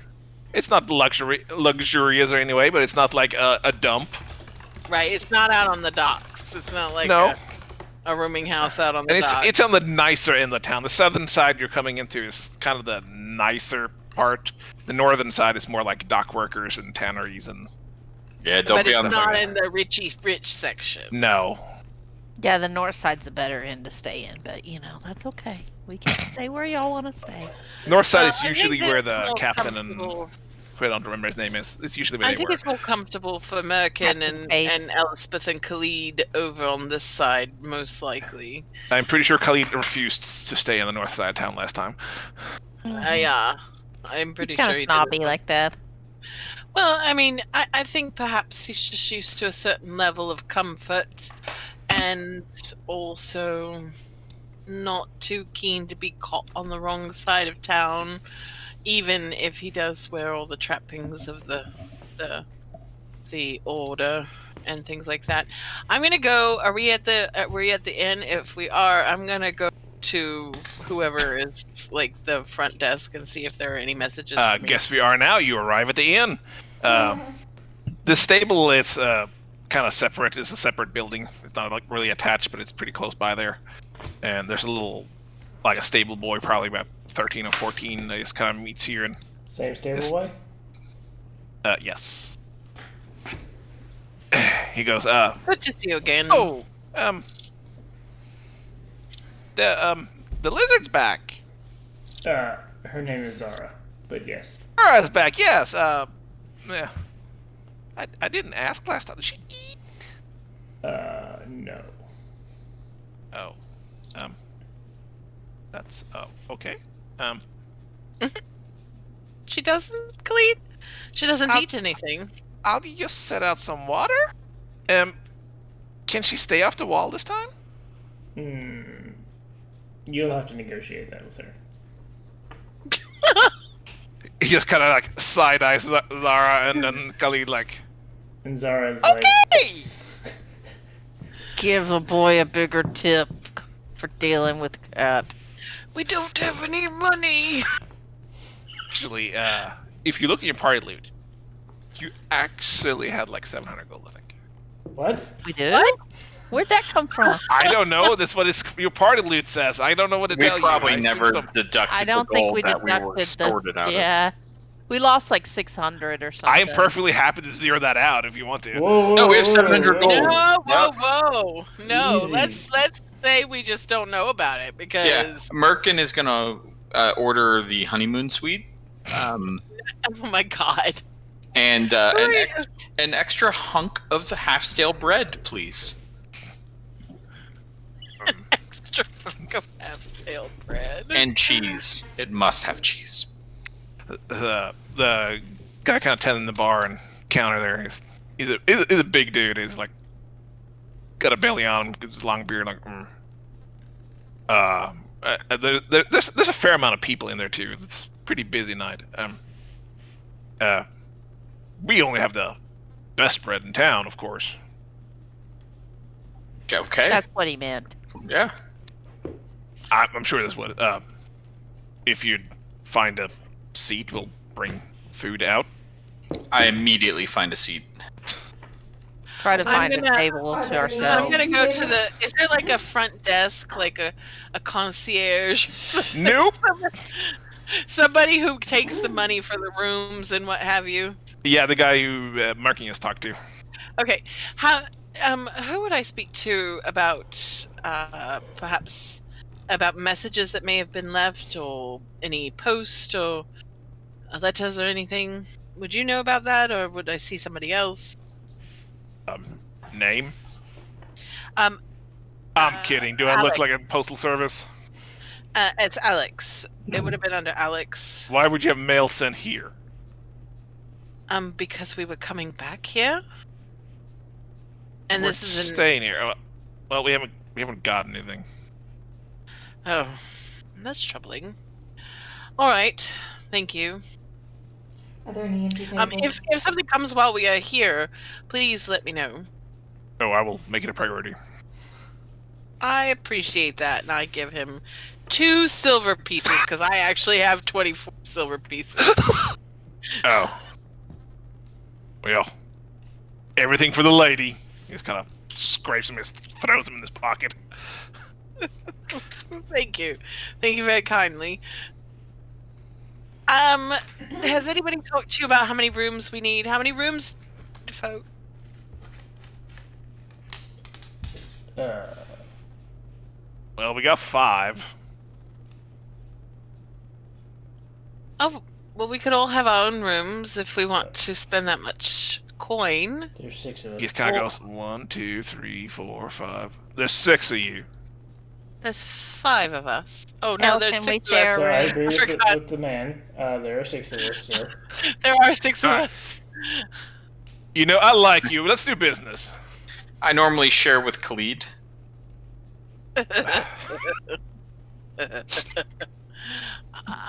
It's not luxurious or anyway, but it's not like a dump. Right, it's not out on the docks. It's not like No. a rooming house out on the And dock. it's on the nicer end of the town. The southern side you're coming into is kind of the nicer part. The northern side is more like dock workers and tanneries and Yeah, don't but be it's on not the. in the rich section. no. Yeah, the north side's a better end to stay in, but that's okay. We can stay where y'all want to stay. North side Well, is I think usually that where it's the more captain and comfortable. I don't remember his name is. It's usually where I they think work. it's more comfortable for Merkin Captain Pace. and Elspeth and Khalid over on this side, most likely. I'm pretty sure Khalid refused to stay in the north side of town last time. Yeah, I'm pretty Kind sure of he snobby did. like that. Well, I mean, I think perhaps he's just used to a certain level of comfort, and also not too keen to be caught on the wrong side of town, even if he does wear all the trappings of the order and things like that. I'm gonna go. Are we at the inn? If we are, I'm gonna go to whoever is like the front desk and see if there are any messages. For me. Guess we are now. You arrive at the inn. The stable is kind of separate. It's a separate building. It's not like really attached, but it's pretty close by there. And there's a little, like a stable boy, probably about 13 or 14, that just kind of meets here. And Same stable This- boy? yes, he goes. Good to see you again. Oh, the lizard's back. Her name is Zara, but yes. Zara's back. Yes. Yeah. I didn't ask last time. Did she eat? No. Oh. That's okay. She doesn't, Khalid? She doesn't eat anything. I'll just set out some water. Can she stay off the wall this time? You'll have to negotiate that with her. He just kind of like side eyes Zara, and then Khalid like, And Zara's okay. Give the boy a bigger tip for dealing with cat. We don't have any money. Actually, if you look at your party loot, you actually had like 700 gold, I think. What? We do? Where'd that come from? I don't know. That's what your party loot says. I don't know what to We tell you. probably I assume never some- deducted I don't the think gold we that we were deducted sorted out of. Yeah. We lost like 600 or something. I am perfectly happy to zero that out if you want to. Whoa, No, we have 700 gold. No, Yep. whoa. No, Easy. let's say we just don't know about it because Yeah, Merkin is gonna order the honeymoon suite, oh my god. and an extra hunk of the half-stale bread, please. Extra hunk of half-stale bread. And cheese. It must have cheese. The guy kind of tending the bar and counter there. He's a big dude. He's like got a belly on him, his long beard. Like, there's a fair amount of people in there too. It's a pretty busy night. We only have the best bread in town, of course. Okay. That's what he meant. Yeah. I'm sure that's what. If you find a seat, we'll bring food out. I immediately find a seat. Try to I'm find a gonna- table Are to there any- ourselves. I'm gonna go to the. Is there like a front desk, like a concierge? Nope. Somebody who takes the money for the rooms and what have you. Yeah, the guy who Marking talked to. Okay, who would I speak to about perhaps about messages that may have been left, or any post or letters or anything? Would you know about that, or would I see somebody else? Name? Um, I'm kidding. Do I look Alex. like a postal service? It's Alex. It would have been under Alex. Why would you have mail sent here? Because we were coming back here, and We're this is staying here. Well, we haven't got anything. Oh, that's troubling. All right, thank you. Are there any empty tables? If something comes while we are here, please let me know. Oh, I will make it a priority. I appreciate that, and I give him 2 silver pieces because I actually have 24 silver pieces. Oh. Well, everything for the lady. He just kind of scrapes him and throws him in his pocket. Thank you very kindly. Has anybody talked to you about how many rooms we need? How many rooms, folk? Well, we got 5. Oh, well, we could all have our own rooms if we want to spend that much coin. There's 6 of us. He kind of goes 1, 2, 3, 4, 5. There's 6 of you. There's 5 of us. Oh no, Elle, there's can 6 we of share us. So I room? agree forgot. with the man. There are 6 of us, sir. There are 6 of Alright. us. You know, I like you. Let's do business. I normally share with Khalid.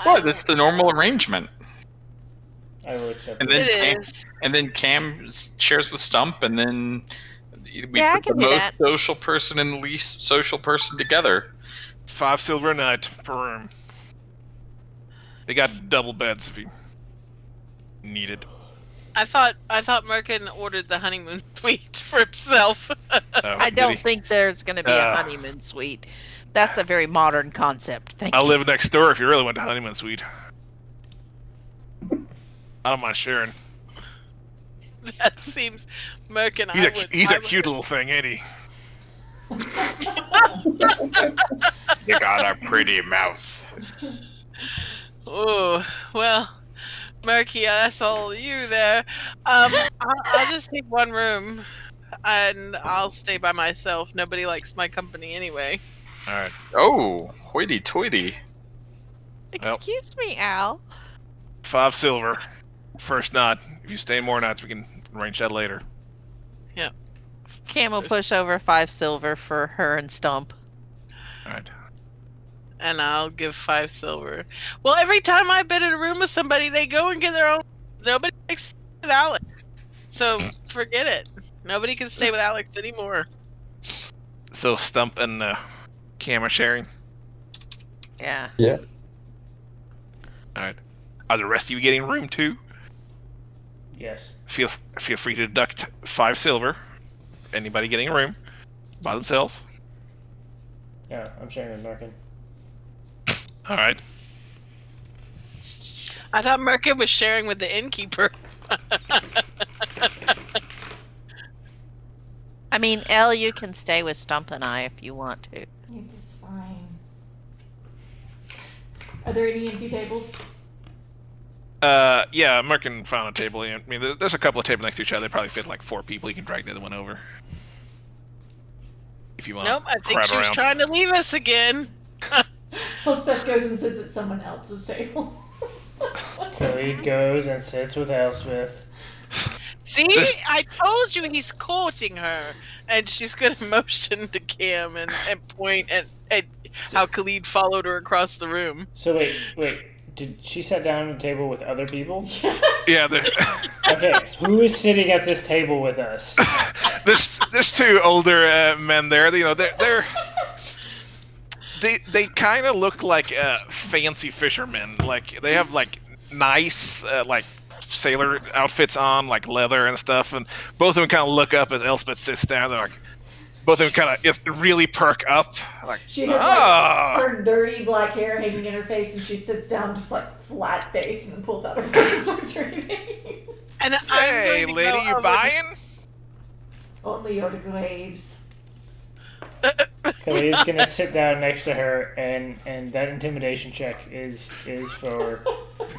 What? That's the normal arrangement. I will accept And it. then It Cam, is. and then Cam shares with Stump, and then we Yeah, I put the can do most that. social person and the least social person together. It's 5 silver a night per room. They got double beds if you need it. I thought Merkin ordered the honeymoon suite for himself. I Did don't he? think there's going to be a honeymoon suite. That's a very modern concept. Thank I'll you. live next door if you really want a honeymoon suite. I don't mind sharing. That seems Merkin. He's a cute little thing, ain't he? You got a pretty mouth. Oh well, Murky, that's all you there. I'll just take one room, and I'll stay by myself. Nobody likes my company anyway. All right. Oh, hoity-toity. Excuse me, Al. 5 silver. First night. If you stay more nights, we can arrange that later. Cam will push over 5 silver for her and Stump. All right. And I'll give 5 silver. Well, every time I bid in a room with somebody, they go and get their own. Nobody likes with Alex, so forget it. Nobody can stay with Alex anymore. So Stump and camera sharing. Yeah. Yeah. All right. Are the rest of you getting room too? Yes. Feel free to deduct 5 silver. Anybody getting a room by themselves? Yeah, I'm sharing with Merkin. All right. I thought Merkin was sharing with the innkeeper. I mean, Elle, you can stay with Stump and I if you want to. It is fine. Are there any empty tables? Yeah, Merkin found a table. I mean, there's a couple of tables next to each other. They probably fit like 4 people. You can drag the other one over. If you want Nope, I to think crowd she was around. trying to leave us again. Well, Steph goes and sits at someone else's table. Khalid goes and sits with Elspeth. See, I told you he's courting her, and she's gonna motion to Cam and point at how Khalid followed her across the room. So wait. Did she sit down at a table with other people? Yes. Yeah, Okay, who is sitting at this table with us? there's 2 older men there. You know, they kind of look like fancy fishermen. Like they have like nice like sailor outfits on, like leather and stuff. And both of them kind of look up as Elspeth sits down. They're like, both of them kind of really perk up. Like, She has oh. like her dirty black hair hanging in her face, and she sits down just like flat face and then pulls out her book and starts reading. And Hey, I'm going to lady, go you over buying? Only your graves. Khalid's gonna sit down next to her, and that intimidation check is for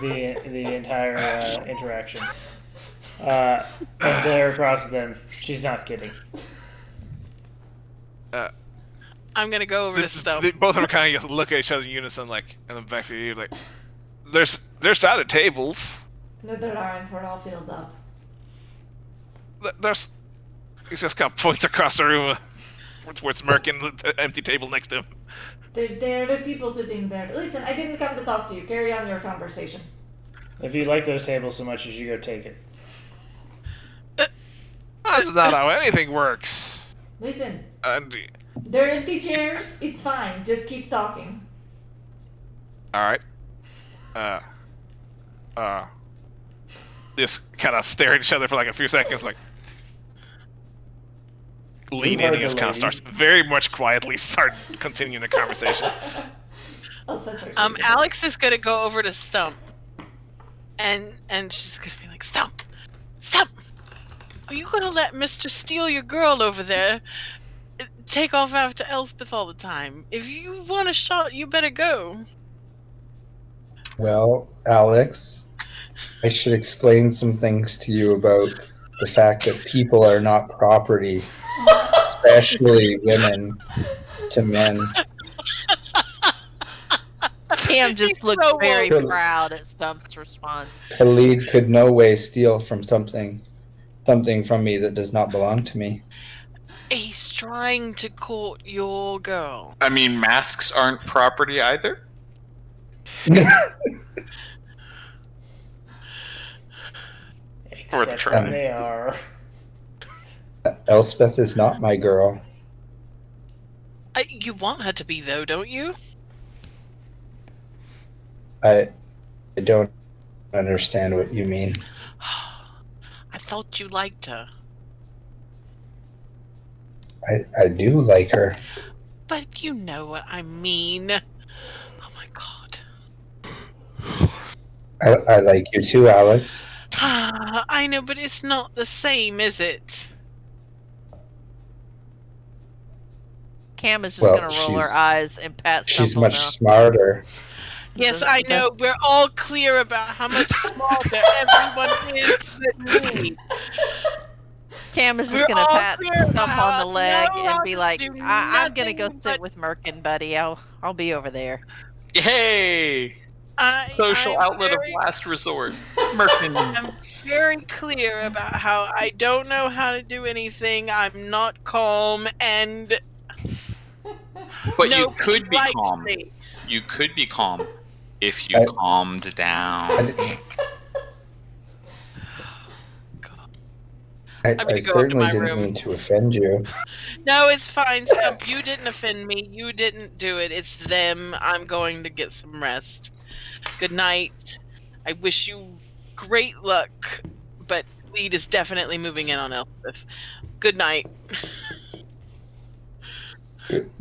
the entire interaction. And glare across at them. She's not kidding. I'm gonna go over to Stump. Both of them kind of look at each other in unison, like, and then back to you, like, there's other tables. No, there aren't. We're all filled up. There's. He just kind of points across the room towards Merkin, the empty table next to him. There are the people sitting there. Listen, I didn't come to talk to you. Carry on your conversation. If you like those tables so much, you should go take it. That's not how anything works. Listen, And they're empty chairs. It's fine. Just keep talking. all right. Just kind of stare at each other for like a few seconds, like. lean heard in and the just kind of lady. starts very much quietly start continuing the conversation. Also, sorry. Alex is gonna go over to Stump, and she's gonna be like, Stump, are you gonna let Mister steal your girl over there? Take off after Elspeth all the time. If you want a shot, you better go. Well, Alex, I should explain some things to you about the fact that people are not property, especially women to men. Cam just He's looked so very woke. proud at Stump's response. Khalid could no way steal from something from me that does not belong to me. He's trying to court your girl. I mean, masks aren't property either. Worth a Except try. when they are. Elspeth is not my girl. You want her to be, though, don't you? I don't understand what you mean. I thought you liked her. I do like her. But you know what I mean. Oh my god. I like you too, Alex. I know, but it's not the same, is it? Cam is just Well, gonna roll her she's- eyes and pat She's Stump on much smarter. Yes, I know. We're all clear about how much smarter everyone is than me. Cam is We're just gonna all pat clear Stump about on how the leg I know and how be to like, do I'm gonna go nothing sit but- with Merkin, buddy. I'll be over there. Yay! Social I'm outlet very- of last resort. Merkin. I'm very clear about how I don't know how to do anything. I'm not calm, and But you nobody could be likes calm. me. You could be calm if you I- calmed down. I'm gonna I go up to certainly my didn't room. mean to offend you. No, it's fine, Stump. You didn't offend me. You didn't do it. It's them. I'm going to get some rest. Good night. I wish you great luck, but Lead is definitely moving in on Elspeth. Good night.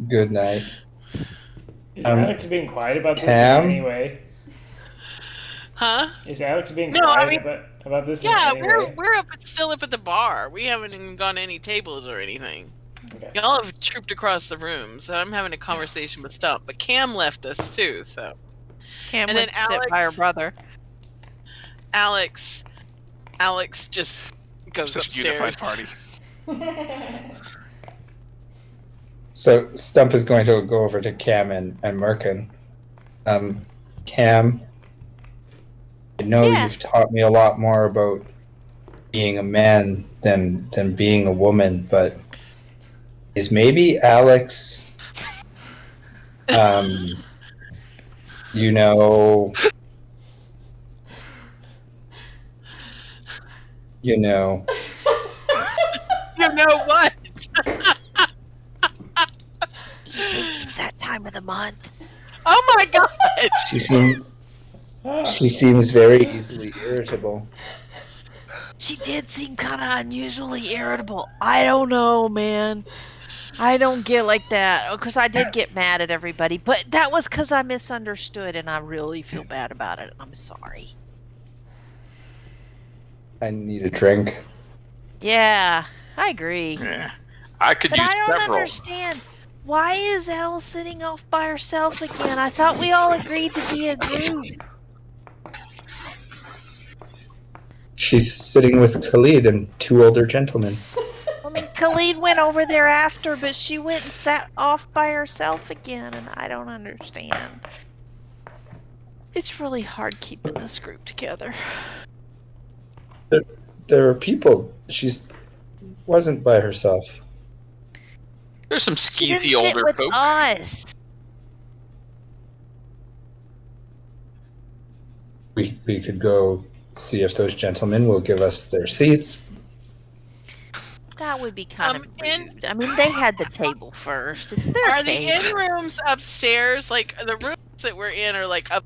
Good night. Is Alex being quiet about this Cam? in any way? Huh? Is Alex being No, I quiet mean- about this Yeah, in any way? we're still up at the bar. We haven't even gone to any tables or anything. Okay. Y'all have trooped across the room, so I'm having a conversation with Stump. But Cam left us too, so Cam And went then to sit by her Alex- brother. Alex just goes Such a upstairs. unified party. So Stump is going to go over to Cam and Merkin. Cam, I know Yeah. you've taught me a lot more about being a man than being a woman, but is maybe Alex, you know, You know what? Do you think it's that time of the month? Oh my god! she seems very easily irritable. She did seem kind of unusually irritable. I don't know, man. I don't get like that. Because I did get mad at everybody. But that was because I misunderstood and I really feel bad about it. I'm sorry. I need a drink. Yeah, I agree. Yeah. I could But use I don't several. understand. Why is Elle sitting off by herself again? I thought we all agreed to be a group. She's sitting with Khalid and two older gentlemen. I mean, Khalid went over there after, but she went and sat off by herself again, and I don't understand. It's really hard keeping this group together. There are people. She wasn't by herself. There's some She didn't skeezy sit older with folk. us. We could go see if those gentlemen will give us their seats. That would be kind of and- rude. I mean, they had the table first. It's their Are the table. in rooms upstairs? Like the rooms that we're in are like up.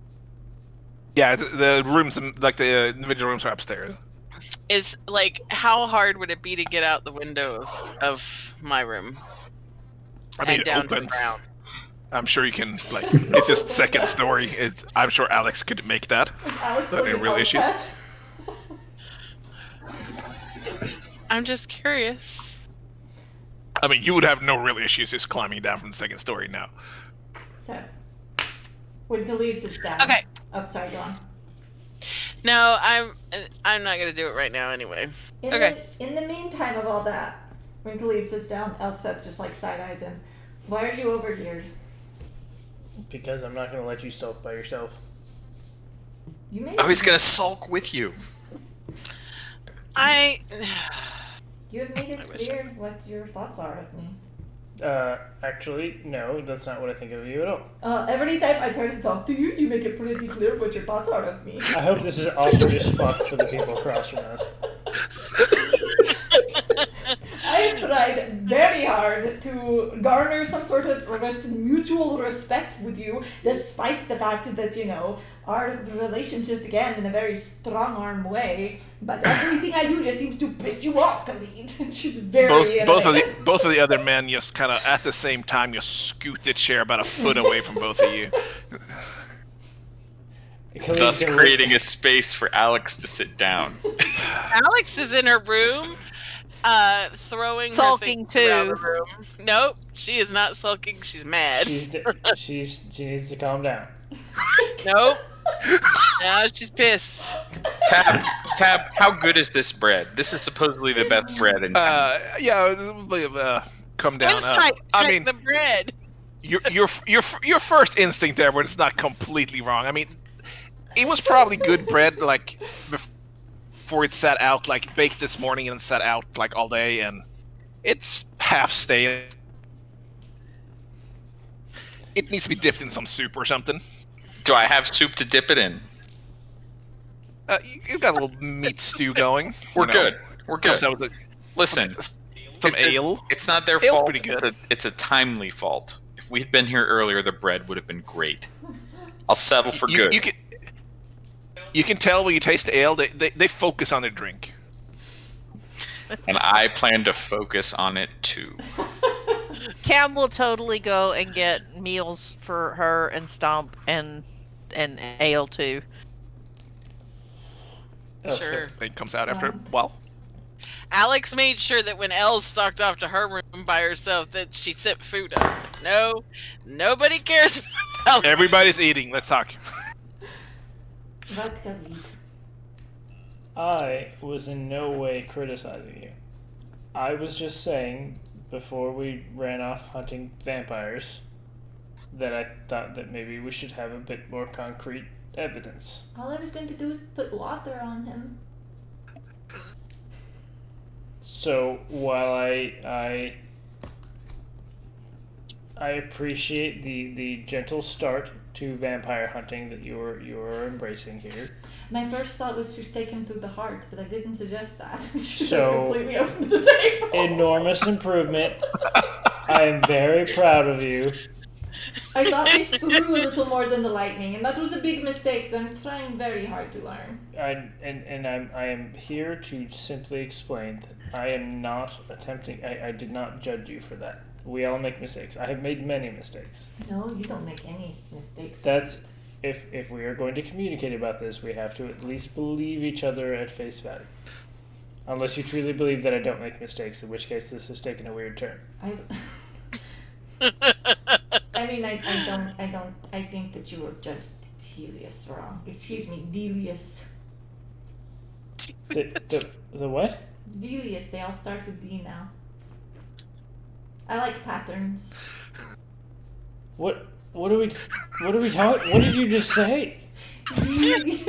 Yeah, the rooms, like the individual rooms, are upstairs. is like, how hard would it be to get out the window of my room I mean, and it down to the opens. ground? I'm sure you can, like, it's just second story. I'm sure Alex could make that. Is Alex Without any still real in issues. Elspeth? I'm just curious. I mean, you would have no real issues just climbing down from the second story now. So, when Khalid sits down. Okay. Oh, sorry, go on. No, I'm not gonna do it right now anyway. Okay. In the meantime of all that, when Khalid sits down, Elspeth just like side eyes him. Why are you over here? Because I'm not going to let you sulk by yourself. You made Oh, he's gonna sulk with you. You have made it clear what your thoughts are of me. Actually, no, that's not what I think of you at all. Every time I try to talk to you, you make it pretty clear what your thoughts are of me. I hope this is awkward as fuck for the people across from us. I have tried very hard to garner some sort of mutual respect with you, despite the fact that, you know, our relationship began in a very strong-arm way. But everything I do just seems to piss you off, Khalid. She's very both of the other men just kind of at the same time just scoot the chair about a foot away from both of you. Thus creating a space for Alex to sit down. Alex is in her room, throwing Sulking her things around too. the room. Nope, she is not sulking. She's mad. She needs to calm down. Nope. Now she's pissed. Tab, how good is this bread? This is supposedly the best bread in town. Come down. Insight, I check mean, the bread. your first instinct there was not completely wrong. I mean, it was probably good bread, like before it sat out, like baked this morning and sat out like all day, and it's half stale. It needs to be dipped in some soup or something. Do I have soup to dip it in? You got a little meat stew going. We're good. We're good. Listen, some ale. It's not their Ale's fault. pretty good. It's a timely fault. If we'd been here earlier, the bread would have been great. I'll settle for good. You can tell when you taste the ale, they focus on their drink. And I plan to focus on it too. Cam will totally go and get meals for her and Stomp and Ale too. Sure. It comes out after a while. Alex made sure that when Elle stalked off to her room by herself that she sipped food up. No, nobody cares about Alex. Everybody's eating. Let's talk. What, Khalid? I was in no way criticizing you. I was just saying, before we ran off hunting vampires, that I thought that maybe we should have a bit more concrete evidence. All I was going to do is put water on him. So while I appreciate the gentle start to vampire hunting that you're embracing here. My first thought was to stake him through the heart, but I didn't suggest that. She So- just completely opened the table. Enormous improvement. I am very proud of you. I thought this through a little more than the lightning, and that was a big mistake that I'm trying very hard to learn. I am here to simply explain that I am not attempting. I did not judge you for that. We all make mistakes. I have made many mistakes. No, you don't make any mistakes. That's if we are going to communicate about this, we have to at least believe each other at face value. Unless you truly believe that I don't make mistakes, in which case this has taken a weird turn. I mean, I think that you were judged Delius wrong. Excuse me, Delius. The what? Delius, they all start with D now. I like patterns. What are we talking? What did you just say? Delius.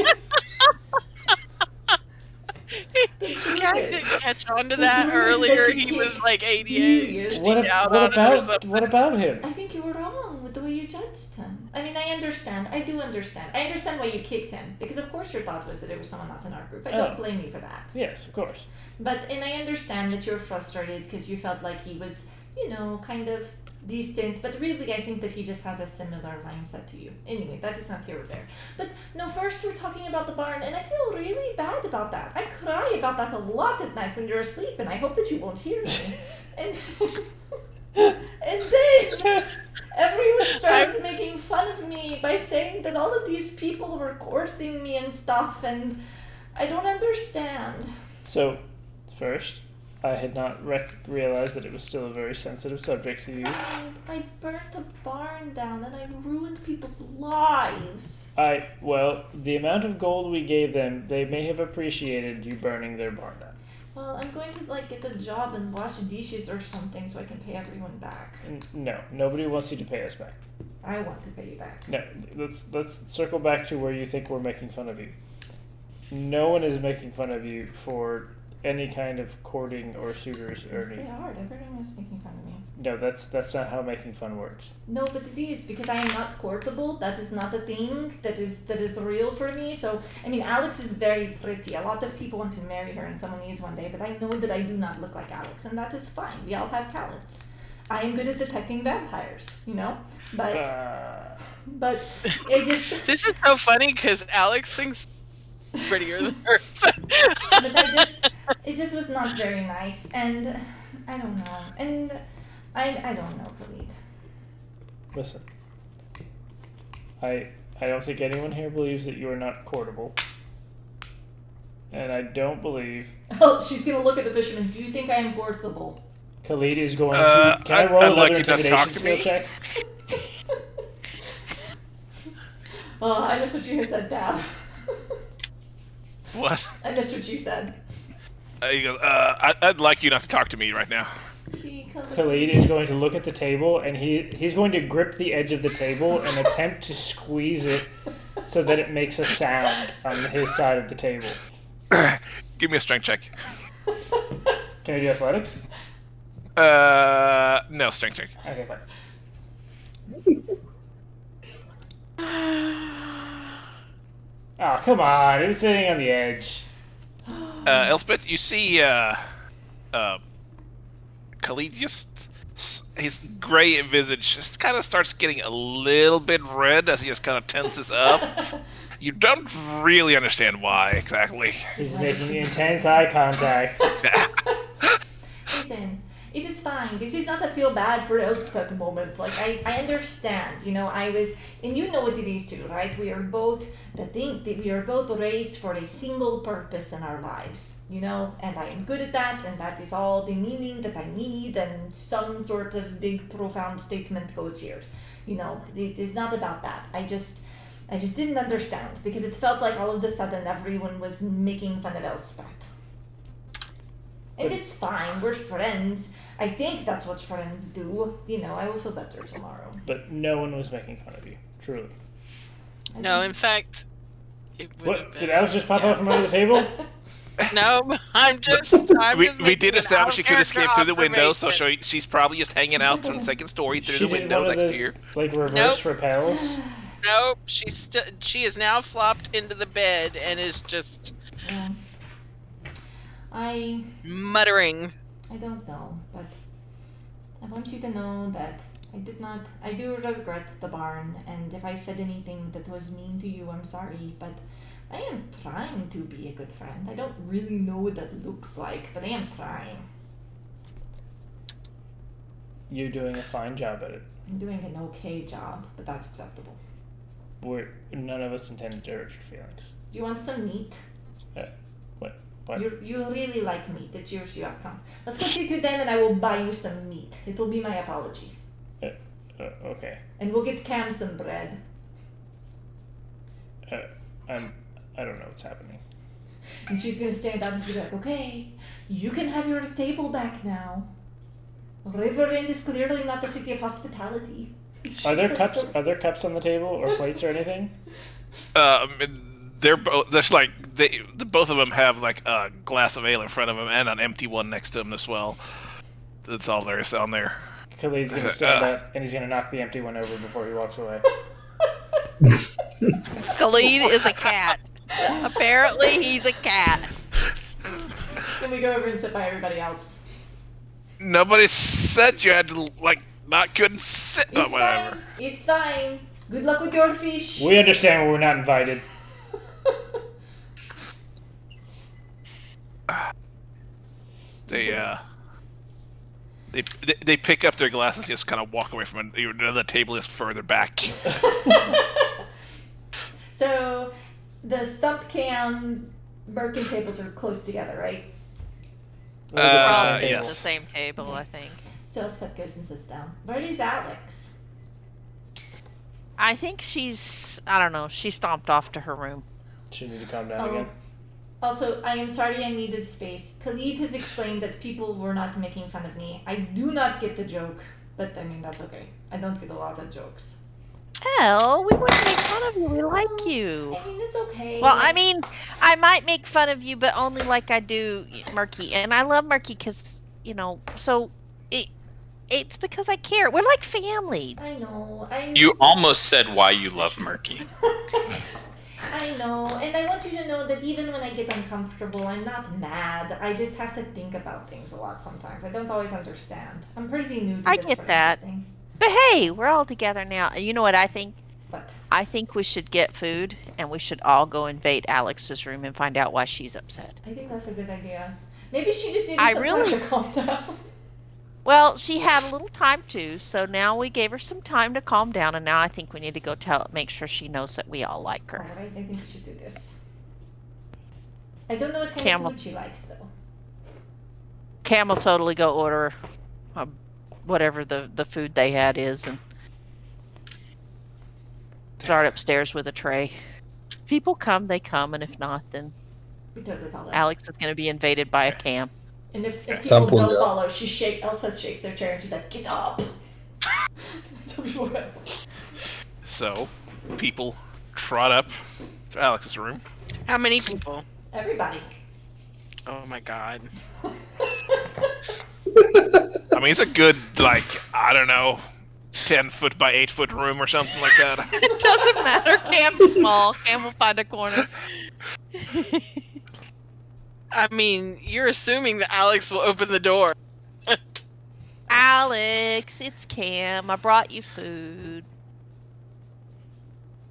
I didn't catch on to that earlier. He was like 88. What about him? I think you were wrong with the way you judged him. I mean, I understand. I do understand. I understand why you kicked him. Because of course your thought was that it was someone not in our group. I don't blame you for that. Yes, of course. And I understand that you're frustrated because you felt like he was, you know, kind of distant, but really I think that he just has a similar mindset to you. Anyway, that is not here or there. But no, first we're talking about the barn, and I feel really bad about that. I cry about that a lot at night when you're asleep, and I hope that you won't hear me. And and then everyone started making fun of me by saying that all of these people were courting me and stuff, and I don't understand. So, first, I had not realized that it was still a very sensitive subject to you. I burnt the barn down and I ruined people's lives. Well, the amount of gold we gave them, they may have appreciated you burning their barn down. Well, I'm going to get a job and wash dishes or something so I can pay everyone back. No, nobody wants you to pay us back. I want to pay you back. No, let's circle back to where you think we're making fun of you. No one is making fun of you for any kind of courting or suitors or Yes, they are. Everyone was making fun of me. No, that's not how making fun works. No, but it is because I am not courtable. That is not a thing that is real for me. So I mean, Alex is very pretty. A lot of people want to marry her, and someone is one day. But I know that I do not look like Alex, and that is fine. We all have talents. I am good at detecting vampires, but it just. This is so funny because Alex thinks prettier than her. But it just was not very nice, and I don't know, and I don't know, Khalid. Listen, I don't think anyone here believes that you are not courtable, and I don't believe. Oh, she's gonna look at the fisherman. Do you think I am courtable? Khalid is going to. Can I roll another intimidation skill check? Oh, I missed what you said, Dab. What? I missed what you said. He goes, I'd like you not to talk to me right now. See, Khalid is going to look at the table, and he's going to grip the edge of the table and attempt to squeeze it so that it makes a sound on his side of the table. Give me a strength check. Can I do athletics? No, strength check. Okay, fine. Oh, come on. It was sitting on the edge. Elspeth, you see, Khalid his gray visage just kind of starts getting a little bit red as he just kind of tenses up. You don't really understand why exactly. He's making intense eye contact. Listen, it is fine. This is not to feel bad for Elspeth at the moment. I understand. I was, and you know what it is too, right? We are both we are both raised for a single purpose in our lives, and I am good at that, and that is all the meaning that I need, and some sort of big profound statement goes here. It is not about that. I just didn't understand because it felt like all of a sudden everyone was making fun of Elspeth. And it's fine, we're friends. I think that's what friends do. I will feel better tomorrow. But no one was making fun of you, truly. No, in fact, it would have What? been. Did Alice just pop out from under the table? No, I'm just We making did an establish she could escape through the window, so observation. she's probably just hanging out on the second story through She the did window one of next those, to you. reverse repels. Nope, she is now flopped into the bed and is just Yeah. I muttering. don't know, but I want you to know that I do regret the barn, and if I said anything that was mean to you, I'm sorry, but I am trying to be a good friend. I don't really know what that looks like, but I am trying. You're doing a fine job at it. I'm doing an okay job, but that's acceptable. None of us intended to hurt your feelings. Do you want some meat? What? You really like meat. It cheers you up. Come. Let's go sit to them and I will buy you some meat. It will be my apology. Okay. And we'll get Cam some bread. I don't know what's happening. And she's gonna stand up and be like, okay, you can have your table back now. Riverend is clearly not the city of hospitality. Are there cups? Are there cups on the table or plates or anything? They're both. There's the both of them have like a glass of ale in front of them and an empty one next to them as well. That's all there is on there. Khalid's gonna stand up and he's gonna knock the empty one over before he walks away. Khalid is a cat. Apparently, he's a cat. Then we go over and sit by everybody else. Nobody said you had to couldn't sit. It's Whatever. fine. It's fine. Good luck with your fish. We understand when we're not invited. They pick up their glasses and just kind of walk away from it. Another table is further back. So, the stump can Birkin tables are close together, right? Or just the same Probably table? the same table, I think. So Steph goes and sits down. Where is Alex? I think she's, I don't know, she stomped off to her room. She need to calm down Oh. again. Also, I am sorry I needed space. Khalid has explained that people were not making fun of me. I do not get the joke, but I mean, that's okay. I don't get a lot of jokes. Hell, we wouldn't make fun of you. We like you. I mean, it's okay. Well, I mean, I might make fun of you, but only like I do Murky. And I love Murky because, so it's because I care. We're like family. I know. You almost said why you love Murky. I know, and I want you to know that even when I get uncomfortable, I'm not mad. I just have to think about things a lot sometimes. I don't always understand. I'm pretty new to I this get sort of that. thing. But hey, we're all together now. And you know what I think? But I think we should get food and we should all go invade Alex's room and find out why she's upset. I think that's a good idea. Maybe she just needed I some really- time to calm down. Well, she had a little time to, so now we gave her some time to calm down, and now I think we need to go make sure she knows that we all like her. Alright, I think we should do this. I don't know what kind Camel. of food she likes, though. Cam will totally go order whatever the food they had is and start upstairs with a tray. If people come, they come, and if not, then We totally call that. Alex is going to be invaded by a Cam. And if people Some don't will. follow, Elsa shakes their chair and she's like, "Get up!" So people go. So, people trot up to Alex's room. How many people? Everybody. Oh my god. I mean, it's a good, I don't know, 10-foot by 8-foot room or something like that. It doesn't matter. Cam's small. Cam will find a corner. I mean, you're assuming that Alex will open the door. Alex, it's Cam. I brought you food.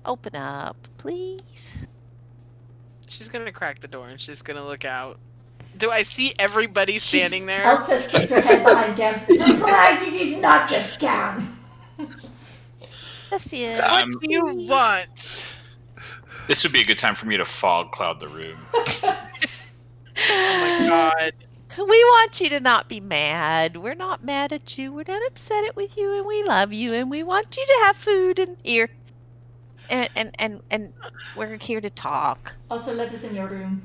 Open up, please. She's gonna crack the door and she's gonna look out. Do I see everybody standing there? Elsa sticks her head behind Cam. Surprise! It is not just Cam. That's it. Um, What do you want? This would be a good time for me to fog cloud the room. Oh my god. We want you to not be mad. We're not mad at you. We're not upset with you, and we love you, and we want you to have food and here. And we're here to talk. Also, let us in your room.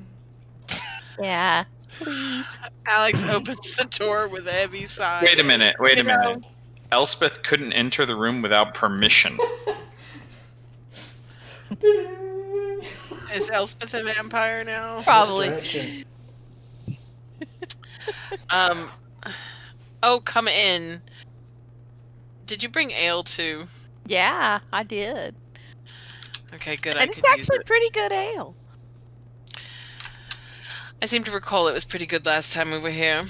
Yeah, please. Alex opens the door with a heavy sigh. Wait a minute. You know, Elspeth couldn't enter the room without permission. Is Elspeth a vampire now? Probably. Distraction. Oh, come in. Did you bring ale too? Yeah, I did. Okay, good. And I it's could use actually it. pretty good ale. I seem to recall it was pretty good last time we were here.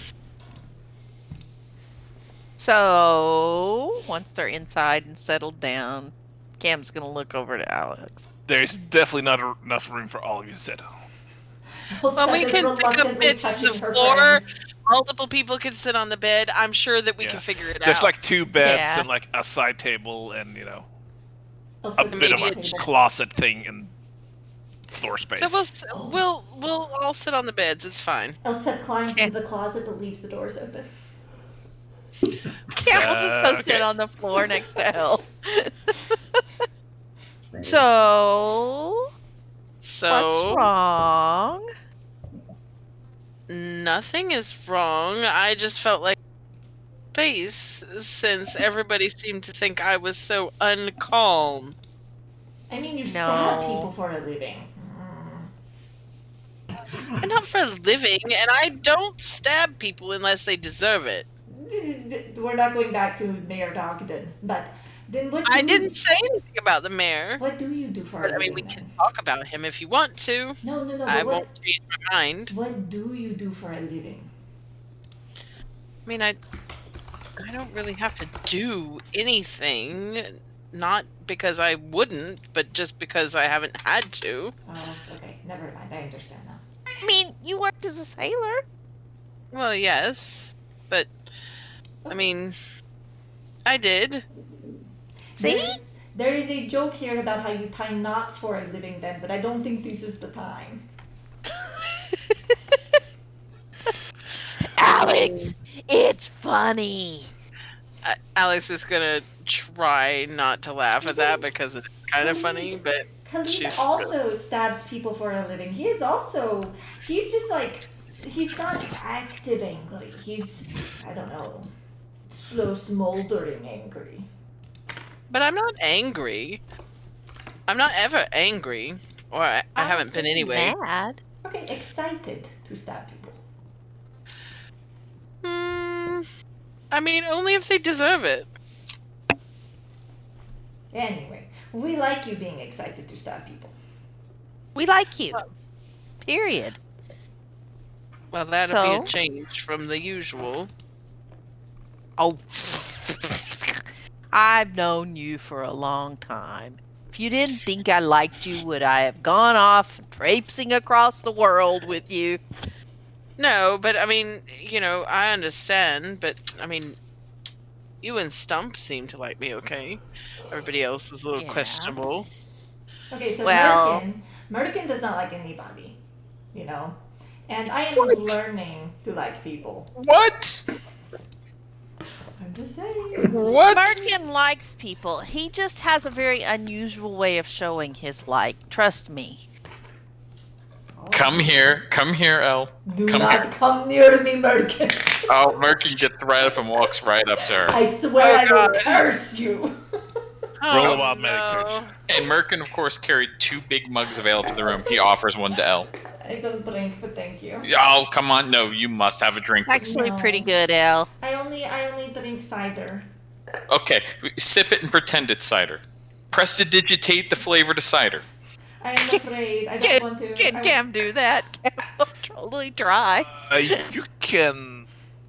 So, once they're inside and settled down, Cam's gonna look over to Alex. There's definitely not enough room for all of you to sit. Elsa we is can pick up reluctantly bits of touching the her floor. friends. Multiple people can sit on the bed. I'm sure that we Yeah. can figure it There's out. 2 beds Yeah. and a side table and Elsa a is bit of at a the table. closet thing and floor space. So we'll all sit on the beds. It's fine. Elspeth climbs into the closet but leaves the doors open. Cam will just go sit okay. on the floor next to Elle. So, what's wrong? Nothing is wrong. I just felt like space since everybody seemed to think I was so uncalm. I mean, you No. stab people for a living. And not for a living, and I don't stab people unless they deserve it. We're not going back to Mayor Dogden, but then what? I didn't say anything about the mayor. What do you do for But a I mean, living? we can then? talk about him if you want to. No. But I what? won't change my mind. What do you do for a living? I mean, I I don't really have to do anything. Not because I wouldn't, but just because I haven't had to. Oh, okay. Never mind. I understand now. I mean, you worked as a sailor. Well, yes, but I mean, I did. See? There is a joke here about how you tie knots for a living then, but I don't think this is the time. Alex, it's funny. Alex is gonna try not to laugh at that because it's kind of funny, but Khalid she's also stabs people for a living. He's just like, he's not active angry. He's, I don't know, slow smoldering angry. But I'm not angry. I'm not ever angry, or I haven't been anyway. Mad. Okay, excited to stab people. I mean, only if they deserve it. Anyway, we like you being excited to stab people. We like you. Period. Well, that'll be So? a change from the usual. Oh. I've known you for a long time. If you didn't think I liked you, would I have gone off traipsing across the world with you? No, but I mean, I understand, but I mean, you and Stump seem to like me okay. Everybody else is a little Yeah. questionable. Okay, so Well- Murderkin does not like anybody, and I am learning to like people. What? I'm just saying. What? Murderkin likes people. He just has a very unusual way of showing his like. Trust me. Come here, El. Do Come not here. come near me, Murderkin. Oh, Merkin gets right up and walks right up to her. I swear Oh, I will God. curse you. Roll a wild medic search. And Merkin, of course, carried 2 big mugs of ale to the room. He offers one to El. I don't drink, but thank you. Oh, come on. No, you must have a drink. It's actually No. pretty good, Elle. I only drink cider. Okay, sip it and pretend it's cider. Prestidigitate the flavor to cider. I am afraid. I don't want to. Can I- Cam do that? Cam will totally try. You can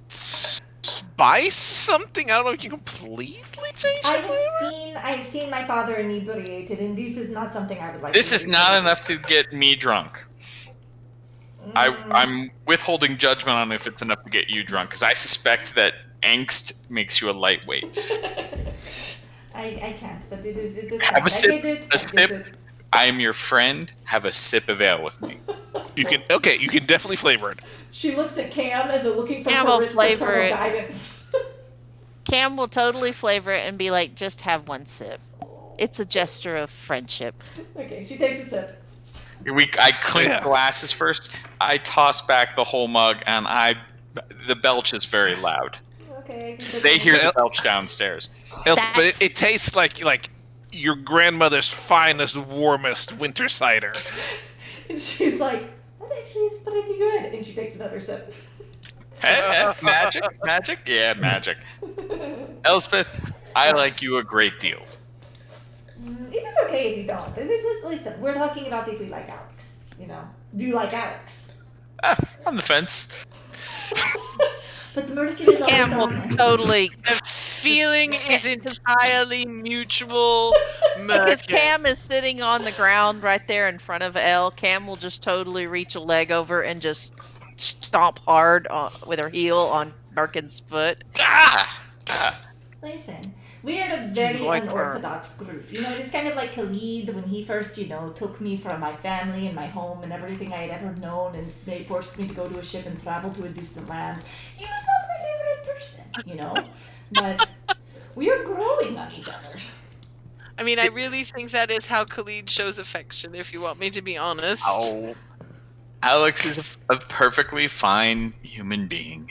spice something. I don't know if you completely change the flavor. I've seen my father inebriated, and this is not something I would like. This to is do. not enough to get me drunk. I'm withholding judgment on if it's enough to get you drunk, because I suspect that angst makes you a lightweight. I can't, but it is. Have a sip. I did it. A I sip. did it. I am your friend. Have a sip of ale with me. You can definitely flavor it. She looks at Cam as though looking for Cam will paternal flavor it. guidance. Cam will totally flavor it and be like, just have one sip. It's a gesture of friendship. Okay, she takes a sip. I clink Yeah. glasses first. I toss back the whole mug, and the belch is very loud. Okay. They hear the belch downstairs. But That's- it tastes like your grandmother's finest, warmest winter cider. And she's like, that actually is pretty good. And she takes another sip. Magic? Magic? Yeah, magic. Elspeth, I like you a great deal. It is okay if you don't. Listen, we're talking about if we like Alex. Do you like Alex? On the fence. But the Murderkin is Cam will always honest. totally, The feeling is entirely mutual. because Merkin. Cam is sitting on the ground right there in front of Elle. Cam will just totally reach a leg over and just stomp hard with her heel on Birkin's foot. Ah! Listen, we are a very like her. unorthodox group. It's kind of like Khalid when he first, took me from my family and my home and everything I had ever known, and they forced me to go to a ship and travel to a distant land. He was not my favorite person, But we are growing on each other. I mean, I really think that is how Khalid shows affection, if you want me to be honest. Oh. Alex is a perfectly fine human being.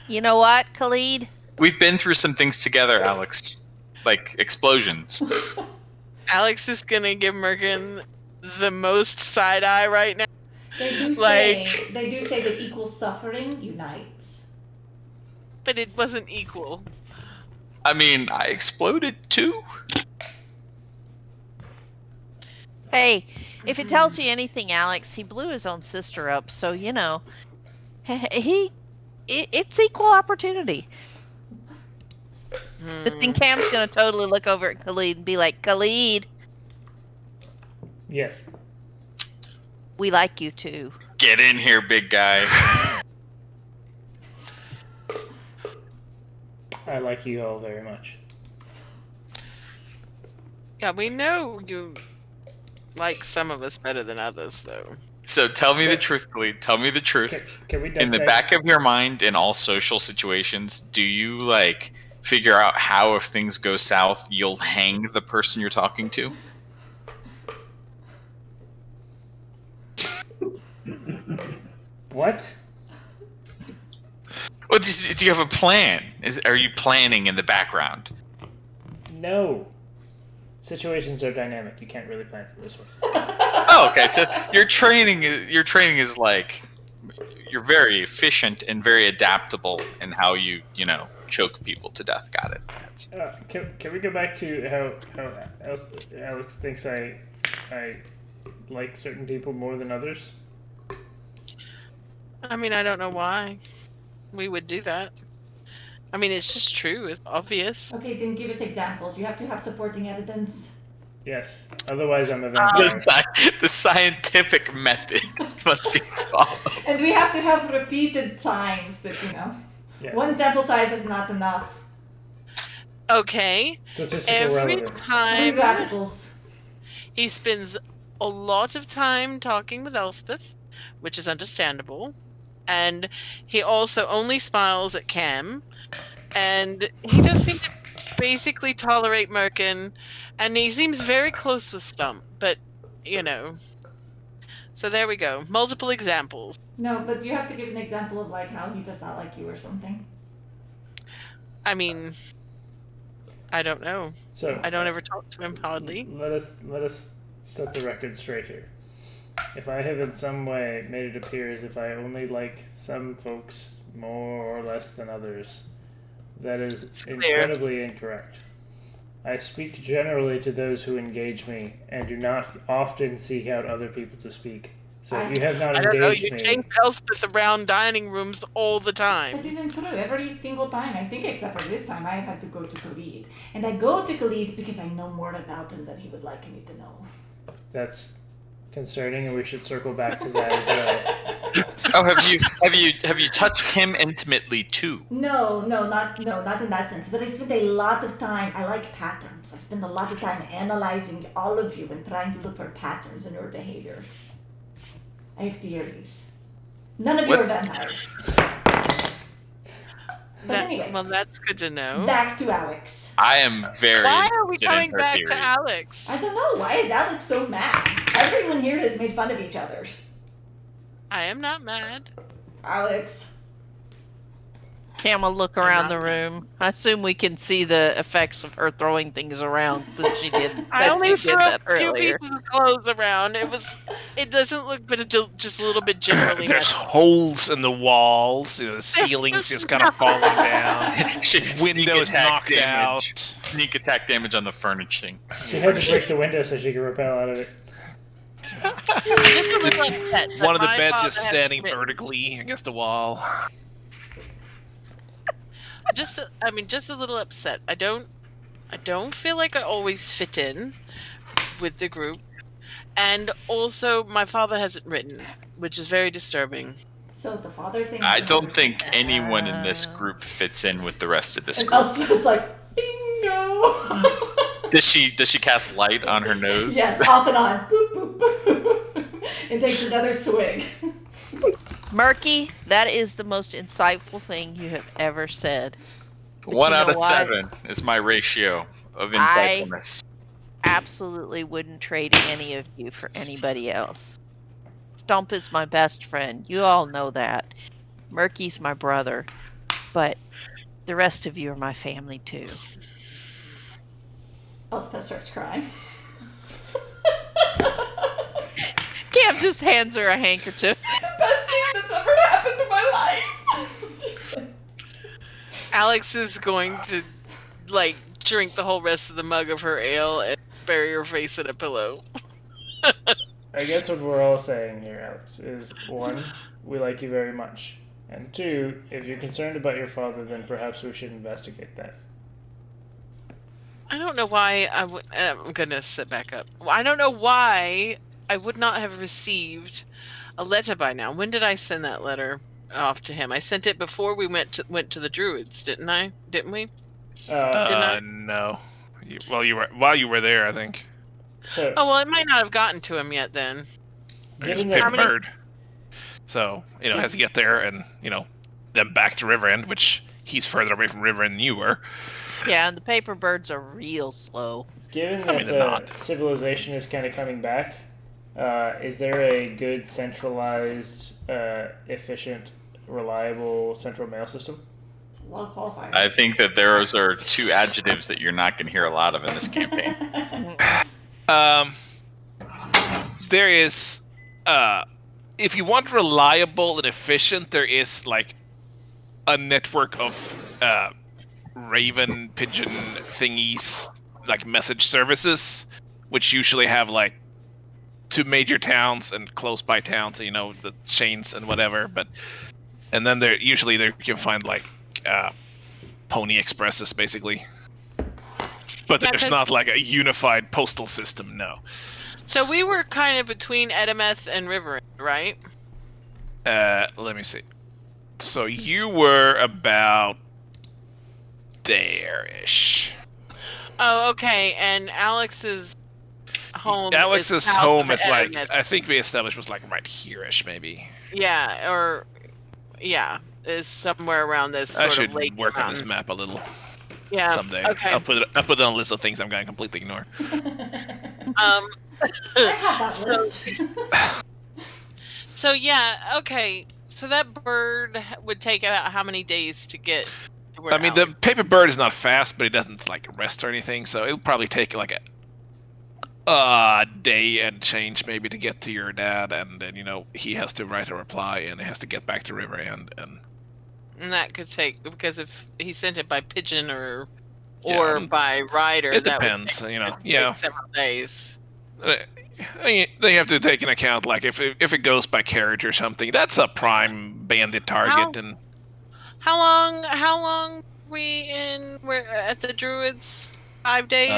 You know what, Khalid? We've been through some things together, Alex. Like explosions. Alex is gonna give Merkin the most side eye right now. They do say that equal suffering unites. But it wasn't equal. I mean, I exploded too. Hey, if it tells you anything, Alex, he blew his own sister up, so it's equal opportunity. But then Cam's going to totally look over at Khalid and be like, Khalid, Yes. we like you too. Get in here, big guy. I like you all very much. Yeah, we know you like some of us better than others, though. So tell me the truth, Khalid. Tell me the truth. Can we In the back of your mind, in all social situations, do you like figure out how, if things go south, you'll hang the person you're talking to? What? Well, do you have a plan? Are you planning in the background? No. Situations are dynamic. You can't really plan for resources. Oh, okay. So your training is like you're very efficient and very adaptable in how you choke people to death. Got it. Can we go back to how Alex thinks I like certain people more than others? I mean, I don't know why we would do that. I mean, it's just true. It's obvious. Okay, then give us examples. You have to have supporting evidence. Yes. Otherwise, I'm a vampire. The scientific method must be followed. And we have to have repeated times that, Yes. one sample size is not enough. Okay. Statistical Every relevance. Three time radicals. he spends a lot of time talking with Elspeth, which is understandable. And he also only smiles at Cam. And he does seem to basically tolerate Merkin. And he seems very close with Stump. But, So there we go. Multiple examples. No, but you have to give an example of like how he does not like you or something. I mean, I don't know. So I don't ever talk to him hardly. let us set the record straight here. If I have in some way made it appear as if I only like some folks more or less than others, that is incredibly incorrect. I speak generally to those who engage me and do not often seek out other people to speak. So if you have not I don't know. engaged You me, chase Elspeth around dining rooms all the time. That isn't true. Every single time, I think except for this time, I had to go to Khalid. And I go to Khalid because I know more about him than he would like me to know. that's concerning, and we should circle back to that as well. Oh, have you touched him intimately too? No, not in that sense. But I spend a lot of time. I like patterns. I spend a lot of time analyzing all of you and trying to look for patterns in your behavior. I have theories. None of you are vampires. But anyway, Well, that's good to know. back to Alex. I am very. Why are we interested in coming her back theories. to Alex? I don't know. Why is Alex so mad? Everyone here has made fun of each other. I am not mad. Alex. Cam will look around the room. I assume we can see the effects of her throwing things around since she did. I only she threw did a that few earlier. pieces of clothes around. It doesn't look, but it's just a little bit generally. There's messy. holes in the walls. The ceiling's just kind of falling down. Windows knocked out. Sneak attack damage on the furnishing. She had to break the window so she could repel out of it. Just a little upset that One of the my beds father is has standing written- vertically against the wall. just a little upset. I don't feel like I always fit in with the group, and also my father hasn't written, which is very disturbing. So the father thinks. I don't think anyone in this group fits in with the rest of this And group. Elspeth's like, bingo! Does she cast light on her nose? Yes, off and on. Boop, boop, boop. And takes another swig. Murky, that is the most insightful thing you have ever said. But 1 you out know of what? 7 is my ratio of insightfulness. Absolutely wouldn't trade any of you for anybody else. Stump is my best friend. You all know that. Murky's my brother. But the rest of you are my family too. Elspeth starts crying. Cam just hands her a handkerchief. Best thing that's ever happened to my life. Alex is going to drink the whole rest of the mug of her ale and bury her face in a pillow. I guess what we're all saying here, Alex, is 1, we like you very much. And 2, if you're concerned about your father, then perhaps we should investigate that. I don't know why I would. I'm gonna sit back up. I don't know why I would not have received a letter by now. When did I send that letter off to him? I sent it before we went to the Druids, didn't I? Didn't we? Didn't I? No. While you were there, I think. So, Oh well, it might not have gotten to him yet then. There's a given paper that many- bird. So, has to get there and, then back to River End, which he's further away from River End than you were. Yeah, and the paper birds are real slow. given I mean, that they're not. civilization is kind of coming back, is there a good centralized, efficient, reliable central mail system? It's a lot of qualifiers. I think that those are two adjectives that you're not going to hear a lot of in this campaign. There is, if you want reliable and efficient, there is like a network of raven pigeon thingies, like message services, which usually have like 2 major towns and close by towns, the chains and whatever. And then there you can find like pony expresses basically. But Yeah, there's 'cause- not like a unified postal system, no. So we were kind of between Edameth and River End, right? Let me see. So you were about there-ish. Oh, okay. And Alex's home. Alex's south home of is like, Edameth. I think we established was like right here-ish, maybe. Is somewhere around this I sort should of lake work on this mountain. map a little Yeah. someday. Okay. I'll put it on a list of things I'm going to completely ignore. I have that So- list. So yeah, okay. So that bird would take about how many days to get to where I mean, Alex- the paper bird is not fast, but it doesn't like rest or anything, so it'll probably take like a day and change maybe to get to your dad, and then he has to write a reply and he has to get back to River End, and And that could take, because if he sent it by pigeon or Yeah, by rider, it that depends, would take, yeah. several days. Then you have to take into account like if it goes by carriage or something, that's a prime bandit target, and How long we we're at the Druids? 5 days?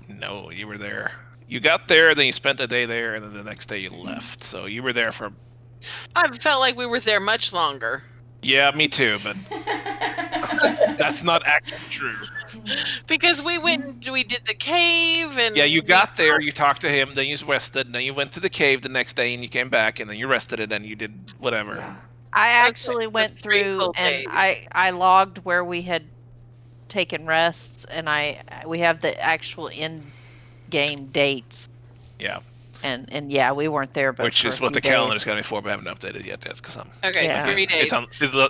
no, you were there. You got there, then you spent a day there, and then the next day you left. So you were there for. I felt like we were there much longer. Yeah, me too, but that's not actually true. Because we did the cave and Yeah, you got there, you talked to him, then you rested, and then you went to the cave the next day, and you came back, and then you rested, and then you did whatever. Yeah. I actually went that's 3 through full and days. I logged where we had taken rests, and we have the actual end game dates. Yeah, And yeah, we weren't there, but which for is a what few the calendar days. is going for, but I haven't updated yet. That's because Okay, Yeah. 3 days.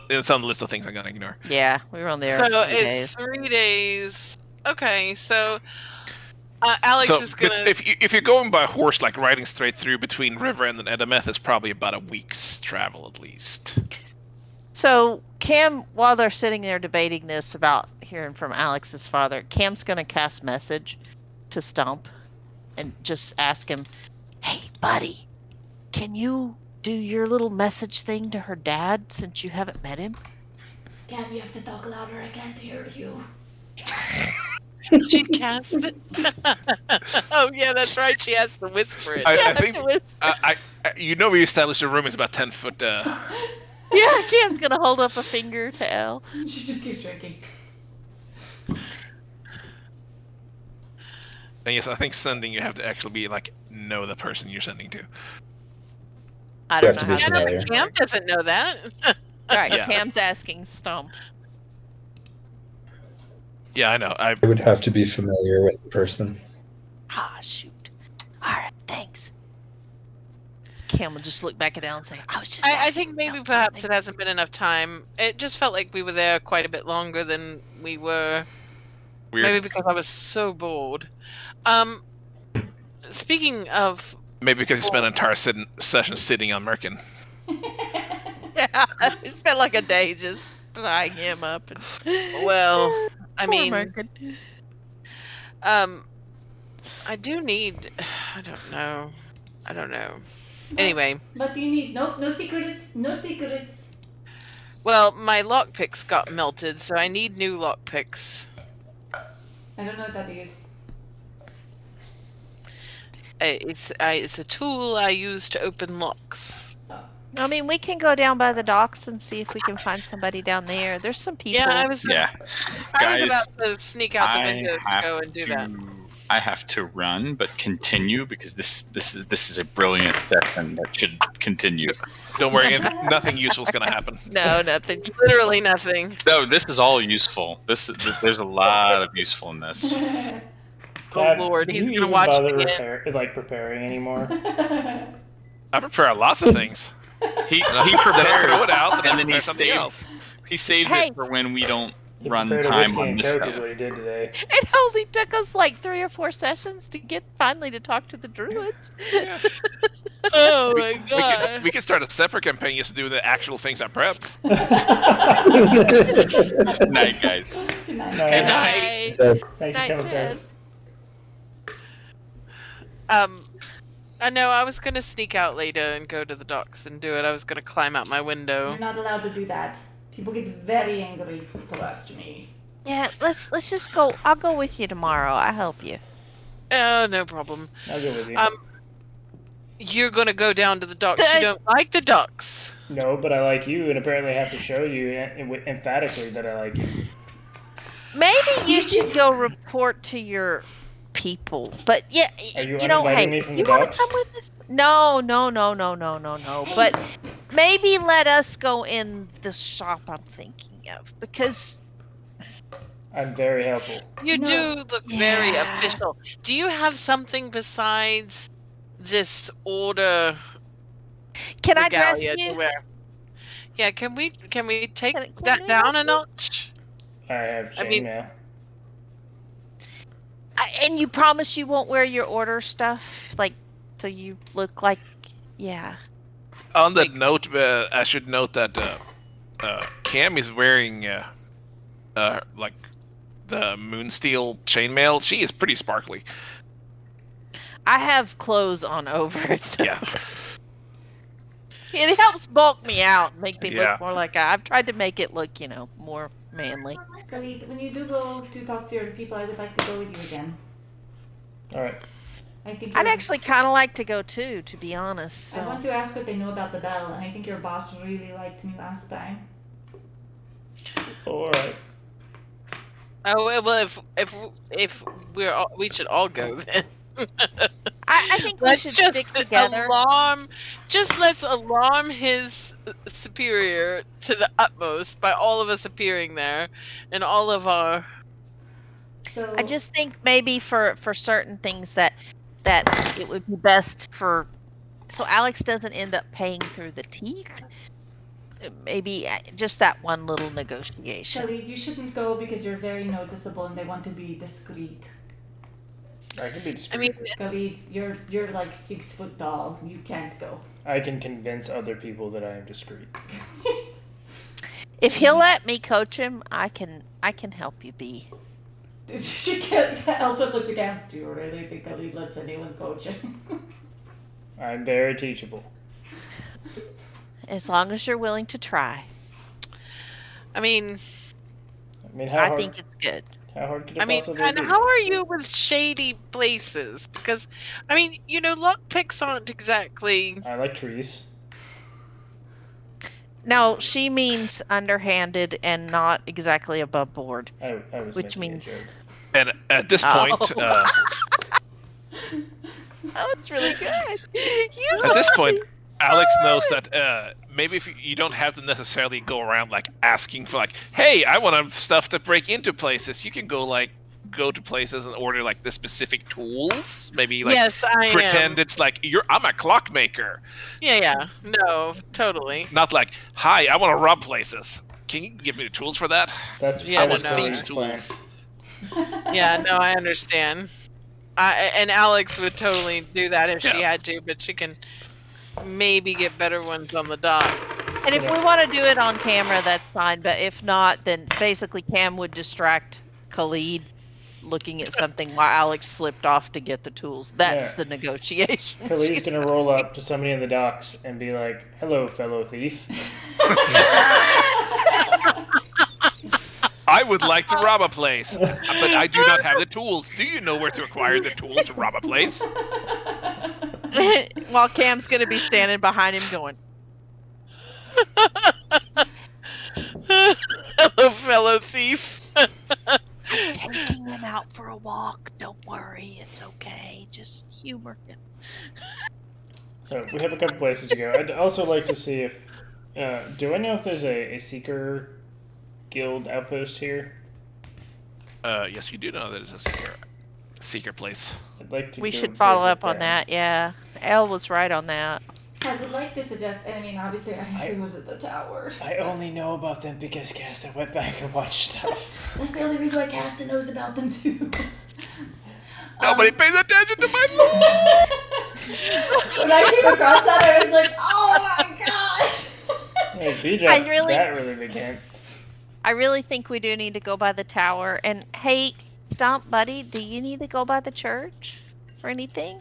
it's on the list of things I'm going to ignore. Yeah, we were on there. So a few it's days. 3 days. Okay, so Alex So is gonna. if you're going by horse, like riding straight through between River and Edameth, it's probably about a week's travel at least. So Cam, while they're sitting there debating this about hearing from Alex's father, Cam's gonna cast message to Stump and just ask him, "Hey, buddy, can you do your little message thing to her dad since you haven't met him?" Gab, you have to talk louder. I can't hear you. She cast it. Oh yeah, that's right. She has to whisper it. I think it was- we established the room is about 10 foot. Yeah, Cam's gonna hold up a finger to Elle. She just keeps drinking. And yes, I think sending you have to actually be like know the person you're sending to. I You don't have know to how be to. familiar. Cam doesn't know that. Right, Yeah. Cam's asking Stump. Yeah, I know. I would have to be familiar with the person. Ah, shoot. All right, thanks. Cam will just look back at Elle and say, "I was just." I asking think maybe Stump perhaps something." it hasn't been enough time. It just felt like we were there quite a bit longer than we were. Weird. Maybe because I was so bored. Speaking of, Maybe because you spent an entire session sitting on Merkin. Yeah, he spent like a day just tying him up. And... well, I Poor mean, Merkin. I do need. I don't know. Anyway, But you need no secrets. No secrets. well, my lockpicks got melted, so I need new lockpicks. I don't know what that is. It's a tool I use to open locks. I mean, we can go down by the docks and see if we can find somebody down there. There's some people. Yeah, I was Guys, about to sneak out the I window to have go and do that. I have to run, but continue because this is a brilliant session that should continue. Don't worry, nothing useful is going to happen. No, nothing. Literally nothing. No, this is all useful. There's a lot of useful in this. Oh Tab, Lord, do he's you gonna even watch bother it again. preparing anymore? I prepare lots of things. He Then I prepared throw it out, and then prepare he something saved. else. He saves Hey. it for when we don't He run prepared a time whiskey on and this Coke is stuff. what he did today. It only took us like 3 or 4 sessions to get finally to talk to the druids. Yeah. Oh my god. We can start a separate campaign just to do the actual things I prepped. Night, guys. Good night. Good night. It says, Thanks for Night coming, says. sis. I know I was gonna sneak out later and go to the docks and do it. I was gonna climb out my window. You're not allowed to do that. People get very angry. Trust me. Yeah, let's just go. I'll go with you tomorrow. I'll help you. Oh, no problem. I'll go with you. You're gonna go down to the docks. You don't like the docks. No, but I like you, and apparently have to show you emphatically that I like you. Maybe you should go report to your people. But yeah, Are you know, uninviting hey, me from you the want docks? to come with us? No. But maybe let us go in the shop I'm thinking of because I'm very helpful. You No. do look very Yeah. official. Do you have something besides this order can I dress regalia to you? wear? Yeah, can we take Can that we down dress a notch? I have I mean- chainmail. And you promise you won't wear your order stuff, like, so you look like, yeah. On that note, I should note that Cam is wearing like the Moonsteel chainmail. She is pretty sparkly. I have clothes on over it. So Yeah. it helps bulk me out, and make me Yeah. look more like I've tried to make it look, more manly. Khalid, when you do go to talk to your people, I would like to go with you again. All right. I think I'd you're- actually kind of like to go too, to be honest. I So. want to ask what they know about the bell, and I think your boss really liked me last time. All right. Oh well, if we should all go then. I think we Let's should just stick together. let's alarm his superior to the utmost by all of us appearing there, and all of our. So I just think maybe for certain things that it would be best for, so Alex doesn't end up paying through the teeth. Maybe just that one little negotiation. Khalid, you shouldn't go because you're very noticeable, and they want to be discreet. I can be discreet. I mean, Khalid, you're like 6 foot tall. You can't go. I can convince other people that I am discreet. If he'll let me coach him, I can help you be. She can't. Elspeth looks again. Do you really think Khalid lets anyone coach him? I'm very teachable. As long as you're willing to try. I mean, I mean, how I hard? think it's good. How hard could it I mean, possibly and be? how are you with shady places? Because, I mean, lockpicks aren't exactly. I like trees. No, she means underhanded and not exactly above board. I was Which making means- a joke. And at this Oh. point, Oh, it's really good. You at this love point, it. Alex knows that maybe if you don't have to necessarily go around like asking for like, hey, I want stuff to break into places. You can go to places and order like the specific tools. Maybe like Yes, I pretend am. it's like I'm a clockmaker. Yeah. No, totally. Not like, hi, I want to rob places. Can you give me the tools for that? That's Yeah, that is no. Khalid's Thieves' plan. tools. Yeah, no, I understand. And Alex would totally do that if she Yes. had to, but she can maybe get better ones on the dock. And if we want to do it on camera, that's fine. But if not, then basically Cam would distract Khalid looking at something while Alex slipped off to get the tools. That's Yeah. the negotiation. Khalid's gonna roll up to somebody in the docks and be like, "Hello, fellow thief." I I would like to rob a place, but I do not have the tools. Do you know where to acquire the tools to rob a place? While Cam's going to be standing behind him going, Hello, fellow thief. I'm taking him out for a walk. Don't worry. It's okay. Just humor him. So we have a couple places to go. I'd also like to see if do I know if there's a seeker guild outpost here? Yes, you do know that it's a secret place. I'd like to. We go should follow visit up on them. that. Yeah, Elle was right on that. I would like to suggest, and I mean, obviously, I have to go to the tower. I only know about them because Casta went back and watched stuff. That's the only reason why Casta knows about them too. Nobody pays attention to my lore. When I came across that, I was like, oh my gosh! Hey, B I really- that really big hint. I really think we do need to go by the tower. And hey, Stomp buddy, do you need to go by the church for anything?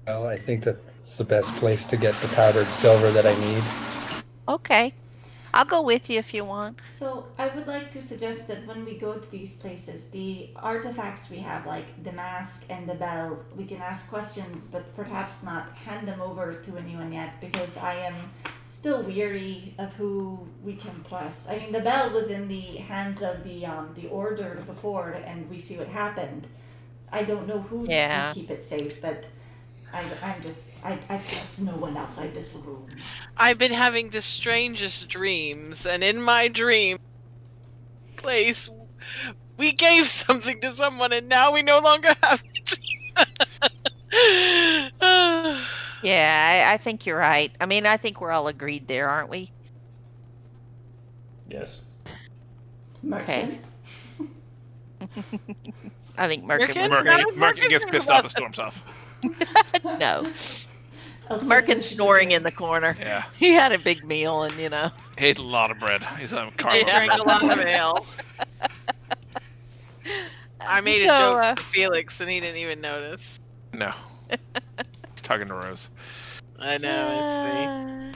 Well, I think that's the best place to get the powdered silver that I need. Okay. I'll go with you if you want. So I would like to suggest that when we go to these places, the artifacts we have, like the mask and the bell, we can ask questions, but perhaps not hand them over to anyone yet, because I am still weary of who we can trust. I mean, the bell was in the hands of the order before, and we see what happened. I don't know who Yeah. would keep it safe, but I trust no one outside this room. I've been having the strangest dreams, and in my dream place, we gave something to someone, and now we no longer have it. Yeah, I think you're right. I mean, I think we're all agreed there, aren't we? Yes. Okay. I think Merkin Merkin? was right. Merkin gets pissed off and storms off. No. Also, Merkin's snoring in the corner. Yeah. He had a big meal and, He ate a lot of bread. He's on I carbo. drank a lot of ale. I made a So, joke to Felix, and he didn't even notice. No. He's talking to Rose. I know.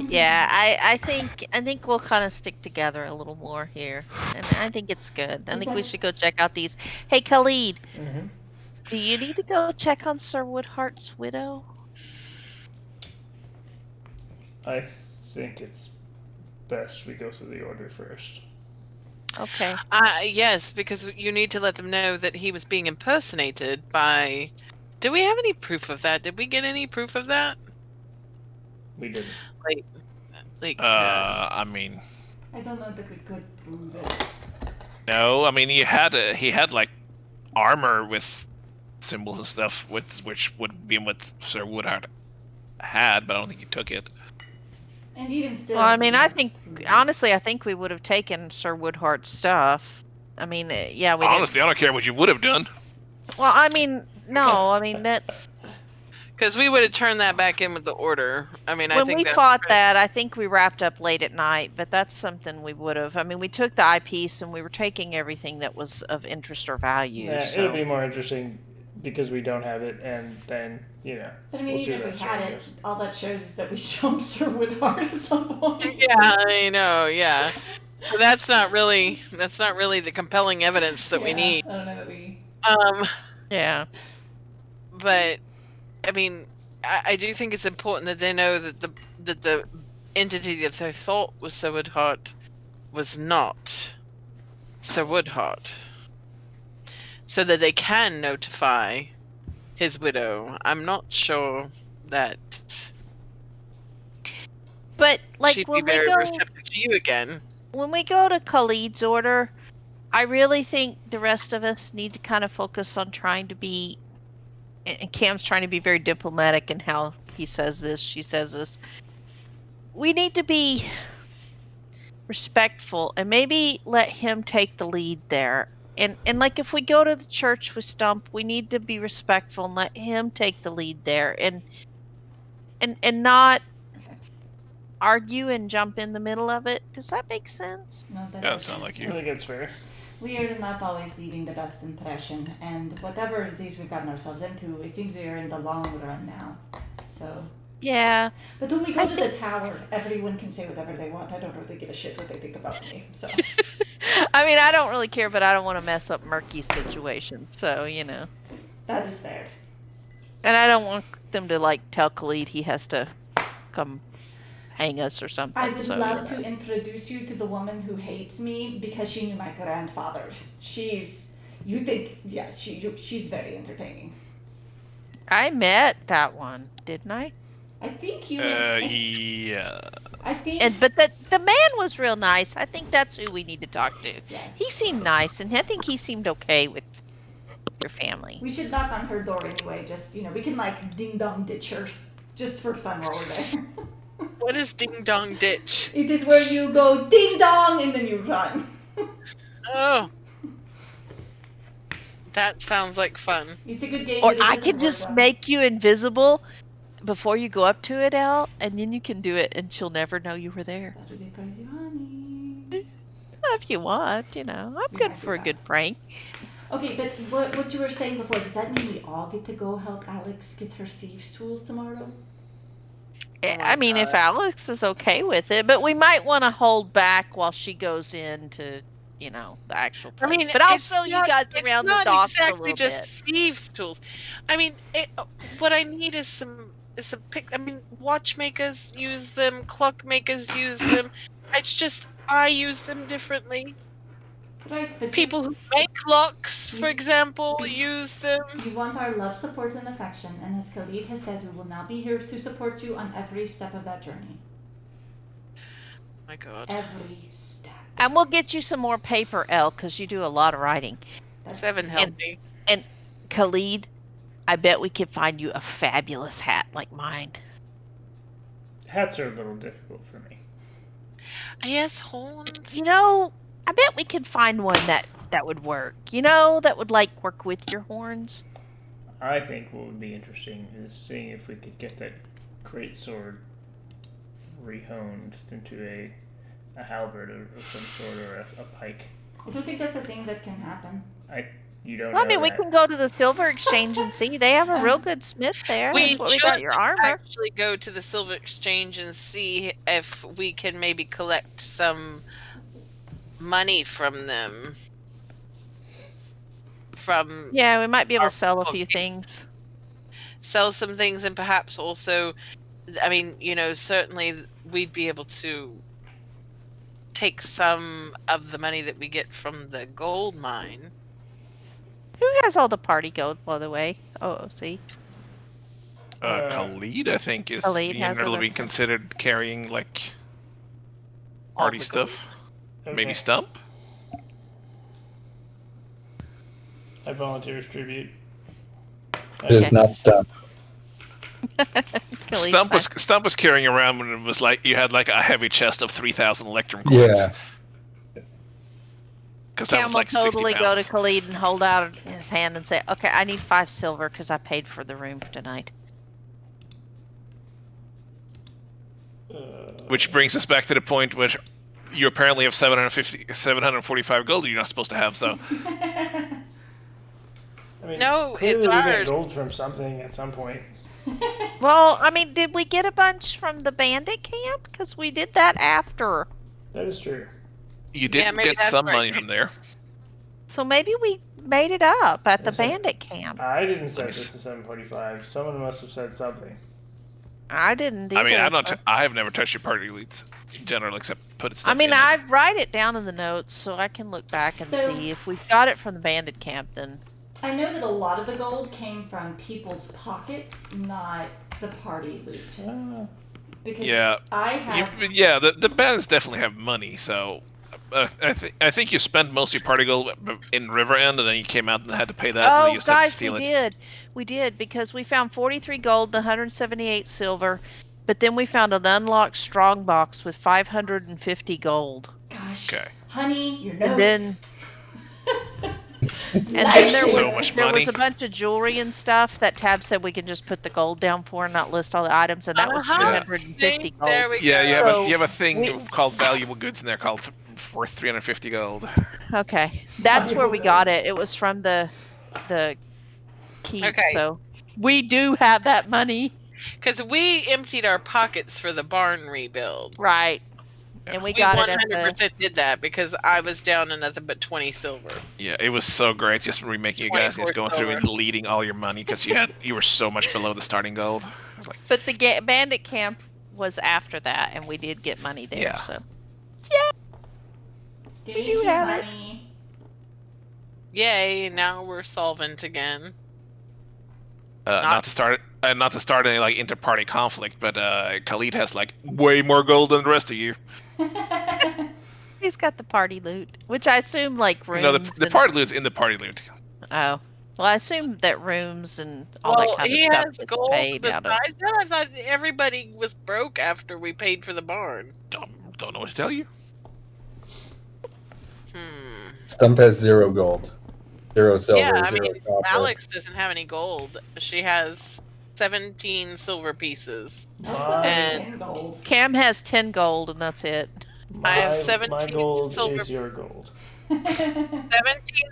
Yeah, I think we'll kind of stick together a little more here, and I think it's good. I think we should go check out these. Hey, Khalid, Mm-hmm. do you need to go check on Sir Woodhart's widow? I think it's best we go through the order first. Okay. Yes, because you need to let them know that he was being impersonated by. Do we have any proof of that? Did we get any proof of that? We didn't. I mean, I don't know that we could prove it. no. I mean, he had like armor with symbols and stuff, which would be what Sir Woodhart had, but I don't think he took it. And even still. Well, I mean, I think honestly, I think we would have taken Sir Woodhart's stuff. I mean, yeah, we Honestly, I don't care what you would have done. didn't. Well, I mean, no, I mean that's Because we would have turned that back in with the order. I mean, I when think we that's fought great. that. I think we wrapped up late at night, but that's something we would have. I mean, we took the eyepiece and we were taking everything that was of interest or value. Yeah, so. it'll be more interesting because we don't have it, and then But I mean, we'll see even where if that we had story it, goes. all that shows is that we jumped Sir Woodhart at some point. Yeah, I know. Yeah. So that's not really the compelling evidence that we Yeah, need. I don't know that we. Yeah. But I mean, I do think it's important that they know that the entity that they thought was Sir Woodhart was not Sir Woodhart, so that they can notify his widow. I'm not sure that But like she'd be when we very go receptive to you again. to Khalid's order, I really think the rest of us need to kind of focus on trying to be. And Cam's trying to be very diplomatic in how he says this, she says this. We need to be respectful and maybe let him take the lead there. And like if we go to the church with Stump, we need to be respectful and let him take the lead there and not argue and jump in the middle of it. Does that make sense? No, that Doesn't sound like I you. think it's fair. We are not always leaving the best impression, and whatever it is we've gotten ourselves into, it seems we are in the long run now. So Yeah. But when we go I to think- the tower, everyone can say whatever they want. I don't really give a shit what they think about me. So I mean, I don't really care, but I don't want to mess up Murky's situation. So, that is fair. and I don't want them to like tell Khalid he has to come hang us or something. I would so, love to introduce you to the woman who hates me because she knew my grandfather. She's very entertaining. I met that one, didn't I? I think you. Yeah. I think. But the man was real nice. I think that's who we need to talk to. Yes. He seemed nice, and I think he seemed okay with your family. We should knock on her door anyway. Just we can like ding dong ditch her, just for fun while we're there. What is ding dong ditch? It is where you go ding dong and then you run. Oh. That sounds like fun. It's a good game. Or but it I doesn't could just work make you invisible before you go up to it, Elle, and then you can do it, and she'll never know you were there. That would be pretty funny. If you want, I'm We good might do for a that. good prank. Okay, but what you were saying before, does that mean we all get to go help Alex get her thieves' tools tomorrow? I mean, if Alex is okay with it, but we might want to hold back while she goes into, the actual place. I mean, but I'll it's show you not- guys it's around the not docks exactly a little just bit. thieves' tools. I mean, what I need is some watchmakers use them, clock makers use them. It's just I use them differently. Right, but People who make locks, for You- example, use them. you want our love, support, and affection, and as Khalid has said, we will now be here to support you on every step of that journey. My God. Every step. And we'll get you some more paper, Elle, because you do a lot of writing. That's 7 help me. Khalid, I bet we could find you a fabulous hat like mine. Hats are a little difficult for me. Yes, horns. I bet we could find one that would work. That would work with your horns. I think what would be interesting is seeing if we could get that great sword rehoned into a halberd of some sort, or a pike. I don't think that's a thing that can happen. You don't Well, I know mean, we that. can go to the silver exchange and see. They have a real good smith there. That's what we got your armor. Actually go to the Silver Exchange and see if we can maybe collect some money from them. Yeah, we might be able our to sell a book. few things. Sell some things, and perhaps also, I mean, certainly we'd be able to take some of the money that we get from the gold mine. Who has all the party gold, by the way? Oh, see. Khalid, I think, is Khalid has it, generally okay. considered carrying party the stuff. Okay. Maybe Stump. I volunteer as tribute. It is Okay. not Stump. Khalid's Stump was carrying around when it was you had a heavy chest of 3,000 electrum coins. Yeah. Because that Cam was will 60 totally go pounds. to Khalid and hold out his hand and say, "Okay, I need 5 silver because I paid for the room tonight." Which brings us back to the point where you apparently have 745 gold you're not supposed to have, so... I mean, No, clearly it's we got ours. gold from something at some point. Well, I mean, did we get a bunch from the bandit camp? Because we did that after. That is true. You did maybe get that's some right. money from there. So maybe we made it up at the Yes, sir. bandit camp. I didn't set this to 745. Someone must have said something. I didn't either. I mean, so- I have never touched your party leads in general, except put stuff I mean, in it. I write it down in the notes so I can look back and So- see if we got it from the bandit camp. Then I know that a lot of the gold came from people's pockets, not the party loot. Because Yeah. I have. The bands definitely have money, so... I think you spent most of your party gold in Riverend, and then you came out and had to pay that, and then oh, you just had to guys, steal we it. did because we found 43 gold, and 178 silver, but then we found an unlocked strong box with 550 gold. Gosh. Okay. Honey, your notes. And then And Life then there shit. So was, much there was money. a bunch of jewelry and stuff that Tab said we can just put the gold down for and not list all the items, and that was Uh-huh. 350 See? gold. There we Yeah, go. you So, have a thing we- called valuable goods in there called worth 350 gold. Okay, that's where we Valuable got goods. it. It was from the keep. Okay. So we do have that money. Because we emptied our pockets for the barn rebuild. Right. Yeah. And we We got it at 100% did that because I was down to nothing but 20 silver. Yeah, it was so great just remaking you guys and just 24 going through and silver. deleting all your money because you were so much below the starting gold. I was like, But the bandit camp was after that, and we did get money there. Yeah. So Thank do you, have it. honey. Yay! Now we're solvent again. not to start any like inter-party conflict, but Khalid has like way more gold than the rest of you. he's got the party loot, which I assume like rooms. No, the party loot's in the party loot. Oh, well, I assume that rooms and all that kind of he stuff has is gold. paid out of. Besides that, I thought everybody was broke after we paid for the barn. Don't know what to tell you. Stump has 0 gold, 0 silver, Yeah, I 0 mean, copper. Alex doesn't have any gold. She has 17 silver pieces. I still have And- 10 gold. Cam has 10 gold, and that's it. I have My 17 gold silver- is your gold. 17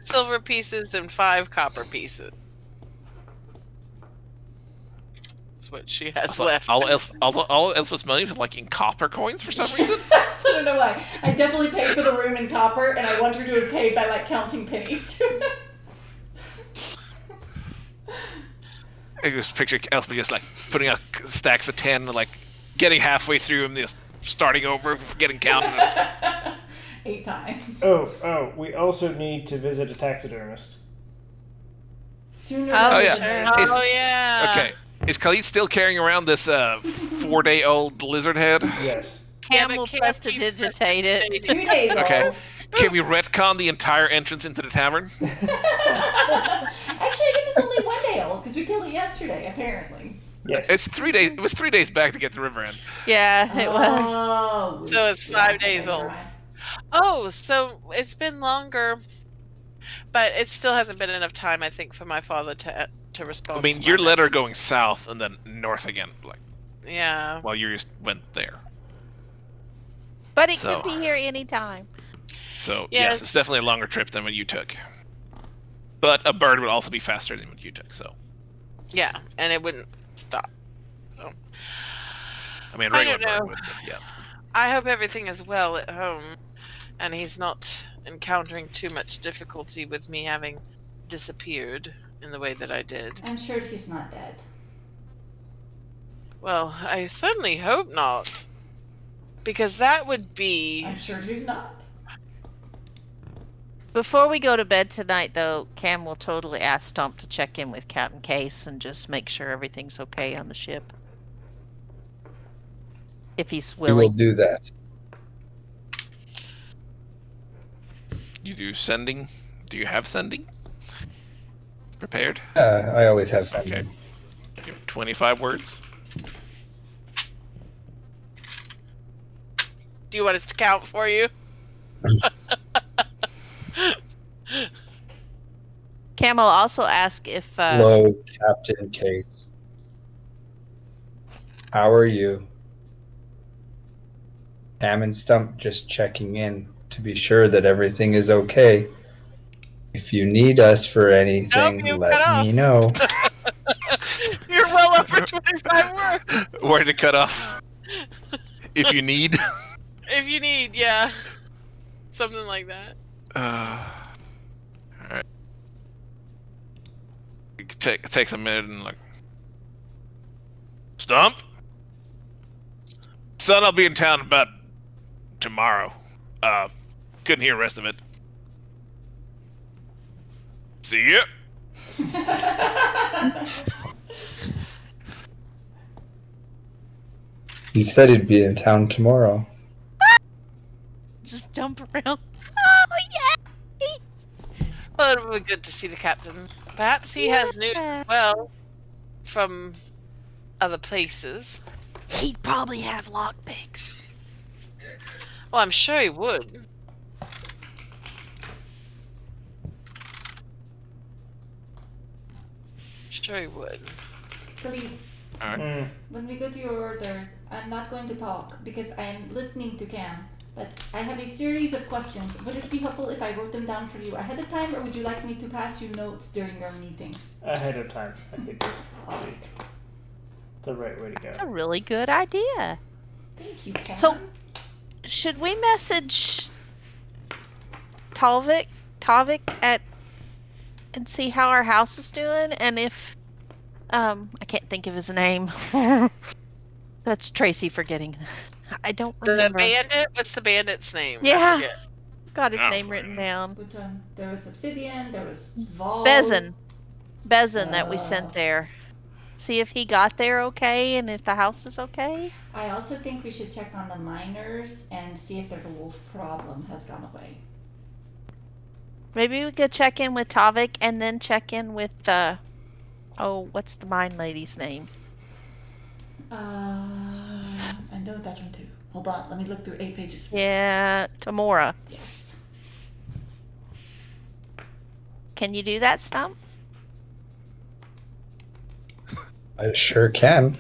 silver pieces and 5 copper pieces. That's what she has left. All else was money was like in copper coins for some reason. So I don't know why. I definitely paid for the room in copper, and I want her to have paid by like counting pennies. I just picture Elspeth just like putting out stacks of 10, like getting halfway through and just starting over, getting counted. 8 times. Oh, we also need to visit a taxidermist. Sooner Oh, rather yeah. than Is- later. Oh, yeah. Okay, is Khalid still carrying around this 4-day-old lizard head? Yes. Cam but will Cam prestidigitate it. keeps 2 days Okay. old. Can we retcon the entire entrance into the tavern? Actually, I guess it's only 1 day old because we killed it yesterday, apparently. Yes. It's 3 days. It was 3 days back to get to River End. Yeah, it was. Oh, So it's 5 days okay, old. right. Oh, so it's been longer, but it still hasn't been enough time, I think, for my father to respond. I mean, to your my letter going south and then north again, like message. Yeah. while you just went there. But it So- could be here anytime. So Yeah, yes, it's- it's definitely a longer trip than what you took. But a bird would also be faster than what you took. So Yeah, and it wouldn't stop. I mean, a I regular don't bird know. would. But yeah. I hope everything is well at home, and he's not encountering too much difficulty with me having disappeared in the way that I did. I'm sure he's not dead. Well, I certainly hope not, because that would be... I'm sure he's not. Before we go to bed tonight, though, Cam will totally ask Stump to check in with Captain Case and just make sure everything's okay on the ship. If he's We will willing. do that. You do sending? Do you have sending? Prepared? I always have something. Okay. You have 25 words. Do you want us to count for you? Cam will also ask if Hello, Captain Case. How are you? Ham and Stump just checking in to be sure that everything is okay. If you need us for anything, Nope, you cut let off. me know. You're well over 25 words. Where to cut off? If you need. If you need, yeah. Something like that. Alright. It takes a minute and like. Stump? Son, I'll be in town about tomorrow. Couldn't hear the rest of it. See ya. He said he'd be in town tomorrow. just jump around. Oh, yeah! Well, it would be good to see the captain. Perhaps he has news as well from other places. He'd probably have lockpicks. Well, I'm sure he would. Sure he would. Khalid, Alright. Hmm. when we go to your order, I'm not going to talk because I am listening to Cam. But I have a series of questions. Would it be helpful if I wrote them down for you ahead of time, or would you like me to pass you notes during your meeting? Ahead of time, I think is Alright. the right way to go. It's a really good idea. Thank you, Pam. So, should we message Talvik and see how our house is doing, and if I can't think of his name. That's Tracy forgetting. I don't The remember. bandit? What's the bandit's name? Yeah. I forget. I've got his Oh, name written down. Which one? There was Obsidian, there was Vol. Bezin that we sent there. See if he got there okay and if the house is okay. I also think we should check on the miners and see if their wolf problem has gone away. Maybe we could check in with Tavik and then check in with what's the mine lady's name? I know that one too. Hold on, let me look through 8 pages. Yeah, Tamora. Yes. Can you do that, Stump? I sure can.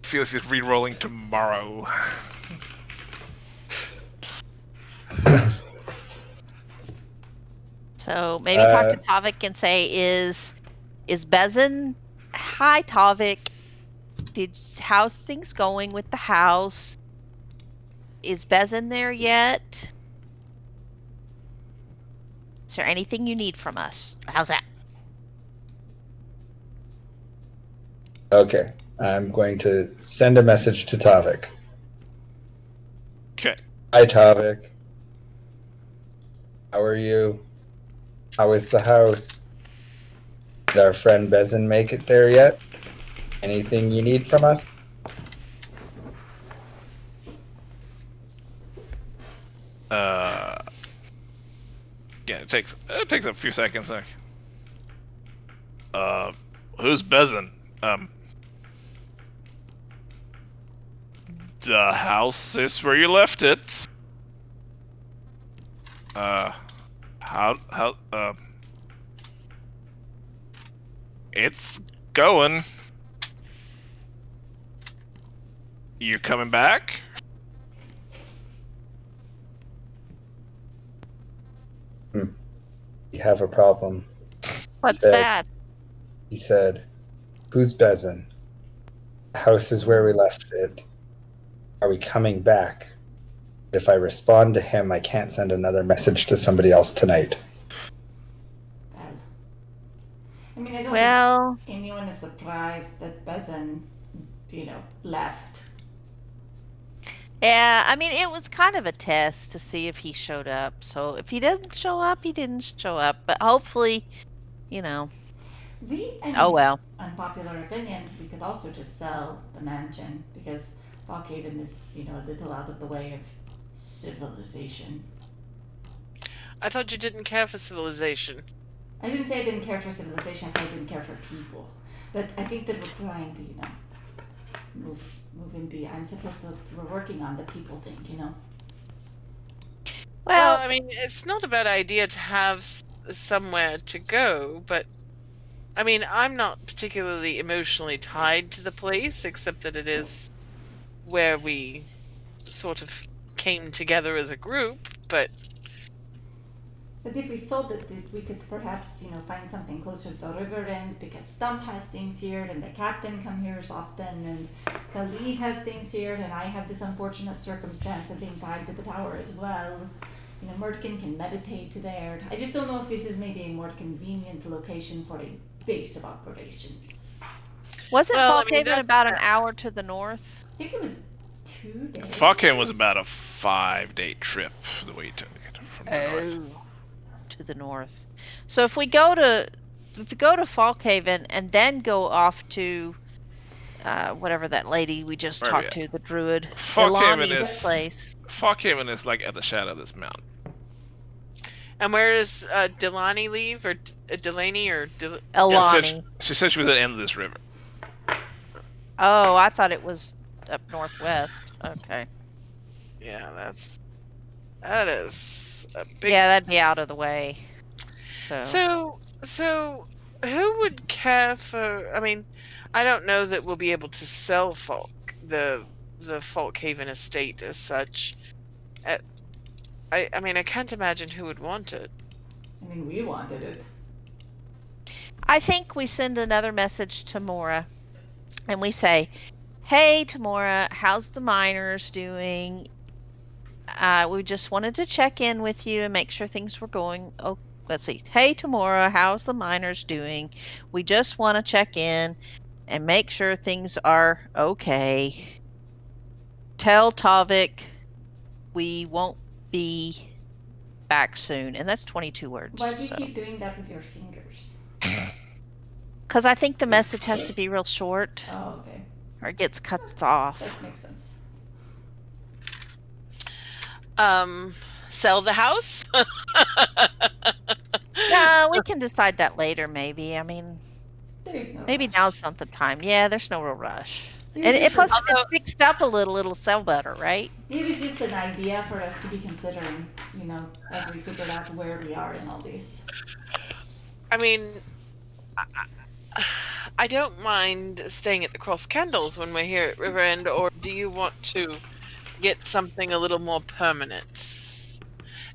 Feels he's re-rolling tomorrow. So maybe talk to Tavik and say, is Bezin? Hi, Tavik. How's things going with the house? Is Bezin there yet? Is there anything you need from us? How's that? Okay, I'm going to send a message to Tavik. Okay. Hi, Tavik. How are you? How is the house? Did our friend Bezin make it there yet? Anything you need from us? Yeah, it takes a few seconds. Like, who's Bezin? The house is where you left it. It's going. You coming back? We have a problem. What's Said- that? He said, who's Bezin? The house is where we left it. Are we coming back? If I respond to him, I can't send another message to somebody else tonight. Well, I mean, I don't Well, think anyone is surprised that Bezin, left. yeah, I mean, it was kind of a test to see if he showed up. So if he doesn't show up, he didn't show up. But hopefully, oh well. Unpopular opinion, we could also just sell the mansion because Falkhaven is, a little out of the way of civilization. I thought you didn't care for civilization. I didn't say I didn't care for civilization, I said I didn't care for people. But I think that we're trying to, move in we're working on the people thing, Well, Well, I mean, it's not a bad idea to have somewhere to go, but I mean, I'm not particularly emotionally tied to the place, except that it is where we sort of came together as a group, but But if we sold it, we could perhaps, find something closer to the river end because Stump has things here and the captain come here as often and Khalid has things here and I have this unfortunate circumstance of being tied to the tower as well. Murtkin can meditate there. I just don't know if this is maybe a more convenient location for a base of operations. wasn't Well, I mean, Falkhaven that's- about an hour to the north? I think it was 2 days. Fucking was about a 5-day trip the way you took it from the north. To the north. So if we go to Falkhaven and then go off to whatever that lady we just Where are we talked to, the druid, Falkhaven Ilani's is- place. Falkhaven is like at the shadow of this mountain. and where does Delaney leave, or Delaney, or Ilani. She said she was at the end of this river. Oh, I thought it was up northwest. Okay. yeah, that is a big. Yeah, that'd be out of the way. So who would care for? I mean, I don't know that we'll be able to sell the Falkhaven estate as such. I mean, I can't imagine who would want it. I mean, we wanted it. I think we send another message to Mora, and we say, "Hey, Tamora, how's the miners doing? We just wanted to check in with you and make sure things were going. Oh, let's see. Hey, Tamora, how's the miners doing? We just want to check in and make sure things are okay. Tell Tavik we won't be back soon." And that's 22 words. Why do you keep doing that with your fingers? Because I think the message has to be real short, Oh, okay. or it gets cut off. That makes sense. Sell the house? Yeah, we can decide that later, maybe. I mean, There's no maybe rush. now's not the time. Yeah, there's no real rush. It And was it, just plus, a- if it's fixed up a little, it'll sell better, right? It was just an idea for us to be considering, as we figured out where we are in all these. I mean, I don't mind staying at the Cross Candles when we're here at Riverend, or do you want to get something a little more permanent?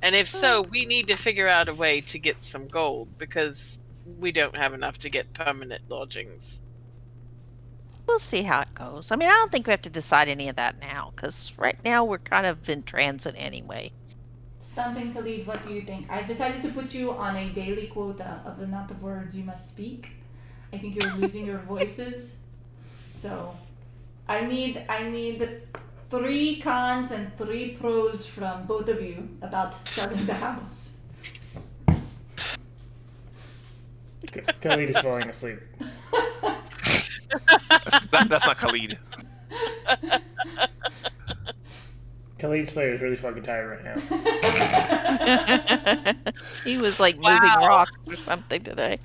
And if so, we need to figure out a way to get some gold, because we don't have enough to get permanent lodgings. We'll see how it goes. I mean, I don't think we have to decide any of that now, because right now we're kind of in transit anyway. Stumping Khalid, what do you think? I decided to put you on a daily quota of the amount of words you must speak. I think you're losing your voices. So I need 3 cons and 3 pros from both of you about selling the house. Khalid is falling asleep. That's not Khalid. Khalid's player is really fucking tired right now. He was like Wow. moving rocks or something today.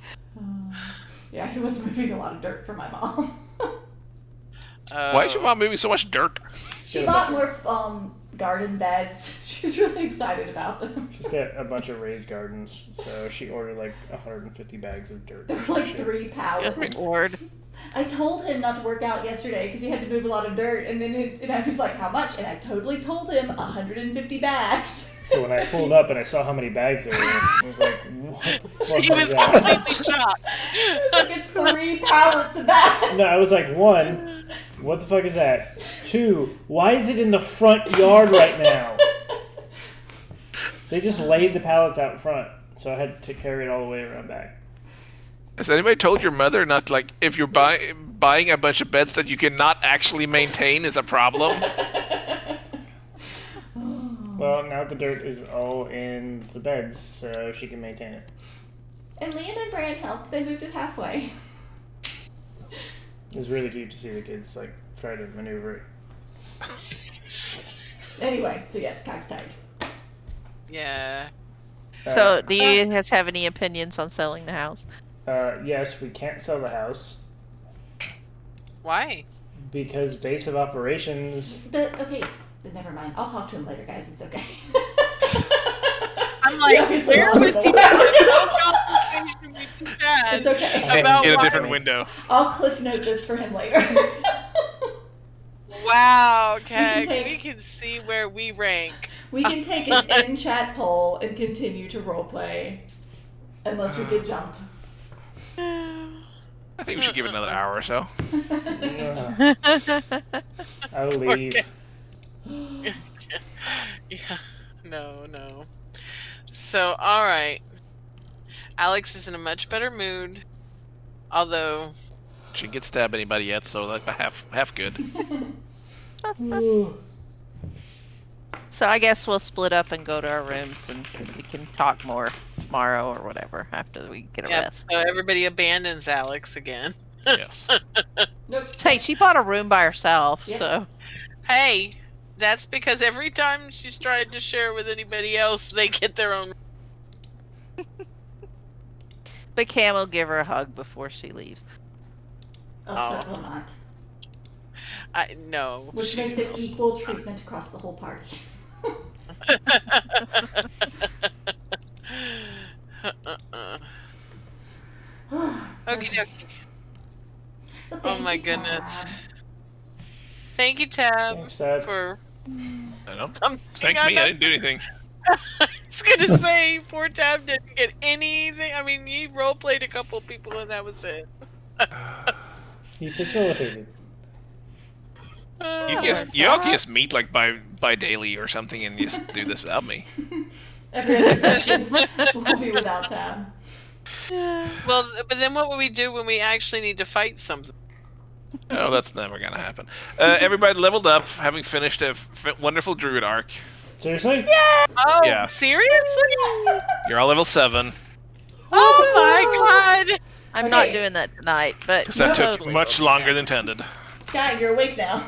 Yeah, he was moving a lot of dirt for my mom. Why is your mom moving so much dirt? She bought more garden beds. She's really excited about them. She's got a bunch of raised gardens, so she ordered like 150 bags of dirt. There were like 3 pallets. Good Lord. I told him not to work out yesterday because he had to move a lot of dirt, and then and I was like, "How much?" And I totally told him 150 bags. So when I pulled up and I saw how many bags there were, I was like, "What the fuck He was is that?" completely shocked. It was like, it's 3 pallets of that. No, I was like, 1, what the fuck is that? 2, why is it in the front yard right now? They just laid the pallets out front, so I had to carry it all the way around back. Has anybody told your mother not like if you're buying a bunch of beds that you cannot actually maintain is a problem? Well, now the dirt is all in the beds, so she can maintain it. And Liam and Bran helped. They moved it halfway. It was really cute to see the kids like try to maneuver it. Anyway, so yes, Kag's tired. Yeah. So, do you guys have any opinions on selling the house? Yes, we can't sell the house Why? because base of operations. Okay, then never mind. I'll talk to him later, guys. It's okay. I'm like, obviously where lost was the the conversation we just had? It's okay. About In a what? different window. I'll cliff note this for him later. Wow, okay. take- We can see where we rank. We can take an in-chat poll and continue to roleplay, unless we get jumped. I think we should give it another hour or so. I will leave. Okay. Yeah. No. So, alright. Alex is in a much better mood. Although, She didn't get stabbed anybody yet, so like half good. So I guess we'll split up and go to our rooms, and we can talk more tomorrow or whatever after we get a yep, rest. so everybody abandons Alex again. Yes. Nope. Hey, she bought a room by herself, Yeah. so Hey, that's because every time she's tried to share with anybody else, they get their own. but Cam will give her a hug before she leaves. Elsa will not. No. Which she makes it will. equal treatment across the whole party. Okie dokie. Well, Oh thank my you, goodness. Tab. Thank you, Tab, Thanks, Dad. for I know. something Thanks me, I didn't do anything. was gonna say poor Tab didn't get anything. I mean, he role played a couple of people and that was it. He facilitated. You all can just meet like by daily or something and just do this without me. Every other session will be without Tab. Well, but then what will we do when we actually need to fight something? Oh, that's never gonna happen. Everybody leveled up, having finished a wonderful druid arc. Seriously? Oh, Yeah. seriously? You're all level 7. Oh my god! I'm Okay. not doing that tonight, but Because that took totally much will. longer than intended. Yeah, you're awake now.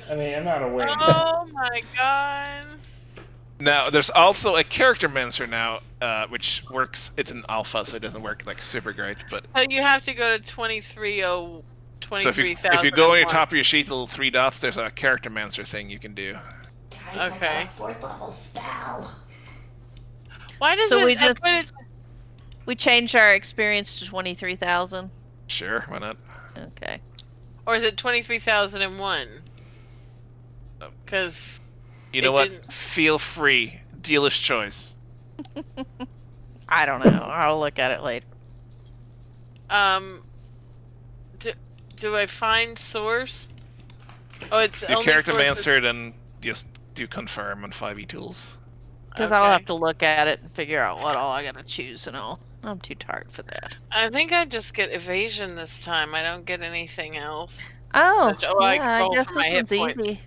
I mean, I'm not awake. Oh my god! Now, there's also a character mancer now, which works. It's an alpha, so it doesn't work like super great. But So you have to go to 23,000. so if you go on your top of your sheet, little 3 dots, there's a character mancer thing you can do. Guys, Okay. I got a 4th level spell. Why does So it? we I just- put it- We changed our experience to 23,000. Sure, why not? Okay. or is it 23,001? Because You know It what? didn't- Feel free. Dealer's choice. I don't know. I'll look at it later. do I find source? Oh, it's Do only character source mancer, then just do confirm on 5e tools. Because I'll have to look at it and figure out what all I gotta choose and all. I'm too tired for that. I think I just get evasion this time. I don't get anything else. Oh, I yeah, I roll guess for my this hit one's points. easy.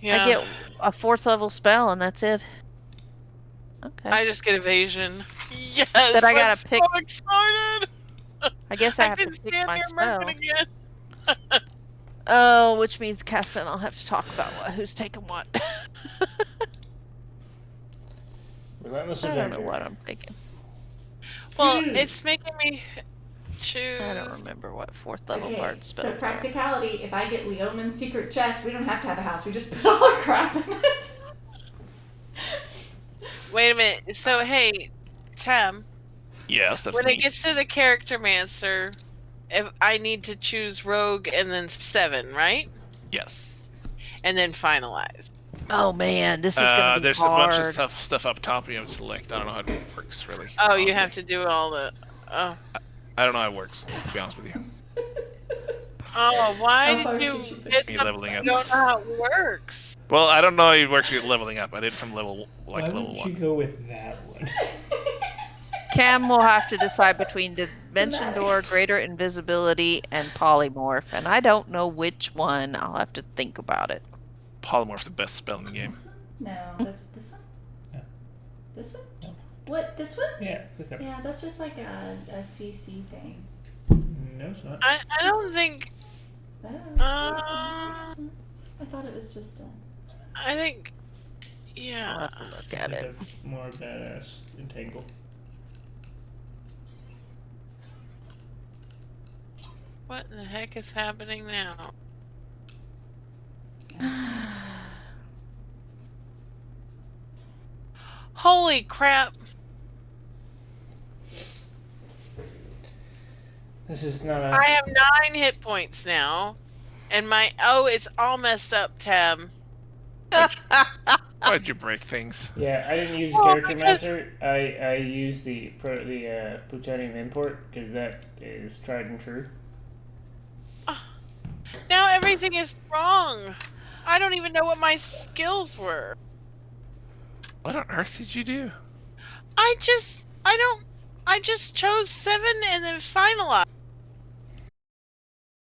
Yeah. I get a 4th level spell and that's it. Okay. I just get evasion. Yes. But I gotta I'm pick- So excited. I guess I have can to pick stand my here spell. murking again. Oh, which means Caston, I'll have to talk about who's taking what. Relentless I don't Avenger. know what I'm thinking. Well, Choose. it's making me choose. I don't remember what 4th level Okay, bard so spells are. practicality, if I get Leoman's secret chest, we don't have to have a house, we just put all our crap in it. Wait a minute. So hey, Tam, Yes, that's when me. it gets to the character mancer, if I need to choose rogue and then 7, right? Yes. And then finalize. Oh man, this is gonna be there's hard. a bunch of stuff up top you have to select. I don't know how it works really. Oh, you honestly. have to do all the. Oh, I don't know how it works, to be honest with you. oh, why How far did you did you push get me something leveling you up? don't know how it works? Well, I don't know how it works with leveling up. I did from level Why level would you 1. go with that one? Cam will have to decide between Dimension Door, Greater Invisibility, and Polymorph, and I don't know which one. I'll have to think about it. Polymorph's the best spell in the game. This one? No, that's this one? Yeah. This one? No. What, this one? Yeah, click up. Yeah, that's just like a CC thing. No, it's not. I don't think. Oh, Uh, this one. I thought it was just a... I think. I'll Yeah. have to look at it. That's more badass entangle. What in the heck is happening now? Holy crap! This is not a. I have 9 hit points now. And my. Oh, it's all messed up, Tam. Why'd you break things? Yeah, I didn't use the Oh, character because- master. I used the plutonium import because that is tried and true. Now everything is wrong. I don't even know what my skills were. What on earth did you do? I just chose 7 and then finalized.